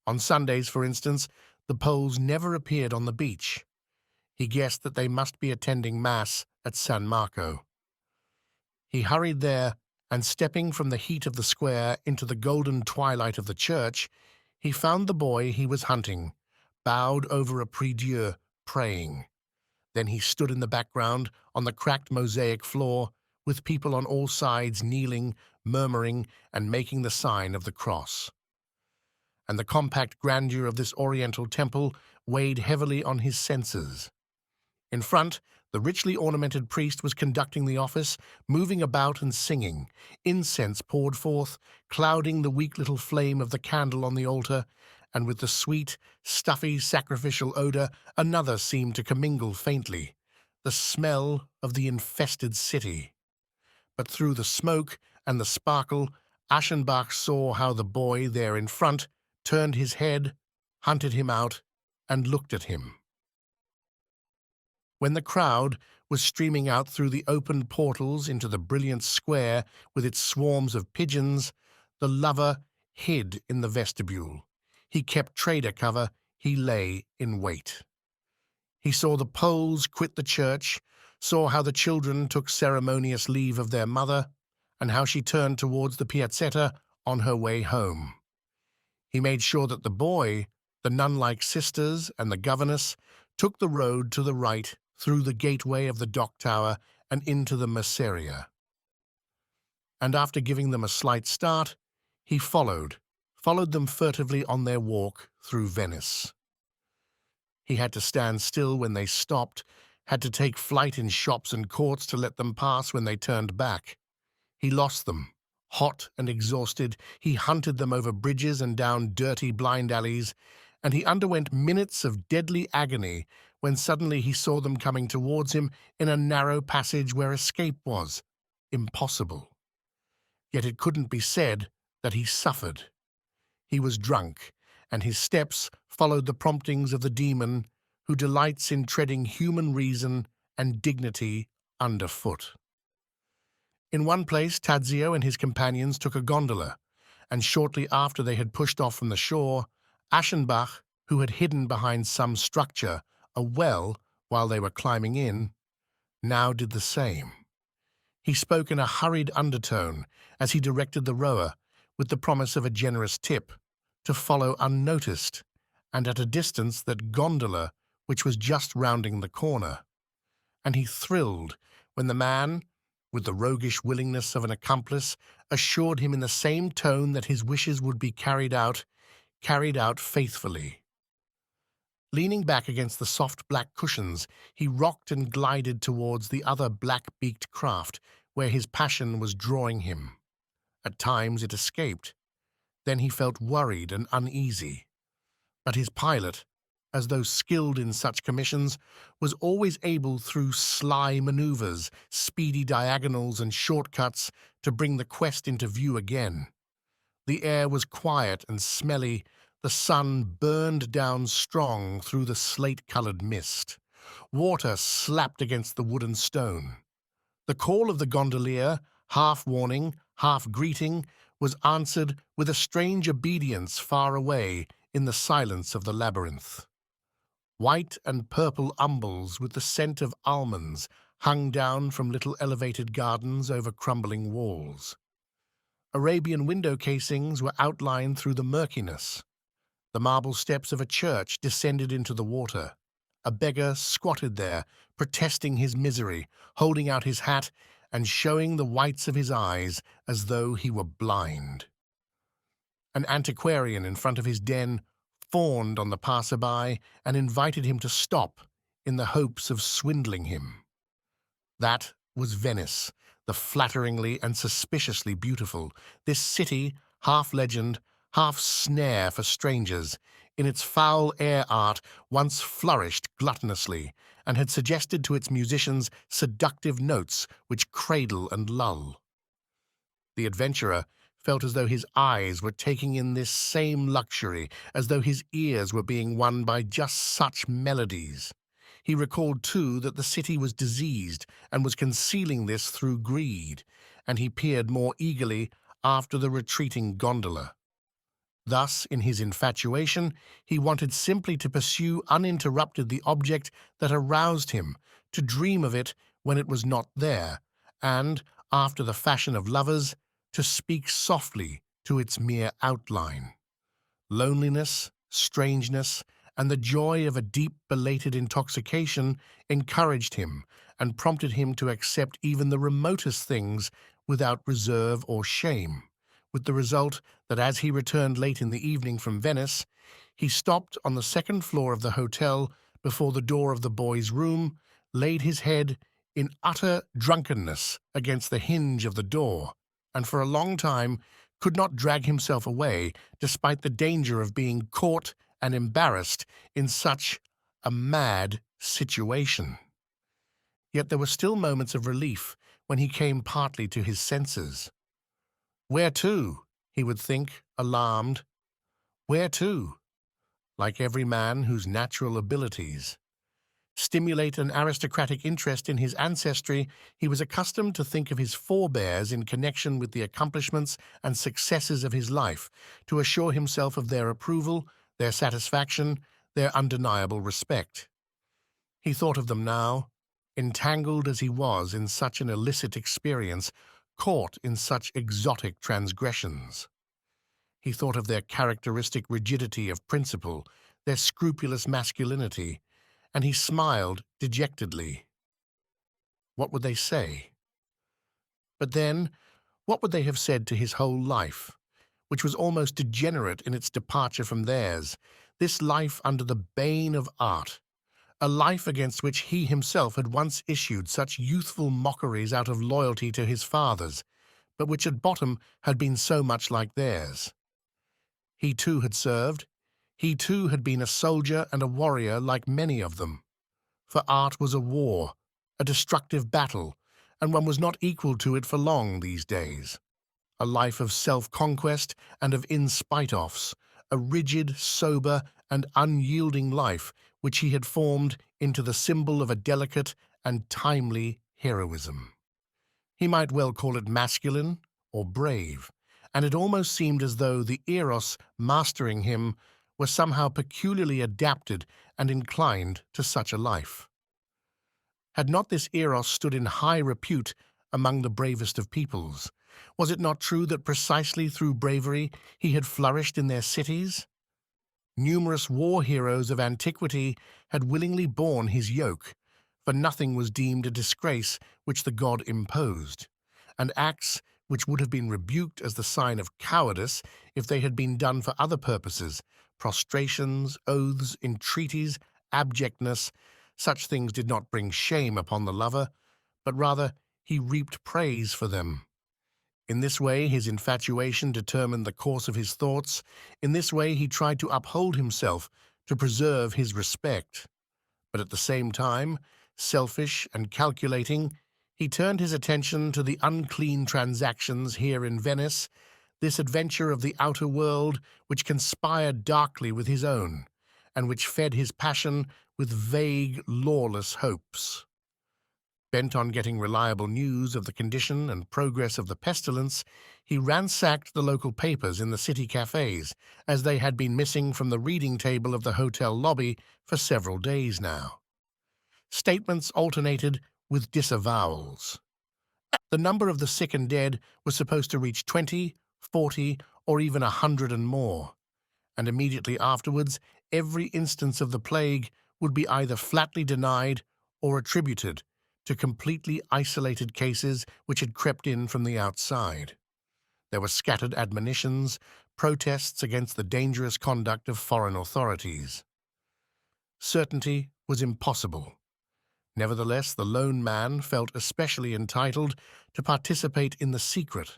On Sundays, for instance, the Poles never appeared on the beach. He guessed that they must be attending Mass at San Marco. He hurried there, and stepping from the heat of the square into the golden twilight of the church, he found the boy he was hunting, bowed over a prie-dieu, praying. Then he stood in the background on the cracked mosaic floor, with people on all sides kneeling, murmuring, and making the sign of the cross. And the compact grandeur of this oriental temple weighed heavily on his senses. In front, the richly ornamented priest was conducting the office, moving about and singing. Incense poured forth, clouding the weak little flame of the candle on the altar, and with the sweet, stuffy, sacrificial odor, another seemed to commingle faintly, the smell of the infested city. But through the smoke and the sparkle, Aschenbach saw how the boy there in front turned his head, hunted him out, and looked at him. When the crowd was streaming out through the opened portals into the brilliant square with its swarms of pigeons, the lover hid in the vestibule. He kept trader cover, he lay in wait. He saw the Poles quit the church, saw how the children took ceremonious leave of their mother, and how she turned towards the piazzetta on her way home. He made sure that the boy, the nun-like sisters, and the governess took the road to the right through the gateway of the dock tower and into the merceria. And after giving them a slight start, he followed them furtively on their walk through Venice. He had to stand still when they stopped, had to take flight in shops and courts to let them pass when they turned back. He lost them. Hot and exhausted, he hunted them over bridges and down dirty blind alleys, and he underwent minutes of deadly agony when suddenly he saw them coming towards him in a narrow passage where escape was impossible. Yet it couldn't be said that he suffered. He was drunk, and his steps followed the promptings of the demon who delights in treading human reason and dignity underfoot. In one place, Tadzio and his companions took a gondola, and shortly after they had pushed off from the shore, Aschenbach, who had hidden behind some structure, a well, while they were climbing in, now did the same. He spoke in a hurried undertone as he directed the rower, with the promise of a generous tip, to follow unnoticed, and at a distance that gondola which was just rounding the corner. And he thrilled when the man, with the roguish willingness of an accomplice, assured him in the same tone that his wishes would be carried out faithfully. Leaning back against the soft black cushions, he rocked and glided towards the other black-beaked craft where his passion was drawing him. At times it escaped. Then he felt worried and uneasy. But his pilot, as though skilled in such commissions, was always able through sly maneuvers, speedy diagonals and shortcuts to bring the quest into view again. The air was quiet and smelly. The sun burned down strong through the slate-colored mist. Water slapped against the wooden stone. The call of the gondolier, half warning, half greeting, was answered with a strange obedience far away in the silence of the labyrinth. White and purple umbels with the scent of almonds hung down from little elevated gardens over crumbling walls. Arabian window casings were outlined through the murkiness. The marble steps of a church descended into the water. A beggar squatted there, protesting his misery, holding out his hat and showing the whites of his eyes as though he were blind. An antiquarian in front of his den fawned on the passer-by and invited him to stop in the hopes of swindling him. That was Venice, the flatteringly and suspiciously beautiful, this city, half legend, half snare for strangers, in its foul air art once flourished gluttonously and had suggested to its musicians seductive notes which cradle and lull. The adventurer felt as though his eyes were taking in this same luxury, as though his ears were being won by just such melodies. He recalled, too, that the city was diseased and was concealing this through greed, and he peered more eagerly after the retreating gondola. Thus, in his infatuation, he wanted simply to pursue uninterrupted the object that aroused him, to dream of it when it was not there, and, after the fashion of lovers, to speak softly to its mere outline. Loneliness, strangeness, and the joy of a deep, belated intoxication encouraged him and prompted him to accept even the remotest things without reserve or shame, with the result that as he returned late in the evening from Venice, he stopped on the second floor of the hotel before the door of the boy's room, laid his head in utter drunkenness against the hinge of the door, and for a long time could not drag himself away, despite the danger of being caught and embarrassed in such a mad situation. Yet there were still moments of relief when he came partly to his senses. Where to? He would think, alarmed. Where to? Like every man whose natural abilities stimulate an aristocratic interest in his ancestry, he was accustomed to think of his forebears in connection with the accomplishments and successes of his life, to assure himself of their approval, their satisfaction, their undeniable respect. He thought of them now, entangled as he was in such an illicit experience, caught in such exotic transgressions. He thought of their characteristic rigidity of principle, their scrupulous masculinity, and he smiled dejectedly. What would they say? But then, what would they have said to his whole life, which was almost degenerate in its departure from theirs, this life under the bane of art, a life against which he himself had once issued such youthful mockeries out of loyalty to his fathers, but which at bottom had been so much like theirs. He too had served. He too had been a soldier and a warrior like many of them. For art was a war, a destructive battle, and one was not equal to it for long these days. A life of self-conquest and of in-spite-offs, a rigid, sober, and unyielding life which he had formed into the symbol of a delicate and timely heroism. He might well call it masculine or brave, and it almost seemed as though the eros mastering him were somehow peculiarly adapted and inclined to such a life. Had not this eros stood in high repute among the bravest of peoples? Was it not true that precisely through bravery he had flourished in their cities? Numerous war heroes of antiquity had willingly borne his yoke, for nothing was deemed a disgrace which the god imposed, and acts which would have been rebuked as the sign of cowardice if they had been done for other purposes, prostrations, oaths, entreaties, abjectness, such things did not bring shame upon the lover, but rather he reaped praise for them. In this way his infatuation determined the course of his thoughts. In this way he tried to uphold himself, to preserve his respect. But at the same time, selfish and calculating, he turned his attention to the unclean transactions here in Venice, this adventure of the outer world which conspired darkly with his own, and which fed his passion with vague, lawless hopes. Bent on getting reliable news of the condition and progress of the pestilence, he ransacked the local papers in the city cafes, as they had been missing from the reading table of the hotel lobby for several days now. Statements alternated with disavowals. The number of the sick and dead was supposed to reach 20, 40, or even 100 and more, and immediately afterwards every instance of the plague would be either flatly denied or attributed to completely isolated cases which had crept in from the outside. There were scattered admonitions, protests against the dangerous conduct of foreign authorities. Certainty was impossible. Nevertheless, the lone man felt especially entitled to participate in the secret,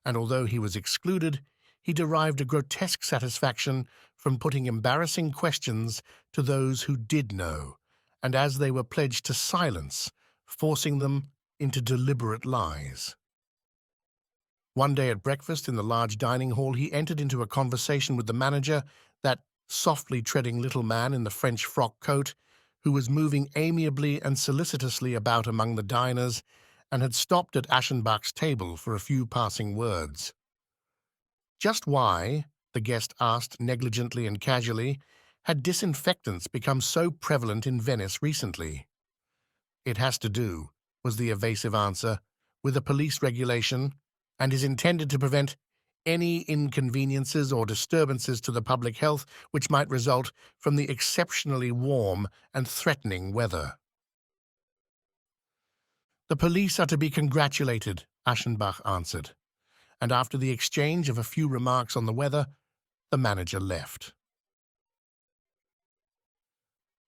and although he was excluded, he derived a grotesque satisfaction from putting embarrassing questions to those who did know, and as they were pledged to silence, forcing them into deliberate lies. One day at breakfast in the large dining hall, he entered into a conversation with the manager, that softly treading little man in the French frock coat, who was moving amiably and solicitously about among the diners and had stopped at Aschenbach's table for a few passing words. Just why, the guest asked negligently and casually, had disinfectants become so prevalent in Venice recently? It has to do, was the evasive answer, with a police regulation, and is intended to prevent any inconveniences or disturbances to the public health which might result from the exceptionally warm and threatening weather. The police are to be congratulated, Aschenbach answered, and after the exchange of a few remarks on the weather, the manager left.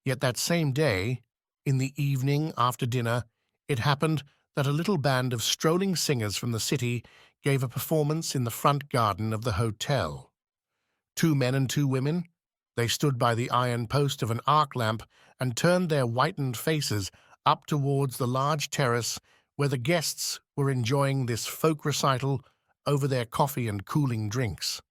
Yet that same day, in the evening after dinner, it happened that a little band of strolling singers from the city gave a performance in the front garden of the hotel. 2 men and 2 women, they stood by the iron post of an arc lamp and turned their whitened faces up towards the large terrace where the guests were enjoying this folk recital over their coffee and cooling drinks.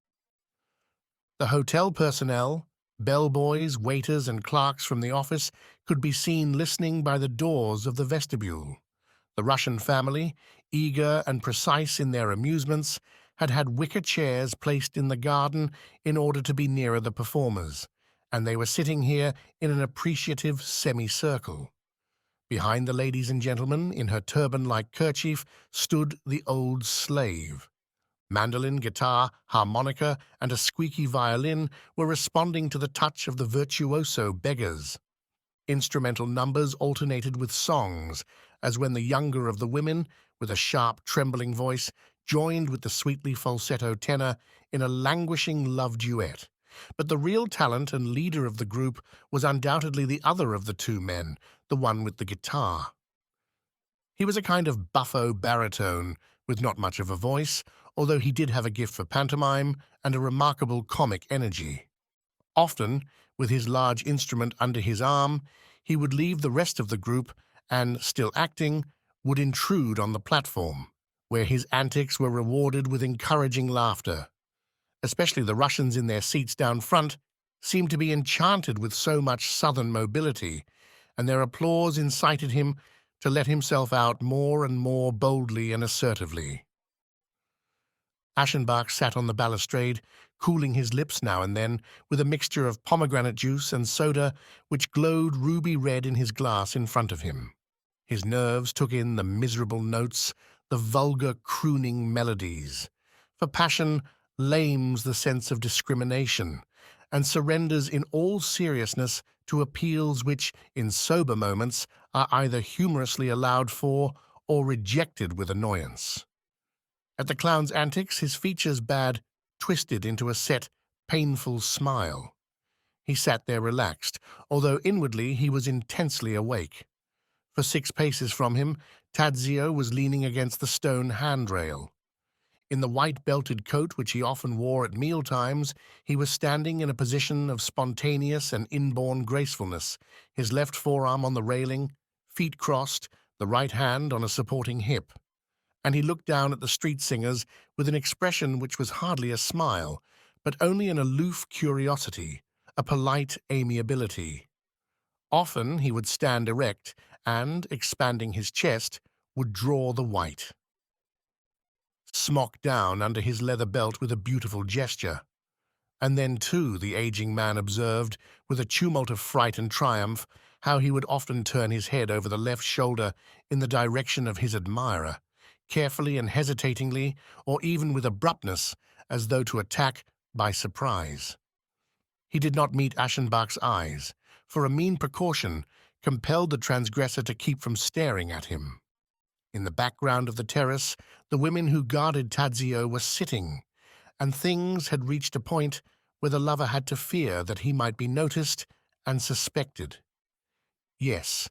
The hotel personnel, bellboys, waiters, and clerks from the office could be seen listening by the doors of the vestibule. The Russian family, eager and precise in their amusements, had had wicker chairs placed in the garden in order to be nearer the performers, and they were sitting here in an appreciative semicircle. Behind the ladies and gentlemen, in her turban-like kerchief, stood the old slave. Mandolin, guitar, harmonica, and a squeaky violin were responding to the touch of the virtuoso beggars. Instrumental numbers alternated with songs, as when the younger of the women, with a sharp, trembling voice, joined with the sweetly falsetto tenor in a languishing love duet. But the real talent and leader of the group was undoubtedly the other of the 2 men, the one with the guitar. He was a kind of buffo baritone, with not much of a voice, although he did have a gift for pantomime and a remarkable comic energy. Often, with his large instrument under his arm, he would leave the rest of the group and, still acting, would intrude on the platform, where his antics were rewarded with encouraging laughter. Especially the Russians in their seats down front seemed to be enchanted with so much southern mobility, and their applause incited him to let himself out more and more boldly and assertively. Aschenbach sat on the balustrade, cooling his lips now and then with a mixture of pomegranate juice and soda which glowed ruby red in his glass in front of him. His nerves took in the miserable notes, the vulgar crooning melodies. For passion lames the sense of discrimination and surrenders in all seriousness to appeals which, in sober moments, are either humorously allowed for or rejected with annoyance. At the clown's antics, his features twisted into a set, painful smile. He sat there relaxed, although inwardly he was intensely awake. For 6 paces from him, Tadzio was leaning against the stone handrail. In the white-belted coat which he often wore at mealtimes, he was standing in a position of spontaneous and inborn gracefulness, his left forearm on the railing, feet crossed, the right hand on a supporting hip. And he looked down at the street singers with an expression which was hardly a smile, but only an aloof curiosity, a polite amiability. Often he would stand erect and, expanding his chest, would draw the white smock down under his leather belt with a beautiful gesture. And then, too, the aging man observed, with a tumult of fright and triumph, how he would often turn his head over the left shoulder in the direction of his admirer, carefully and hesitatingly, or even with abruptness, as though to attack by surprise. He did not meet Aschenbach's eyes, for a mean precaution compelled the transgressor to keep from staring at him. In the background of the terrace, the women who guarded Tadzio were sitting, and things had reached a point where the lover had to fear that he might be noticed and suspected. Yes,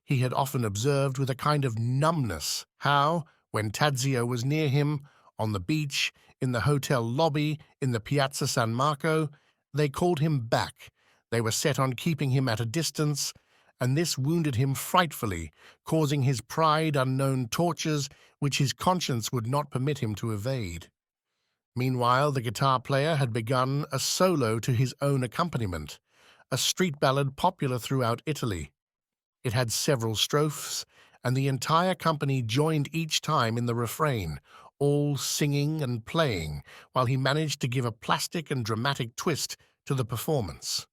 he had often observed with a kind of numbness how, when Tadzio was near him, on the beach, in the hotel lobby, in the Piazza San Marco, they called him back. They were set on keeping him at a distance, and this wounded him frightfully, causing his pride unknown tortures which his conscience would not permit him to evade. Meanwhile, the guitar player had begun a solo to his own accompaniment, a street ballad popular throughout Italy. It had several strophes, and the entire company joined each time in the refrain, all singing and playing, while he managed to give a plastic and dramatic twist to the performance.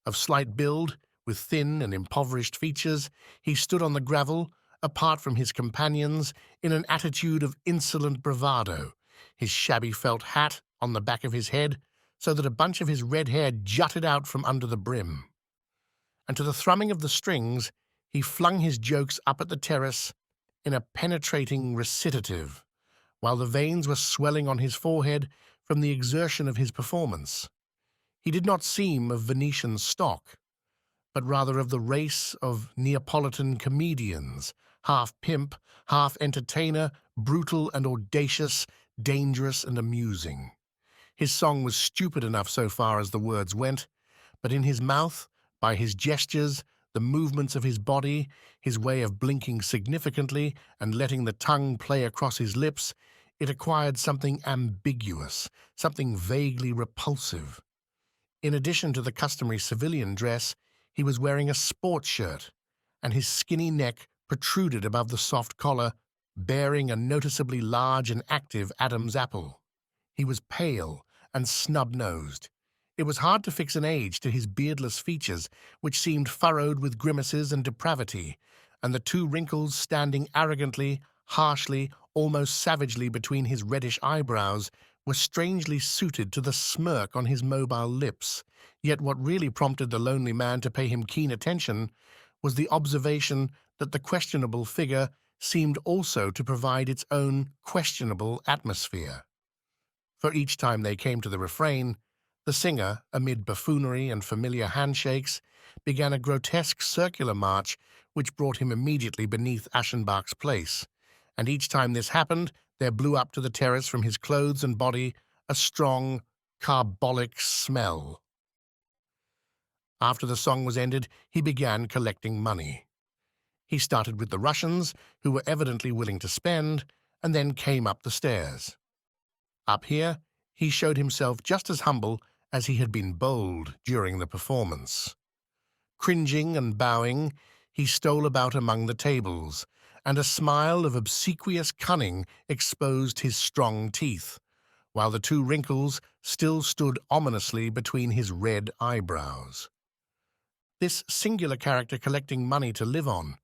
Of slight build, with thin and impoverished features, he stood on the gravel, apart from his companions, in an attitude of insolent bravado, his shabby felt hat on the back of his head, so that a bunch of his red hair jutted out from under the brim. And to the thrumming of the strings, he flung his jokes up at the terrace in a penetrating recitative, while the veins were swelling on his forehead from the exertion of his performance. He did not seem of Venetian stock, but rather of the race of Neapolitan comedians, half pimp, half entertainer, brutal and audacious, dangerous and amusing. His song was stupid enough so far as the words went, but in his mouth, by his gestures, the movements of his body, his way of blinking significantly and letting the tongue play across his lips, it acquired something ambiguous, something vaguely repulsive. In addition to the customary civilian dress, he was wearing a sports shirt, and his skinny neck protruded above the soft collar, bearing a noticeably large and active Adam's apple. He was pale and snub-nosed. It was hard to fix an age to his beardless features, which seemed furrowed with grimaces and depravity, and the 2 wrinkles standing arrogantly, harshly, almost savagely between his reddish eyebrows were strangely suited to the smirk on his mobile lips. Yet what really prompted the lonely man to pay him keen attention was the observation that the questionable figure seemed also to provide its own questionable atmosphere. For each time they came to the refrain, the singer, amid buffoonery and familiar handshakes, began a grotesque circular march which brought him immediately beneath Aschenbach's place, and each time this happened, there blew up to the terrace from his clothes and body a strong, carbolic smell. After the song was ended, he began collecting money. He started with the Russians, who were evidently willing to spend, and then came up the stairs. Up here, he showed himself just as humble as he had been bold during the performance. Cringing and bowing, he stole about among the tables, and a smile of obsequious cunning exposed his strong teeth, while the 2 wrinkles still stood ominously between his red eyebrows. This singular character collecting money to live on,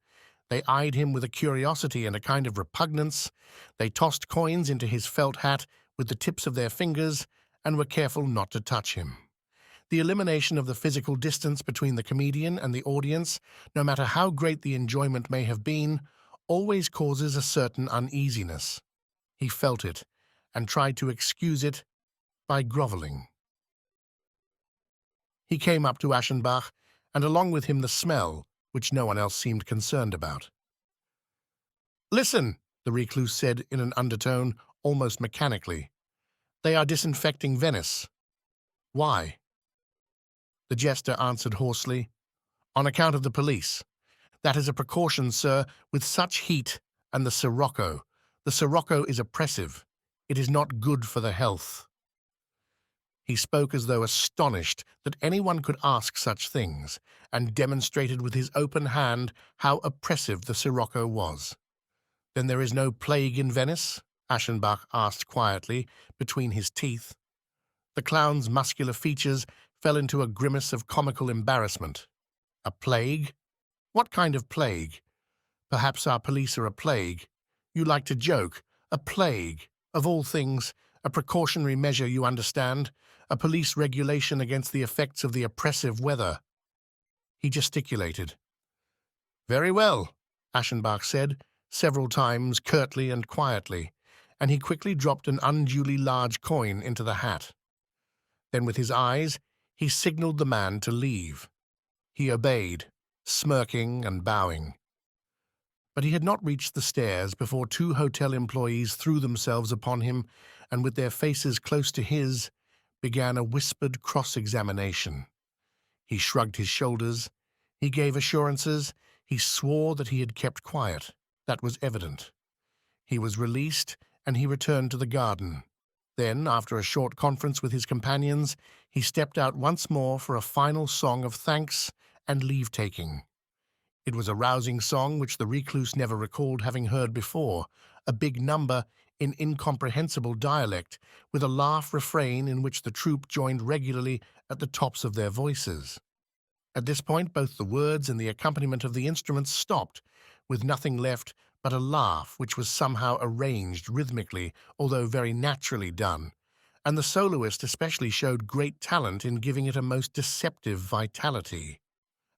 They eyed him with a curiosity and a kind of repugnance. They tossed coins into his felt hat with the tips of their fingers and were careful not to touch him. The elimination of the physical distance between the comedian and the audience, no matter how great the enjoyment may have been, always causes a certain uneasiness. He felt it and tried to excuse it by groveling. He came up to Aschenbach, and along with him the smell, which no one else seemed concerned about. "Listen," the recluse said in an undertone, almost mechanically. "They are disinfecting Venice." "Why?" The jester answered hoarsely. "On account of the police. That is a precaution, sir, with such heat, and the sirocco. The sirocco is oppressive. It is not good for the health." He spoke as though astonished that anyone could ask such things, and demonstrated with his open hand how oppressive the sirocco was. "Then there is no plague in Venice?" Aschenbach asked quietly, between his teeth. The clown's muscular features fell into a grimace of comical embarrassment. "A plague? What kind of plague? Perhaps our police are a plague. You like to joke. A plague. Of all things, a precautionary measure, you understand. A police regulation against the effects of the oppressive weather." He gesticulated. "Very well," Aschenbach said, several times curtly and quietly, and he quickly dropped an unduly large coin into the hat. Then with his eyes, he signaled the man to leave. He obeyed, smirking and bowing. But he had not reached the stairs before two hotel employees threw themselves upon him and, with their faces close to his, began a whispered cross-examination. He shrugged his shoulders. He gave assurances. He swore that he had kept quiet. That was evident. He was released, and he returned to the garden. Then, after a short conference with his companions, he stepped out once more for a final song of thanks and leave-taking. It was a rousing song which the recluse never recalled having heard before, a big number in incomprehensible dialect, with a laugh refrain in which the troupe joined regularly at the tops of their voices. At this point, both the words and the accompaniment of the instruments stopped, with nothing left but a laugh which was somehow arranged rhythmically, although very naturally done, and the soloist especially showed great talent in giving it a most deceptive vitality.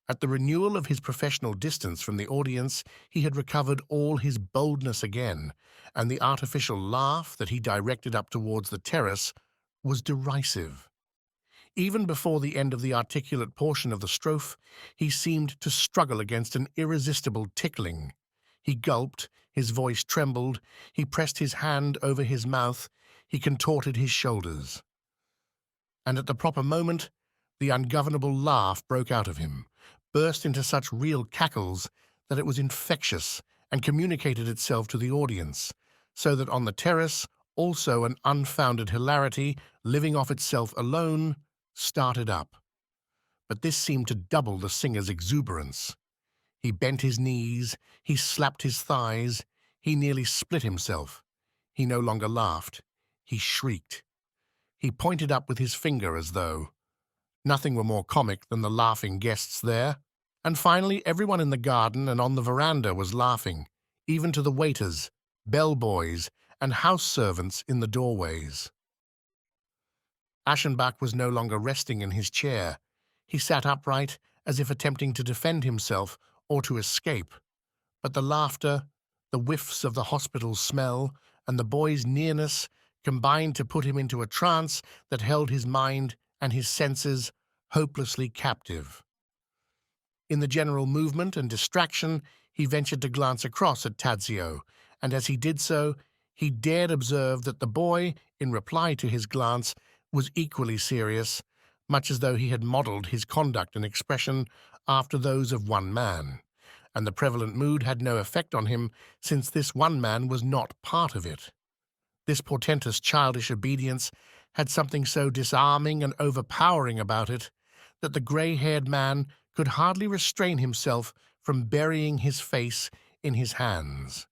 At the renewal of his professional distance from the audience, he had recovered all his boldness again, and the artificial laugh that he directed up towards the terrace was derisive. Even before the end of the articulate portion of the strophe, he seemed to struggle against an irresistible tickling. He gulped, his voice trembled, he pressed his hand over his mouth, he contorted his shoulders. And at the proper moment, the ungovernable laugh broke out of him, burst into such real cackles that it was infectious and communicated itself to the audience, so that on the terrace also an unfounded hilarity, living off itself alone, started up. But this seemed to double the singer's exuberance. He bent his knees, he slapped his thighs, he nearly split himself. He no longer laughed, he shrieked. He pointed up with his finger as though. Nothing were more comic than the laughing guests there. And finally everyone in the garden and on the veranda was laughing, even to the waiters, bellboys, and house servants in the doorways. Aschenbach was no longer resting in his chair. He sat upright, as if attempting to defend himself or to escape. But the laughter, the whiffs of the hospital smell, and the boy's nearness combined to put him into a trance that held his mind and his senses hopelessly captive. In the general movement and distraction, he ventured to glance across at Tadzio, and as he did so, he dared observe that the boy, in reply to his glance, was equally serious, much as though he had modelled his conduct and expression after those of one man, and the prevalent mood had no effect on him, since this one man was not part of it. This portentous childish obedience had something so disarming and overpowering about it that the grey-haired man could hardly restrain himself from burying his face in his hands.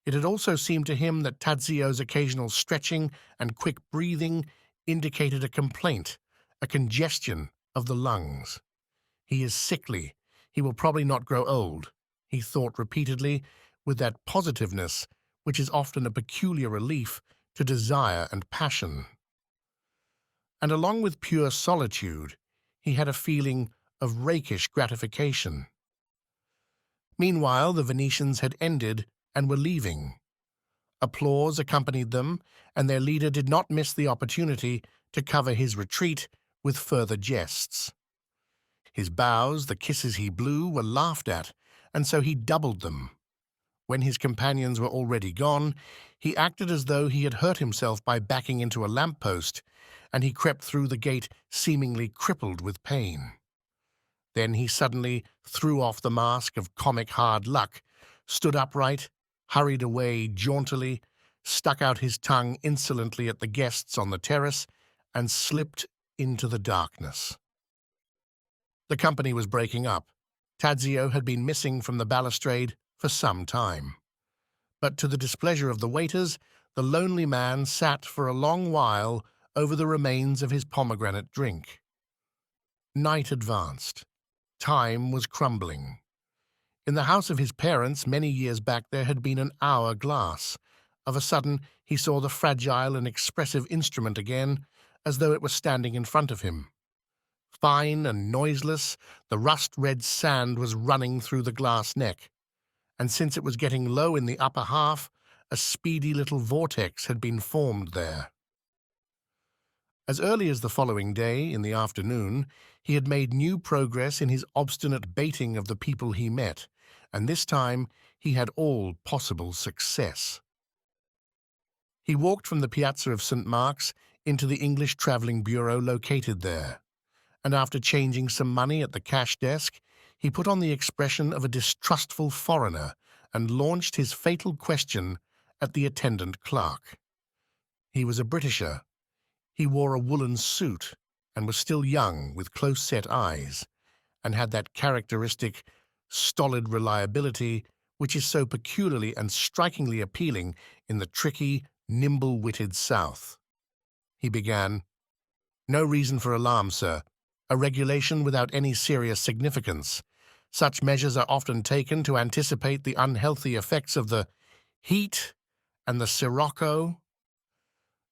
It had also seemed to him that Tadzio's occasional stretching and quick breathing indicated a complaint, a congestion of the lungs. He is sickly. He will probably not grow old. he thought repeatedly, with that positiveness which is often a peculiar relief to desire and passion. And along with pure solitude, he had a feeling of rakish gratification. Meanwhile, the Venetians had ended and were leaving. Applause accompanied them, and their leader did not miss the opportunity to cover his retreat with further jests. His bows, the kisses he blew, were laughed at, and so he doubled them. When his companions were already gone, he acted as though he had hurt himself by backing into a lamp-post, and he crept through the gate seemingly crippled with pain. Then he suddenly threw off the mask of comic hard luck, stood upright, hurried away jauntily, stuck out his tongue insolently at the guests on the terrace, and slipped into the darkness. The company was breaking up. Tadzio had been missing from the balustrade for some time. But to the displeasure of the waiters, the lonely man sat for a long while over the remains of his pomegranate drink. Night advanced. Time was crumbling. In the house of his parents, many years back, there had been an hour-glass. Of a sudden, he saw the fragile and expressive instrument again, as though it were standing in front of him. Fine and noiseless, the rust-red sand was running through the glass neck, and since it was getting low in the upper half, a speedy little vortex had been formed there. As early as the following day, in the afternoon, he had made new progress in his obstinate baiting of the people he met, and this time he had all possible success. He walked from the Piazza of St. Mark's into the English Travelling Bureau located there, and after changing some money at the cash desk, he put on the expression of a distrustful foreigner and launched his fatal question at the attendant clerk. He was a Britisher. He wore a woolen suit and was still young, with close-set eyes, and had that characteristic, stolid reliability which is so peculiarly and strikingly appealing in the tricky, nimble-witted South. He began, "No reason for alarm, sir. A regulation without any serious significance. Such measures are often taken to anticipate the unhealthy effects of the heat and the sirocco."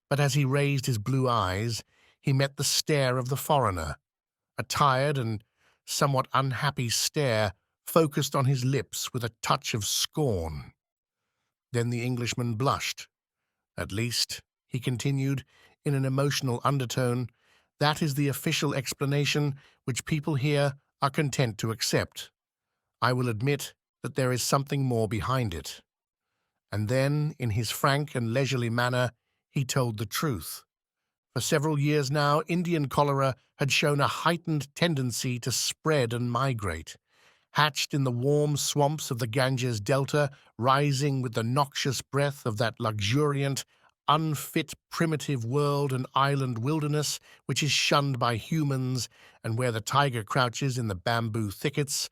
But as he raised his blue eyes, he met the stare of the foreigner, a tired and somewhat unhappy stare focused on his lips with a touch of scorn. Then the Englishman blushed. "At least," he continued, in an emotional undertone, "that is the official explanation which people here are content to accept. I will admit that there is something more behind it." And then, in his frank and leisurely manner, he told the truth. For several years now, Indian cholera had shown a heightened tendency to spread and migrate. Hatched in the warm swamps of the Ganges Delta, rising with the noxious breath of that luxuriant, unfit primitive world and island wilderness which is shunned by humans and where the tiger crouches in the bamboo thickets,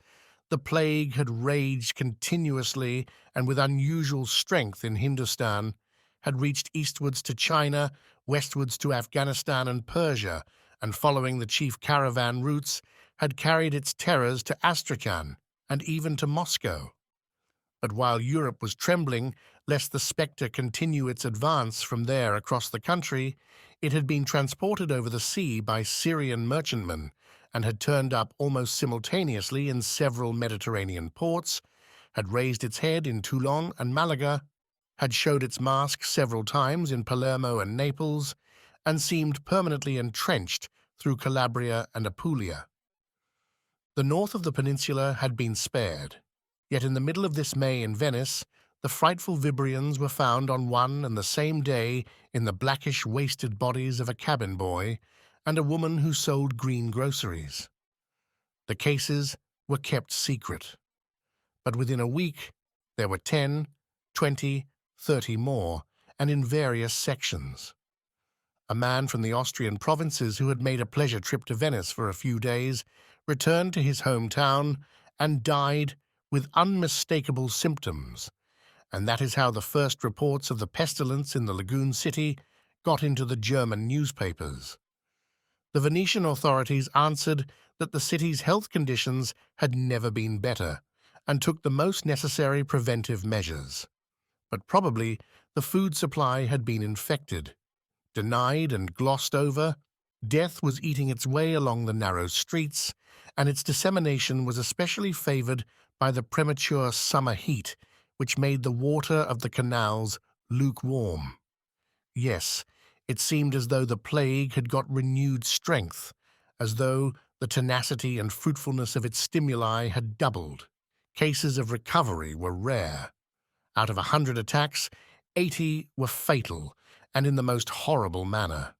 the plague had raged continuously and with unusual strength in Hindustan, had reached eastwards to China, westwards to Afghanistan and Persia, and following the chief caravan routes, had carried its terrors to Astrakhan and even to Moscow. But while Europe was trembling lest the spectre continue its advance from there across the country, it had been transported over the sea by Syrian merchantmen and had turned up almost simultaneously in several Mediterranean ports, had raised its head in Toulon and Malaga, had showed its mask several times in Palermo and Naples, and seemed permanently entrenched through Calabria and Apulia. The north of the peninsula had been spared, yet in the middle of this May in Venice, the frightful vibrions were found on one and the same day in the blackish wasted bodies of a cabin boy and a woman who sold green groceries. The cases were kept secret, but within a week there were 10, 20, 30 more, and in various sections. A man from the Austrian provinces who had made a pleasure trip to Venice for a few days returned to his hometown and died with unmistakable symptoms, and that is how the first reports of the pestilence in the lagoon city got into the German newspapers. The Venetian authorities answered that the city's health conditions had never been better, and took the most necessary preventive measures. But probably the food supply had been infected. Denied and glossed over, death was eating its way along the narrow streets, and its dissemination was especially favored by the premature summer heat, which made the water of the canals lukewarm. Yes, it seemed as though the plague had got renewed strength, as though the tenacity and fruitfulness of its stimuli had doubled. Cases of recovery were rare. Out of 100 attacks, 80 were fatal, and in the most horrible manner.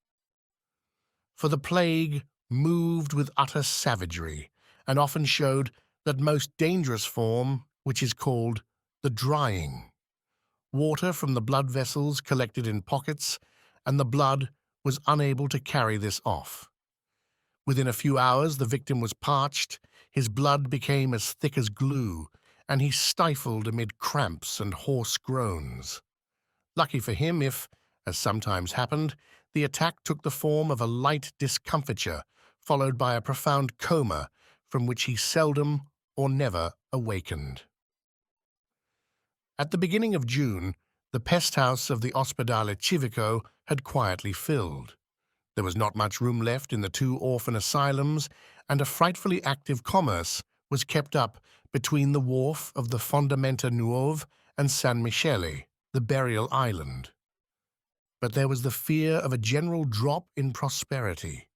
For the plague moved with utter savagery, and often showed that most dangerous form, which is called the drying. Water from the blood vessels collected in pockets, and the blood was unable to carry this off. Within a few hours the victim was parched, his blood became as thick as glue, and he stifled amid cramps and hoarse groans. Lucky for him if, as sometimes happened, the attack took the form of a light discomfiture, followed by a profound coma from which he seldom or never awakened. At the beginning of June, the pest house of the Ospedale Civico had quietly filled. There was not much room left in the 2 orphan asylums, and a frightfully active commerce was kept up between the wharf of the Fondamenta Nuove and San Michele, the burial island. But there was the fear of a general drop in prosperity.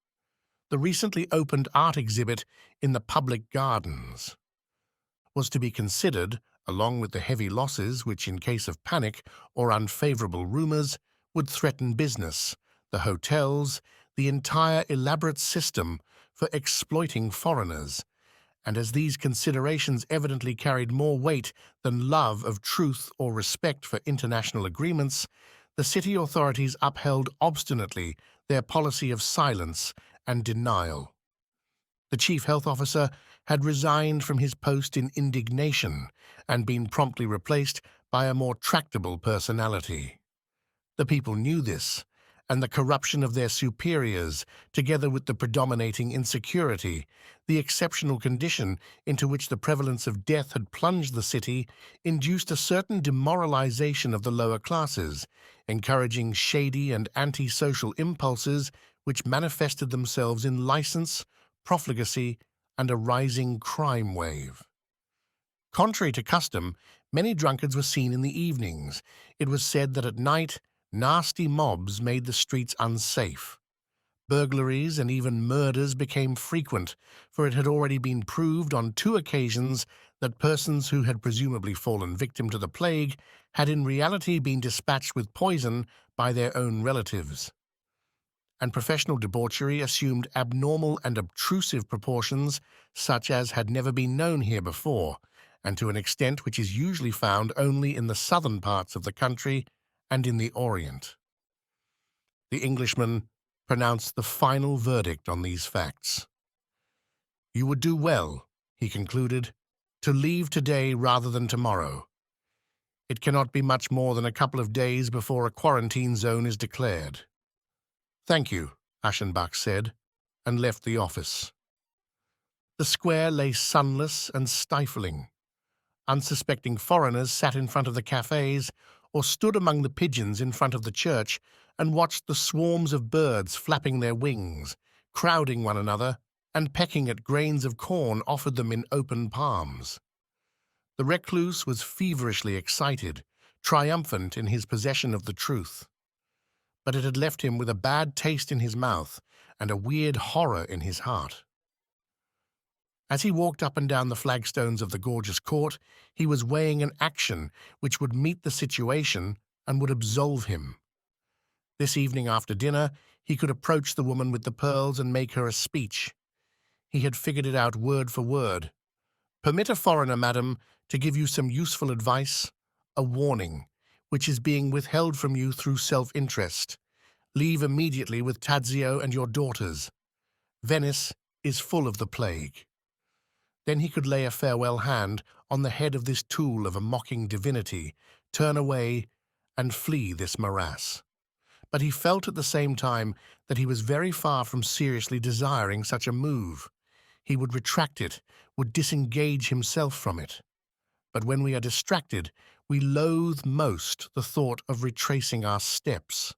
The recently opened art exhibit in the public gardens was to be considered, along with the heavy losses which, in case of panic or unfavorable rumors, would threaten business, the hotels, the entire elaborate system for exploiting foreigners. And as these considerations evidently carried more weight than love of truth or respect for international agreements, the city authorities upheld obstinately their policy of silence and denial. The chief health officer had resigned from his post in indignation and been promptly replaced by a more tractable personality. The people knew this, and the corruption of their superiors, together with the predominating insecurity, the exceptional condition into which the prevalence of death had plunged the city, induced a certain demoralization of the lower classes, encouraging shady and antisocial impulses which manifested themselves in license, profligacy, and a rising crime wave. Contrary to custom, many drunkards were seen in the evenings. It was said that at night, nasty mobs made the streets unsafe. Burglaries and even murders became frequent, for it had already been proved on 2 occasions that persons who had presumably fallen victim to the plague had in reality been dispatched with poison by their own relatives. And professional debauchery assumed abnormal and obtrusive proportions such as had never been known here before, and to an extent which is usually found only in the southern parts of the country and in the Orient. The Englishman pronounced the final verdict on these facts. "You would do well," he concluded, "to leave today rather than tomorrow. It cannot be much more than a couple of days before a quarantine zone is declared." "Thank you," Aschenbach said, and left the office. The square lay sunless and stifling. Unsuspecting foreigners sat in front of the cafes or stood among the pigeons in front of the church and watched the swarms of birds flapping their wings, crowding one another, and pecking at grains of corn offered them in open palms. The recluse was feverishly excited, triumphant in his possession of the truth. But it had left him with a bad taste in his mouth and a weird horror in his heart. As he walked up and down the flagstones of the gorgeous court, he was weighing an action which would meet the situation and would absolve him. This evening after dinner, he could approach the woman with the pearls and make her a speech. He had figured it out word for word. "Permit a foreigner, madam, to give you some useful advice, a warning, which is being withheld from you through self-interest. Leave immediately with Tadzio and your daughters. Venice is full of the plague." Then he could lay a farewell hand on the head of this tool of a mocking divinity, turn away, and flee this morass. But he felt at the same time that he was very far from seriously desiring such a move. He would retract it, would disengage himself from it. But when we are distracted, we loathe most the thought of retracing our steps.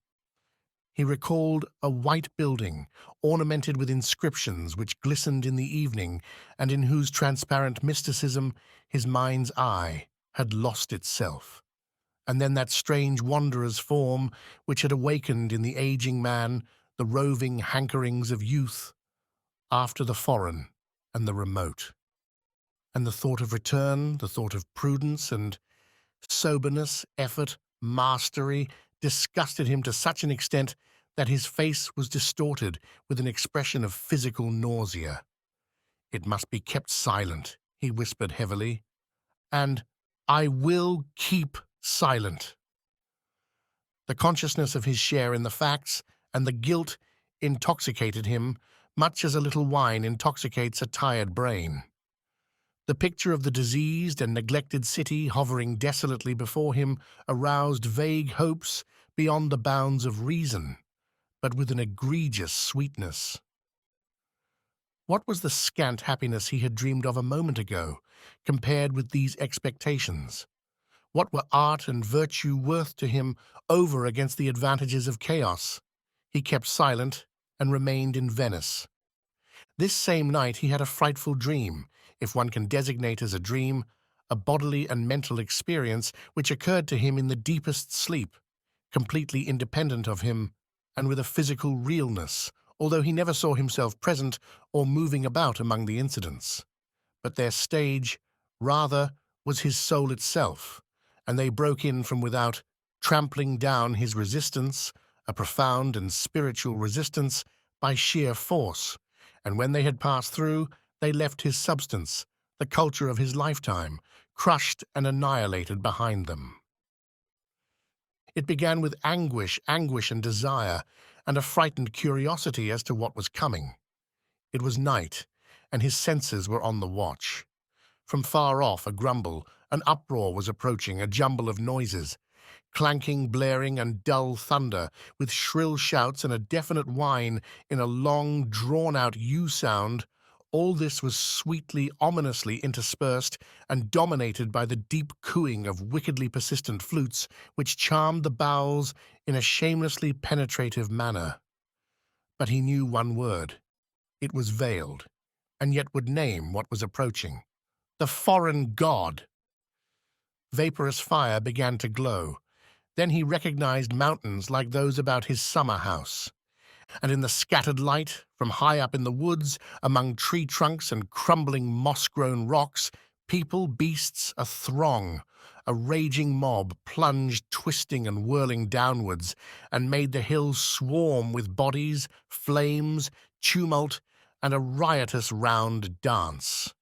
He recalled a white building, ornamented with inscriptions which glistened in the evening, and in whose transparent mysticism his mind's eye had lost itself. And then that strange wanderer's form which had awakened in the aging man the roving hankerings of youth after the foreign and the remote. And the thought of return, the thought of prudence and soberness, effort, mastery, disgusted him to such an extent that his face was distorted with an expression of physical nausea. "It must be kept silent," he whispered heavily, "and I will keep silent." The consciousness of his share in the facts and the guilt intoxicated him, much as a little wine intoxicates a tired brain. The picture of the diseased and neglected city hovering desolately before him aroused vague hopes beyond the bounds of reason, but with an egregious sweetness. What was the scant happiness he had dreamed of a moment ago, compared with these expectations? What were art and virtue worth to him over against the advantages of chaos? He kept silent and remained in Venice. This same night he had a frightful dream, if one can designate as a dream, a bodily and mental experience which occurred to him in the deepest sleep, completely independent of him, and with a physical realness, although he never saw himself present or moving about among the incidents. But their stage, rather, was his soul itself, and they broke in from without, trampling down his resistance, a profound and spiritual resistance, by sheer force, and when they had passed through, they left his substance, the culture of his lifetime, crushed and annihilated behind them. It began with anguish and desire, and a frightened curiosity as to what was coming. It was night, and his senses were on the watch. From far off, a grumble, an uproar was approaching, a jumble of noises, clanking, blaring, and dull thunder, with shrill shouts and a definite whine in a long, drawn-out U-sound. All this was sweetly, ominously interspersed and dominated by the deep cooing of wickedly persistent flutes, which charmed the bowels in a shamelessly penetrative manner. But he knew one word. It was veiled, and yet would name what was approaching. The foreign god! Vaporous fire began to glow. Then he recognized mountains like those about his summer house. And in the scattered light, from high up in the woods, among tree trunks and crumbling moss-grown rocks, people, beasts, a throng, a raging mob plunged twisting and whirling downwards, and made the hills swarm with bodies, flames, tumult, and a riotous round dance.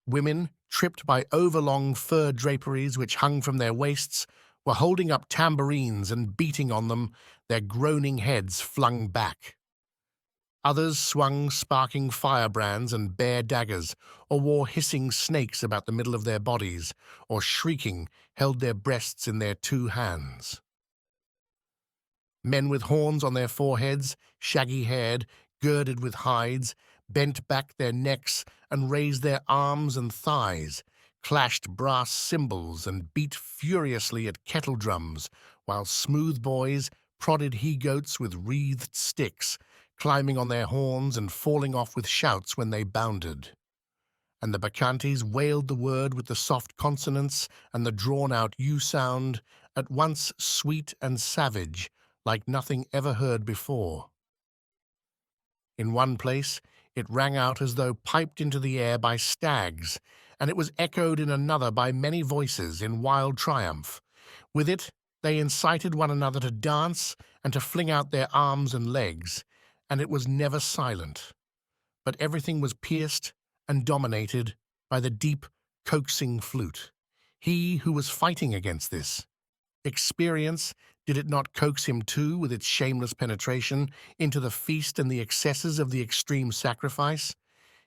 Women, tripped by overlong fur draperies which hung from their waists, were holding up tambourines and beating on them, their groaning heads flung back. Others swung sparking firebrands and bare daggers, or wore hissing snakes about the middle of their bodies, or shrieking held their breasts in their 2 hands. Men with horns on their foreheads, shaggy-haired, girded with hides, bent back their necks and raised their arms and thighs, clashed brass cymbals and beat furiously at kettle drums, while smooth boys prodded he-goats with wreathed sticks, climbing on their horns and falling off with shouts when they bounded. And the bacchantes wailed the word with the soft consonants and the drawn-out U-sound, at once sweet and savage, like nothing ever heard before. In one place, it rang out as though piped into the air by stags, and it was echoed in another by many voices in wild triumph. With it, they incited one another to dance and to fling out their arms and legs, and it was never silent. But everything was pierced and dominated by the deep, coaxing flute. He who was fighting against this. Experience, did it not coax him too, with its shameless penetration, into the feast and the excesses of the extreme sacrifice?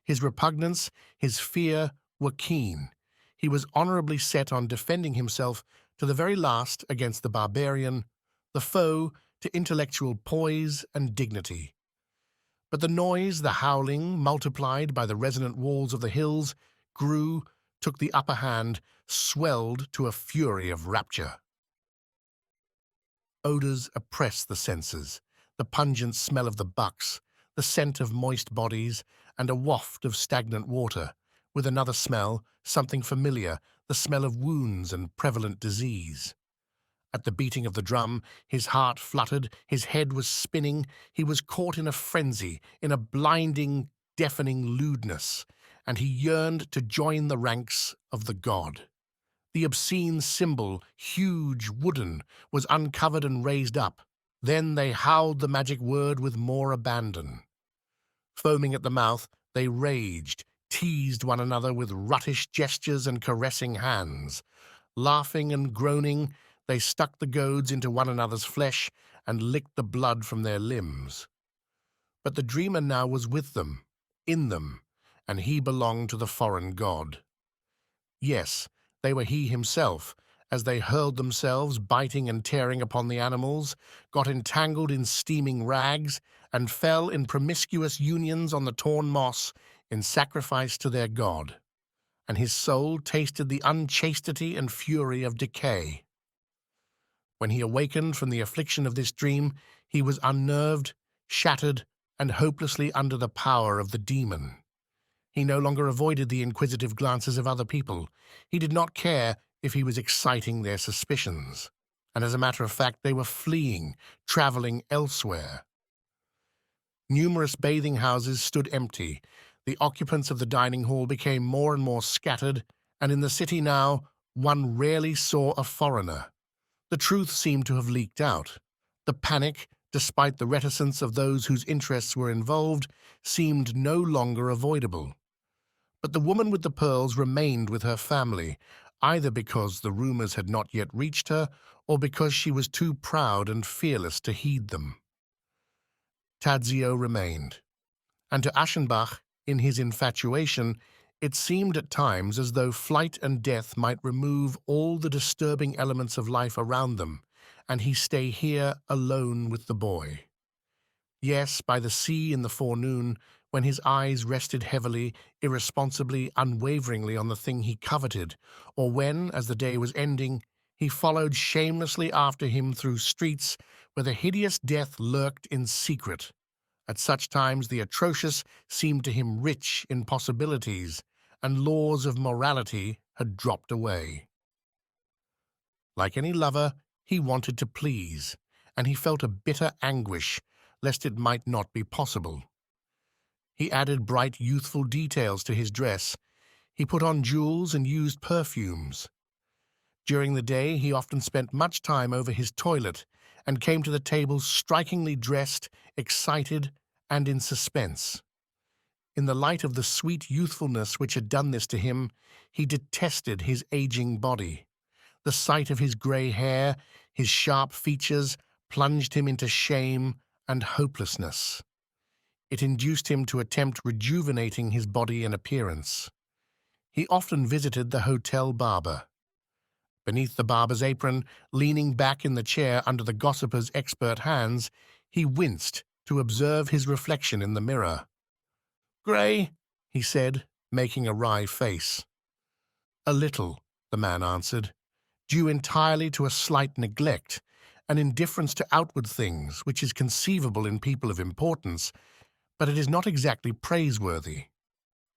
His repugnance, his fear, were keen. He was honorably set on defending himself to the very last against the barbarian, the foe to intellectual poise and dignity. But the noise, the howling, multiplied by the resonant walls of the hills, grew, took the upper hand, swelled to a fury of rapture. Odors oppressed the senses, the pungent smell of the bucks, the scent of moist bodies, and a waft of stagnant water, with another smell, something familiar, the smell of wounds and prevalent disease. At the beating of the drum, his heart fluttered, his head was spinning, he was caught in a frenzy, in a blinding, deafening lewdness, and he yearned to join the ranks of the god. The obscene symbol, huge, wooden, was uncovered and raised up. Then they howled the magic word with more abandon. Foaming at the mouth, they raged, teased one another with ruttish gestures and caressing hands. Laughing and groaning, they stuck the goads into one another's flesh and licked the blood from their limbs. But the dreamer now was with them, in them, and he belonged to the foreign god. Yes, they were he himself, as they hurled themselves, biting and tearing upon the animals, got entangled in steaming rags, and fell in promiscuous unions on the torn moss in sacrifice to their god. And his soul tasted the unchastity and fury of decay. When he awakened from the affliction of this dream, he was unnerved, shattered, and hopelessly under the power of the demon. He no longer avoided the inquisitive glances of other people. He did not care if he was exciting their suspicions. And as a matter of fact, they were fleeing, traveling elsewhere. Numerous bathing houses stood empty. The occupants of the dining hall became more and more scattered, and in the city now, one rarely saw a foreigner. The truth seemed to have leaked out. The panic, despite the reticence of those whose interests were involved, seemed no longer avoidable. But the woman with the pearls remained with her family, either because the rumors had not yet reached her, or because she was too proud and fearless to heed them. Tadzio remained, and to Aschenbach, in his infatuation, it seemed at times as though flight and death might remove all the disturbing elements of life around them, and he stay here alone with the boy. Yes, by the sea in the forenoon, when his eyes rested heavily, irresponsibly, unwaveringly on the thing he coveted, or when, as the day was ending, he followed shamelessly after him through streets where the hideous death lurked in secret. At such times the atrocious seemed to him rich in possibilities, and laws of morality had dropped away. Like any lover, he wanted to please, and he felt a bitter anguish lest it might not be possible. He added bright youthful details to his dress. He put on jewels and used perfumes. During the day he often spent much time over his toilet and came to the table strikingly dressed, excited, and in suspense. In the light of the sweet youthfulness which had done this to him, he detested his aging body. The sight of his grey hair, his sharp features, plunged him into shame and hopelessness. It induced him to attempt rejuvenating his body and appearance. He often visited the hotel barber. Beneath the barber's apron, leaning back in the chair under the gossiper's expert hands, he winced to observe his reflection in the mirror. "Grey," he said, making a wry face. "A little," the man answered, "due entirely to a slight neglect, an indifference to outward things which is conceivable in people of importance, but it is not exactly praiseworthy,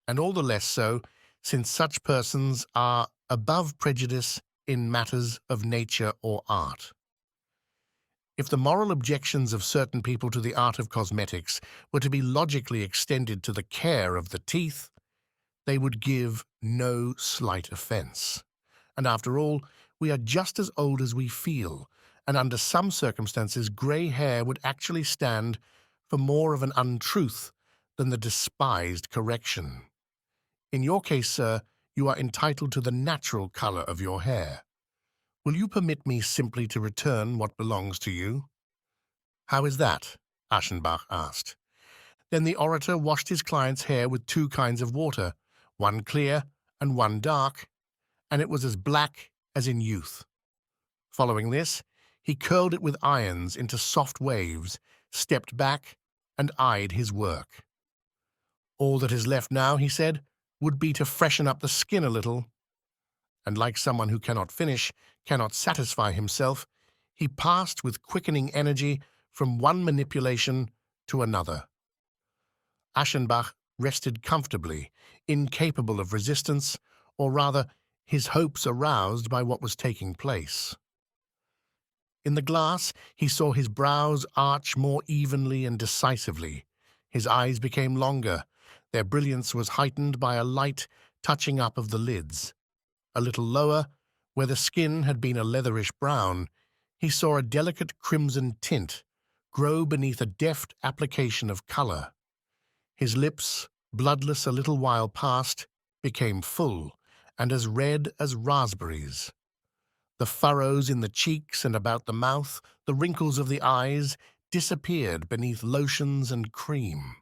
and all the less so since such persons are above prejudice in matters of nature or art." If the moral objections of certain people to the art of cosmetics were to be logically extended to the care of the teeth, they would give no slight offense. And after all, we are just as old as we feel, and under some circumstances grey hair would actually stand for more of an untruth than the despised correction. In your case, sir, you are entitled to the natural colour of your hair. Will you permit me simply to return what belongs to you?" "How is that?" Aschenbach asked. Then the orator washed his client's hair with two kinds of water, one clear and one dark, and it was as black as in youth. Following this, he curled it with irons into soft waves, stepped back, and eyed his work. "All that is left now," he said, would be to freshen up the skin a little, and like someone who cannot finish, cannot satisfy himself, he passed with quickening energy from one manipulation to another. Aschenbach rested comfortably, incapable of resistance, or rather, his hopes aroused by what was taking place. In the glass, he saw his brows arch more evenly and decisively. His eyes became longer. Their brilliance was heightened by a light touching up of the lids. A little lower, where the skin had been a leatherish brown, he saw a delicate crimson tint grow beneath a deft application of colour. His lips, bloodless a little while past, became full and as red as raspberries. The furrows in the cheeks and about the mouth, the wrinkles of the eyes, disappeared beneath lotions and cream.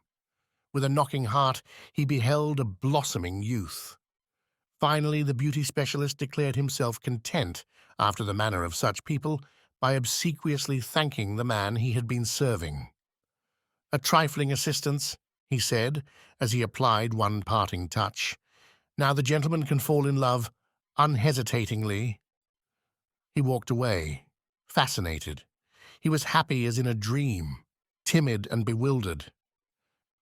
With a knocking heart, he beheld a blossoming youth. Finally, the beauty specialist declared himself content, after the manner of such people, by obsequiously thanking the man he had been serving. "A trifling assistance," he said, as he applied one parting touch. "Now the gentleman can fall in love unhesitatingly." He walked away, fascinated. He was happy as in a dream, timid and bewildered.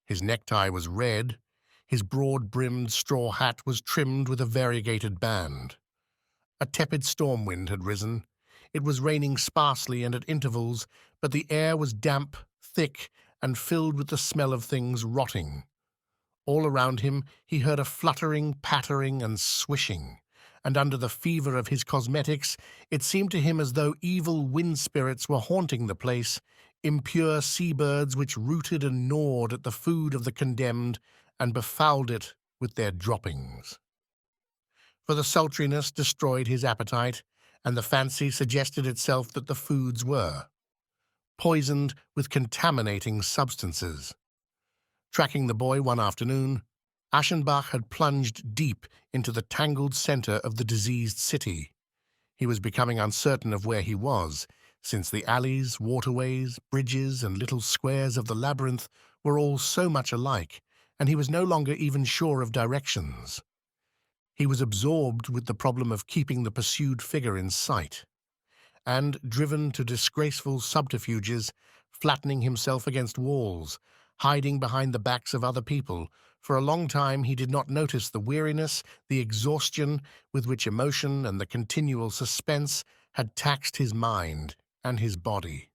His necktie was red. His broad-brimmed straw hat was trimmed with a variegated band. A tepid storm wind had risen. It was raining sparsely and at intervals, but the air was damp, thick, and filled with the smell of things rotting. All around him he heard a fluttering, pattering, and swishing, and under the fever of his cosmetics it seemed to him as though evil wind-spirits were haunting the place, impure sea-birds which rooted and gnawed at the food of the condemned and befouled it with their droppings. For the sultriness destroyed his appetite, and the fancy suggested itself that the foods were poisoned with contaminating substances. Tracking the boy one afternoon, Aschenbach had plunged deep into the tangled center of the diseased city. He was becoming uncertain of where he was, since the alleys, waterways, bridges, and little squares of the labyrinth were all so much alike, and he was no longer even sure of directions. He was absorbed with the problem of keeping the pursued figure in sight, and, driven to disgraceful subterfuges, flattening himself against walls, hiding behind the backs of other people. For a long time he did not notice the weariness, the exhaustion with which emotion and the continual suspense had taxed his mind and his body.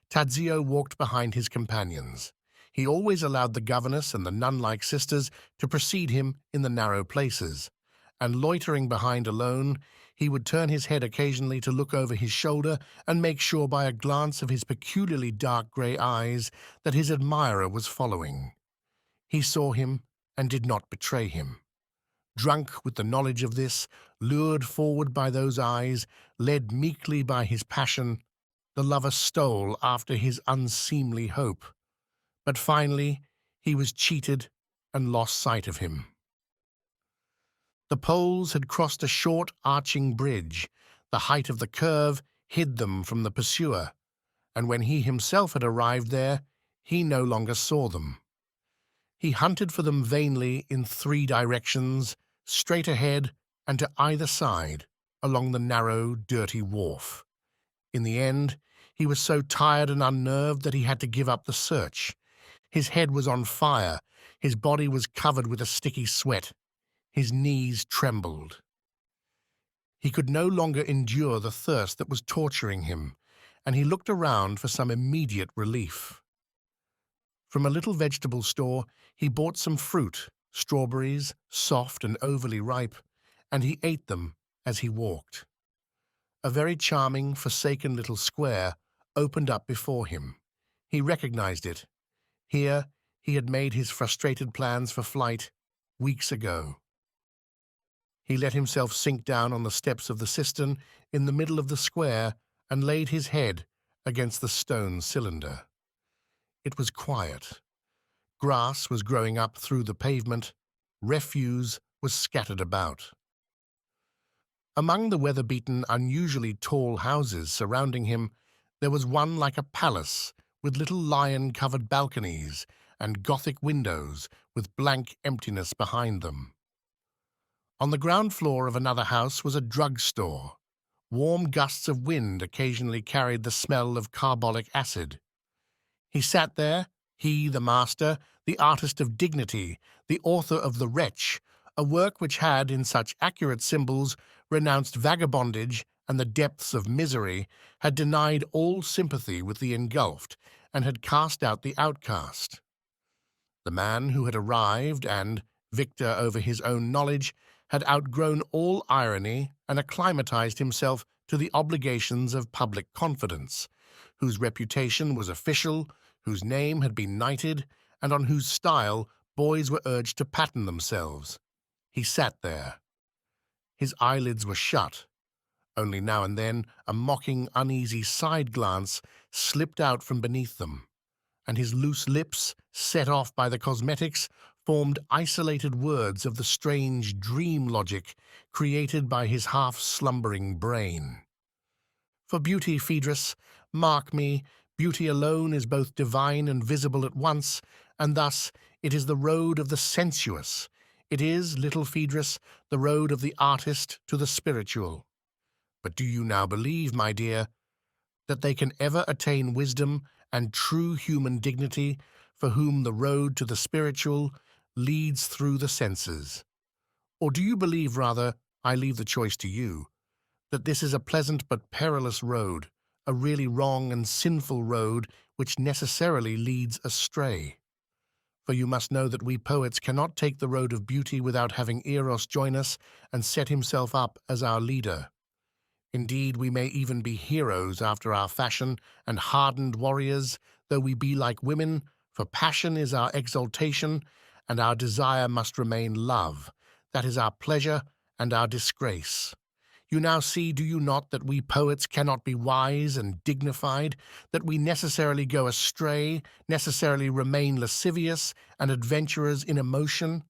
Tadzio walked behind his companions. He always allowed the governess and the nun-like sisters to precede him in the narrow places, and loitering behind alone, he would turn his head occasionally to look over his shoulder and make sure by a glance of his peculiarly dark grey eyes that his admirer was following. He saw him and did not betray him. Drunk with the knowledge of this, lured forward by those eyes, led meekly by his passion, the lover stole after his unseemly hope. But finally he was cheated and lost sight of him. The poles had crossed a short, arching bridge. The height of the curve hid them from the pursuer, and when he himself had arrived there, he no longer saw them. He hunted for them vainly in 3 directions, straight ahead and to either side, along the narrow, dirty wharf. In the end, he was so tired and unnerved that he had to give up the search. His head was on fire, his body was covered with a sticky sweat. His knees trembled. He could no longer endure the thirst that was torturing him, and he looked around for some immediate relief. From a little vegetable store, he bought some fruit, strawberries, soft and overly ripe, and he ate them as he walked. A very charming, forsaken little square opened up before him. He recognized it. Here he had made his frustrated plans for flight weeks ago. He let himself sink down on the steps of the cistern in the middle of the square and laid his head against the stone cylinder. It was quiet. Grass was growing up through the pavement. Refuse was scattered about. Among the weather-beaten, unusually tall houses surrounding him, there was one like a palace, with little lion-covered balconies and Gothic windows with blank emptiness behind them. On the ground floor of another house was a drugstore. Warm gusts of wind occasionally carried the smell of carbolic acid. He sat there, he, the master, the artist of dignity, the author of The Wretch, a work which had, in such accurate symbols, renounced vagabondage and the depths of misery, had denied all sympathy with the engulfed, and had cast out the outcast. The man who had arrived and, victor over his own knowledge, had outgrown all irony and acclimatized himself to the obligations of public confidence, whose reputation was official, whose name had been knighted, and on whose style boys were urged to pattern themselves. He sat there. His eyelids were shut. Only now and then a mocking, uneasy side glance slipped out from beneath them, and his loose lips, set off by the cosmetics, formed isolated words of the strange dream logic created by his half-slumbering brain. For beauty, Phaedrus, mark me, beauty alone is both divine and visible at once, and thus it is the road of the sensuous. It is, little Phaedrus, the road of the artist to the spiritual. But do you now believe, my dear, that they can ever attain wisdom and true human dignity for whom the road to the spiritual leads through the senses? Or do you believe, rather, I leave the choice to you, that this is a pleasant but perilous road, a really wrong and sinful road which necessarily leads astray? For you must know that we poets cannot take the road of beauty without having Eros join us and set himself up as our leader. Indeed, we may even be heroes after our fashion and hardened warriors, though we be like women, for passion is our exaltation, and our desire must remain love. That is our pleasure and our disgrace. You now see, do you not, that we poets cannot be wise and dignified, that we necessarily go astray, necessarily remain lascivious and adventurers in emotion?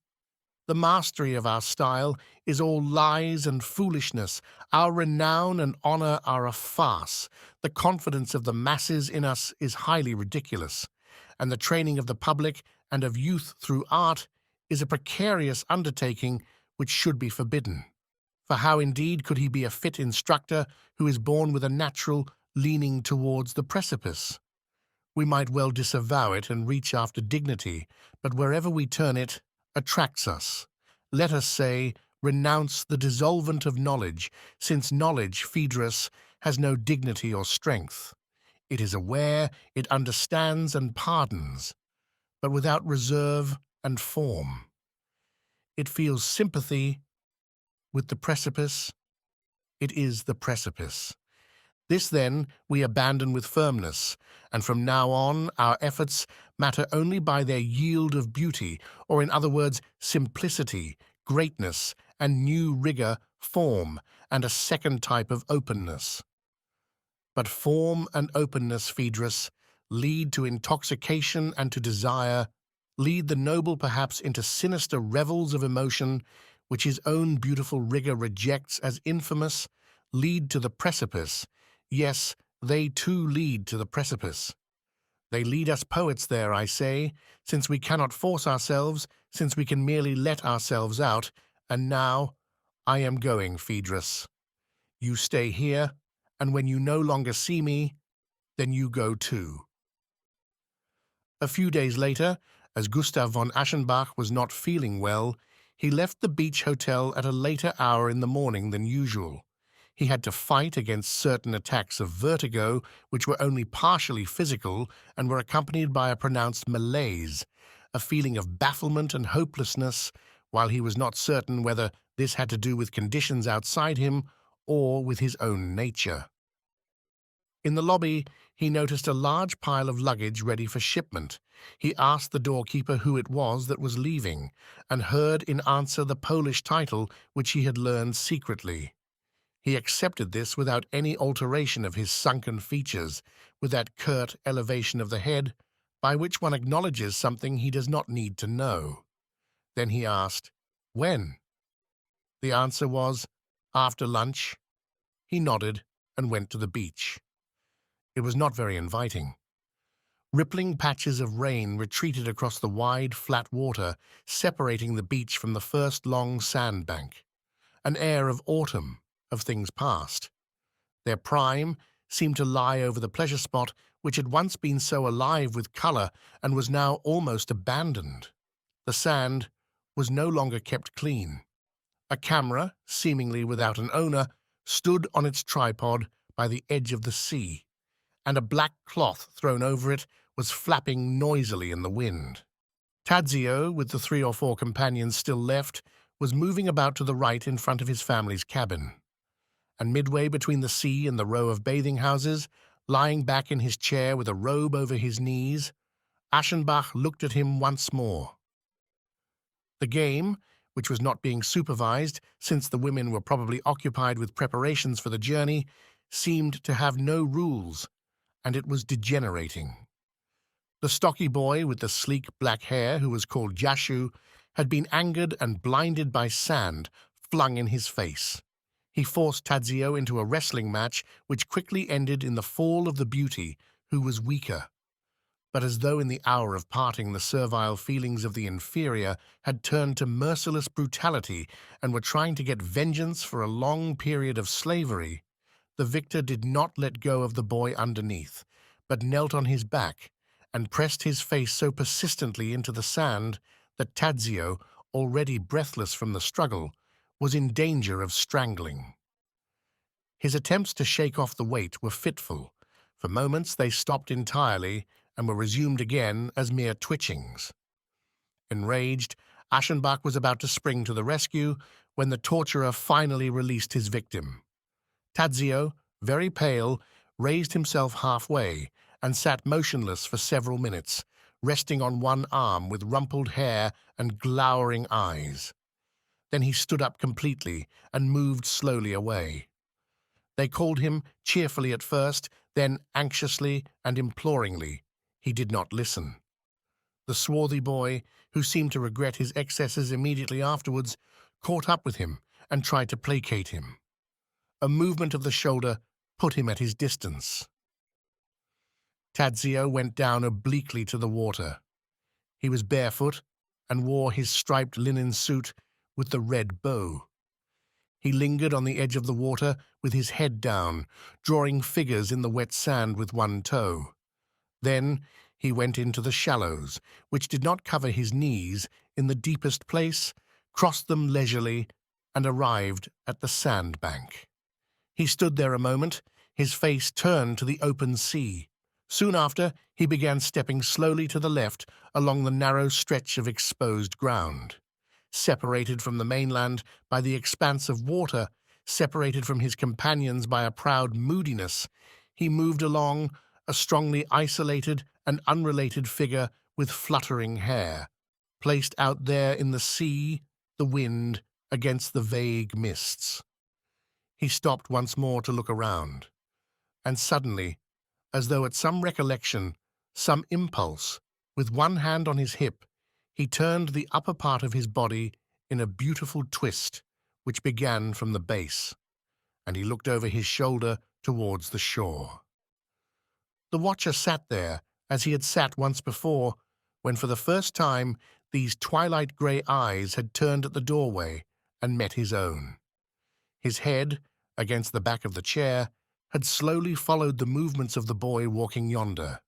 The mastery of our style is all lies and foolishness. Our renown and honor are a farce. The confidence of the masses in us is highly ridiculous, and the training of the public and of youth through art is a precarious undertaking which should be forbidden. For how indeed could he be a fit instructor who is born with a natural leaning towards the precipice? We might well disavow it and reach after dignity, but wherever we turn it, attracts us. Let us say, renounce the dissolvent of knowledge, since knowledge, Phaedrus, has no dignity or strength. It is aware, it understands and pardons, but without reserve and form. It feels sympathy with the precipice. It is the precipice. This, then, we abandon with firmness, and from now on our efforts matter only by their yield of beauty, or in other words, simplicity, greatness, and new rigor, form, and a second type of openness. But form and openness, Phaedrus, lead to intoxication and to desire, lead the noble perhaps into sinister revels of emotion, which his own beautiful rigor rejects as infamous, lead to the precipice. Yes, they too lead to the precipice. They lead us poets there, I say, since we cannot force ourselves, since we can merely let ourselves out. And now I am going, Phaedrus. You stay here, and when you no longer see me, then you go too. A few days later, as Gustav von Aschenbach was not feeling well, he left the beach hotel at a later hour in the morning than usual. He had to fight against certain attacks of vertigo, which were only partially physical and were accompanied by a pronounced malaise, a feeling of bafflement and hopelessness, while he was not certain whether this had to do with conditions outside him or with his own nature. In the lobby, he noticed a large pile of luggage ready for shipment. He asked the doorkeeper who it was that was leaving, and heard in answer the Polish title which he had learned secretly. He accepted this without any alteration of his sunken features, with that curt elevation of the head, by which one acknowledges something he does not need to know. Then he asked, "When?" The answer was, "After lunch." He nodded and went to the beach. It was not very inviting. Rippling patches of rain retreated across the wide, flat water, separating the beach from the first long sandbank. an air of autumn, of things past. Their prime seemed to lie over the pleasure spot which had once been so alive with colour and was now almost abandoned. The sand was no longer kept clean. A camera, seemingly without an owner, stood on its tripod by the edge of the sea, and a black cloth thrown over it was flapping noisily in the wind. Tadzio, with the 3 or 4 companions still left, was moving about to the right in front of his family's cabin. And midway between the sea and the row of bathing houses, lying back in his chair with a robe over his knees, Aschenbach looked at him once more. The game, which was not being supervised since the women were probably occupied with preparations for the journey, seemed to have no rules, and it was degenerating. The stocky boy with the sleek black hair, who was called Jashu, had been angered and blinded by sand flung in his face. He forced Tadzio into a wrestling match which quickly ended in the fall of the beauty, who was weaker. But as though in the hour of parting the servile feelings of the inferior had turned to merciless brutality and were trying to get vengeance for a long period of slavery, the victor did not let go of the boy underneath, but knelt on his back and pressed his face so persistently into the sand that Tadzio, already breathless from the struggle, was in danger of strangling. His attempts to shake off the weight were fitful. For moments they stopped entirely and were resumed again as mere twitchings. Enraged, Aschenbach was about to spring to the rescue when the torturer finally released his victim. Tadzio, very pale, raised himself halfway and sat motionless for several minutes, resting on one arm with rumpled hair and glowering eyes. Then he stood up completely and moved slowly away. They called him cheerfully at first, then anxiously and imploringly. He did not listen. The swarthy boy, who seemed to regret his excesses immediately afterwards, caught up with him and tried to placate him. A movement of the shoulder put him at his distance. Tadzio went down obliquely to the water. He was barefoot and wore his striped linen suit with the red bow. He lingered on the edge of the water with his head down, drawing figures in the wet sand with one toe. Then he went into the shallows, which did not cover his knees, in the deepest place, crossed them leisurely, and arrived at the sandbank. He stood there a moment, his face turned to the open sea. Soon after, he began stepping slowly to the left along the narrow stretch of exposed ground. Separated from the mainland by the expanse of water, separated from his companions by a proud moodiness, he moved along, a strongly isolated and unrelated figure with fluttering hair, placed out there in the sea, the wind, against the vague mists. He stopped once more to look around, and suddenly, as though at some recollection, some impulse, with one hand on his hip, he turned the upper part of his body in a beautiful twist, which began from the base, and he looked over his shoulder towards the shore. The watcher sat there, as he had sat once before, when for the first time these twilight-grey eyes had turned at the doorway and met his own. His head, against the back of the chair, had slowly followed the movements of the boy walking yonder.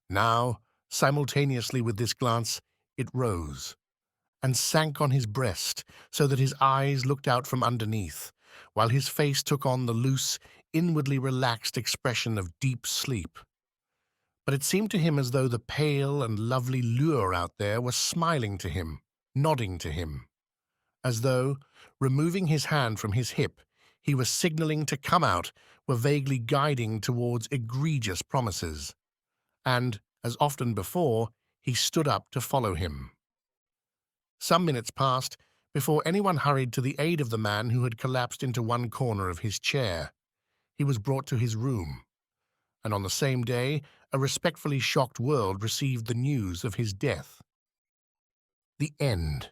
Now, simultaneously with this glance, it rose and sank on his breast so that his eyes looked out from underneath, while his face took on the loose, inwardly relaxed expression of deep sleep. But it seemed to him as though the pale and lovely lure out there was smiling to him, nodding to him, as though, removing his hand from his hip, he was signaling to come out, were vaguely guiding towards egregious promises. And, as often before, he stood up to follow him. Some minutes passed before anyone hurried to the aid of the man who had collapsed into one corner of his chair. He was brought to his room, and on the same day a respectfully shocked world received the news of his death. The end.